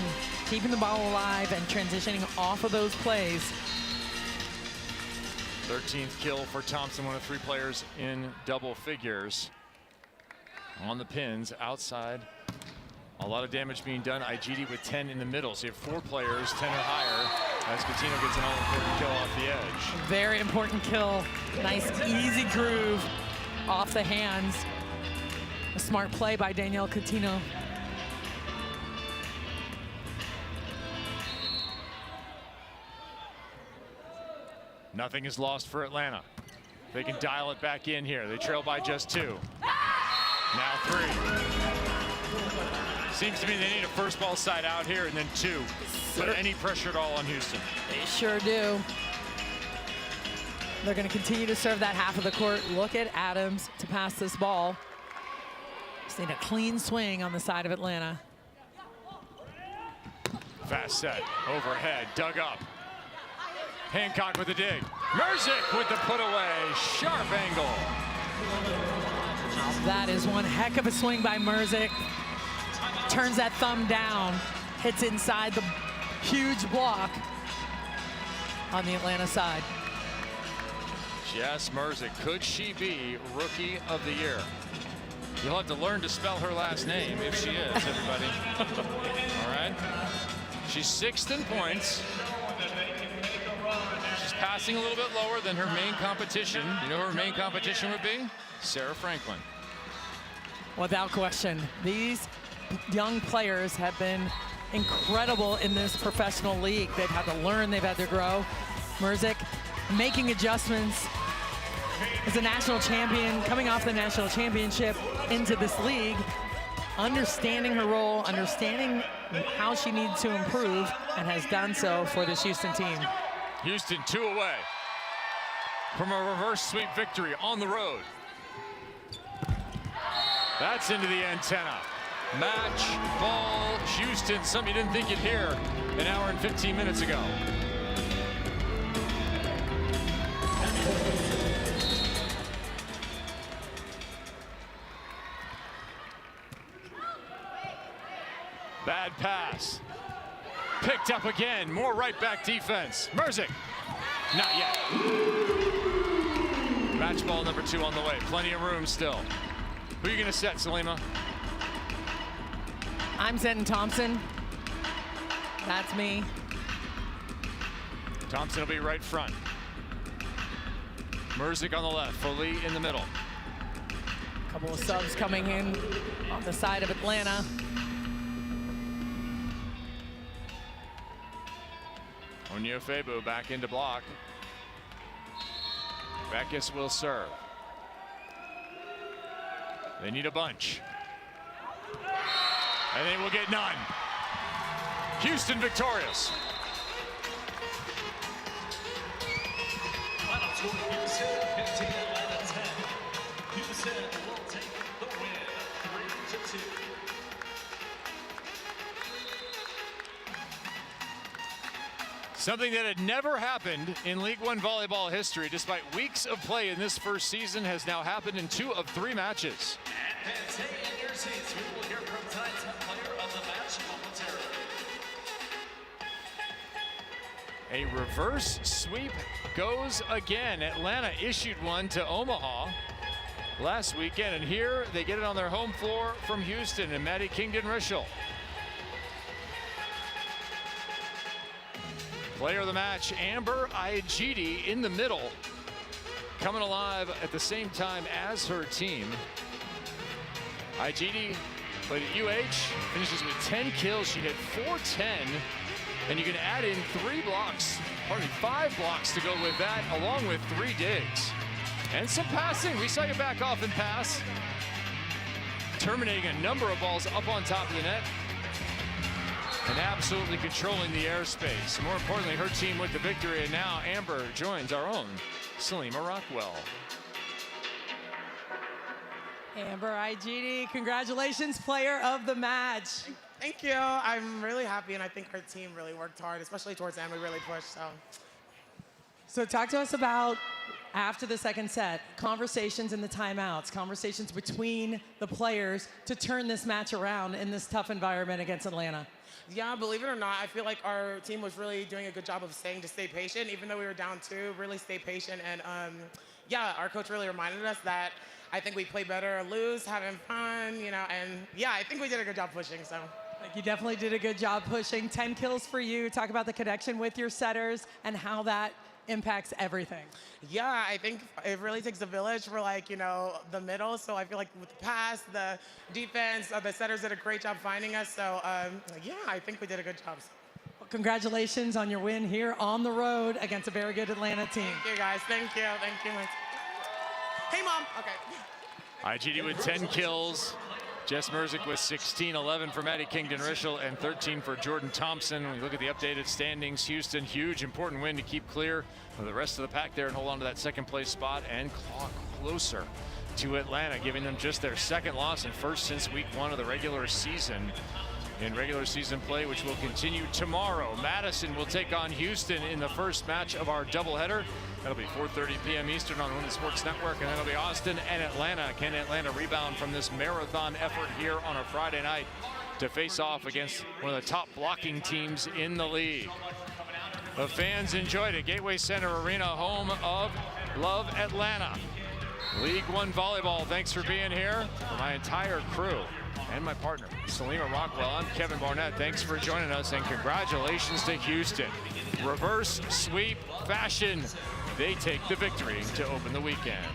keeping the ball alive and transitioning off of those plays. 13th kill for Thompson, one of 3 players in double figures. On the pins, outside. A lot of damage being done. Igiede with 10 in the middle. So you have 4 players, 10 or higher, as Cuttino gets an all-important kill off the edge. Very important kill. Nice, easy groove off the hands. A smart play by Danielle Cuttino. Nothing is lost for Atlanta. They can dial it back in here. They trail by just 2. Now 3. Seems to me they need a first ball side out here and then 2. Put any pressure at all on Houston. They sure do. They're going to continue to serve that half of the court. Look at Adams to pass this ball. Just need a clean swing on the side of Atlanta. Fast set, overhead, dug up. Hancock with the dig. Merzick with the put away, sharp angle. That is one heck of a swing by Merzick. Turns that thumb down, hits inside the huge block on the Atlanta side. Jess Merzick, could she be Rookie of the Year? You'll have to learn to spell her last name if she is, everybody. All right. She's 6th in points. She's passing a little bit lower than her main competition. You know who her main competition would be? Sarah Franklin. Without question. These young players have been incredible in this professional league. They've had to learn, they've had to grow. Merzick making adjustments as a national champion, coming off the national championship into this league, understanding her role, understanding how she needs to improve, and has done so for this Houston team. Houston 2 away from a reverse sweep victory on the road. That's into the antenna. Match ball, Houston, something you didn't think you'd hear an hour and 15 minutes ago. Bad pass. Picked up again. More right back defense. Merzick. Not yet. Match ball number 2 on the way. Plenty of room still. Who are you going to set, Salima? I'm setting Thompson. That's me. Thompson will be right front. Merzick on the left. Foley in the middle. Couple of subs coming in on the side of Atlanta. Onyefebu back into block. Beckes will serve. They need a bunch. And they will get none. Houston victorious. Something that had never happened in League One volleyball history, despite weeks of play in this first season, has now happened in 2 of 3 matches. And stay in your seats. We will hear from tonight's player of the match momentarily. A reverse sweep goes again. Atlanta issued one to Omaha last weekend, and here they get it on their home floor from Houston and Maddie Kingdon-Rischel. Player of the match, Amber Igiede in the middle, coming alive at the same time as her team. Igiede played at UH, finishes with 10 kills. She hit 410, and you can add in 5 blocks to go with that, along with 3 digs. And some passing. We saw you back off and pass, terminating a number of balls up on top of the net, and absolutely controlling the airspace. More importantly, her team with the victory, and now Amber joins our own Salima Rockwell. Amber Igiede, congratulations, player of the match. Thank you. I'm really happy, and I think our team really worked hard, especially towards the end. We really pushed. So talk to us about, after the second set, conversations in the timeouts, conversations between the players to turn this match around in this tough environment against Atlanta. Yeah, believe it or not, I feel like our team was really doing a good job of saying to stay patient, even though we were down 2, really stay patient. And yeah, our coach really reminded us that I think we play better or lose, having fun, you know, and yeah, I think we did a good job pushing, so. Like, you definitely did a good job pushing. 10 kills for you. Talk about the connection with your setters and how that impacts everything. Yeah, I think it really takes a village for, like, you know, the middle. So I feel like with the pass, the defense, the setters did a great job finding us. So yeah, I think we did a good job. Well, congratulations on your win here on the road against a very good Atlanta team. Thank you, guys. Thank you. Thank you. Hey, Mom. Okay. Igiede with 10 kills. Jess Merzick with 16, 11 for Maddie Kingdon-Rischel, and 13 for Jordan Thompson. When you look at the updated standings, Houston, huge, important win to keep clear of the rest of the pack there and hold on to that second place spot and claw closer to Atlanta, giving them just their 2nd loss and first since week 1 of the regular season. In regular season play, which will continue tomorrow, Madison will take on Houston in the first match of our doubleheader. That'll be 4:30 p.m. Eastern on Women's Sports Network, and then it'll be Austin and Atlanta. Can Atlanta rebound from this marathon effort here on a Friday night to face off against one of the top blocking teams in the league? The fans enjoyed it. Gateway Center Arena, home of Love Atlanta. League One volleyball. Thanks for being here. For my entire crew and my partner, Salima Rockwell, I'm Kevin Barnett. Thanks for joining us, and congratulations to Houston. Reverse sweep fashion. They take the victory to open the weekend.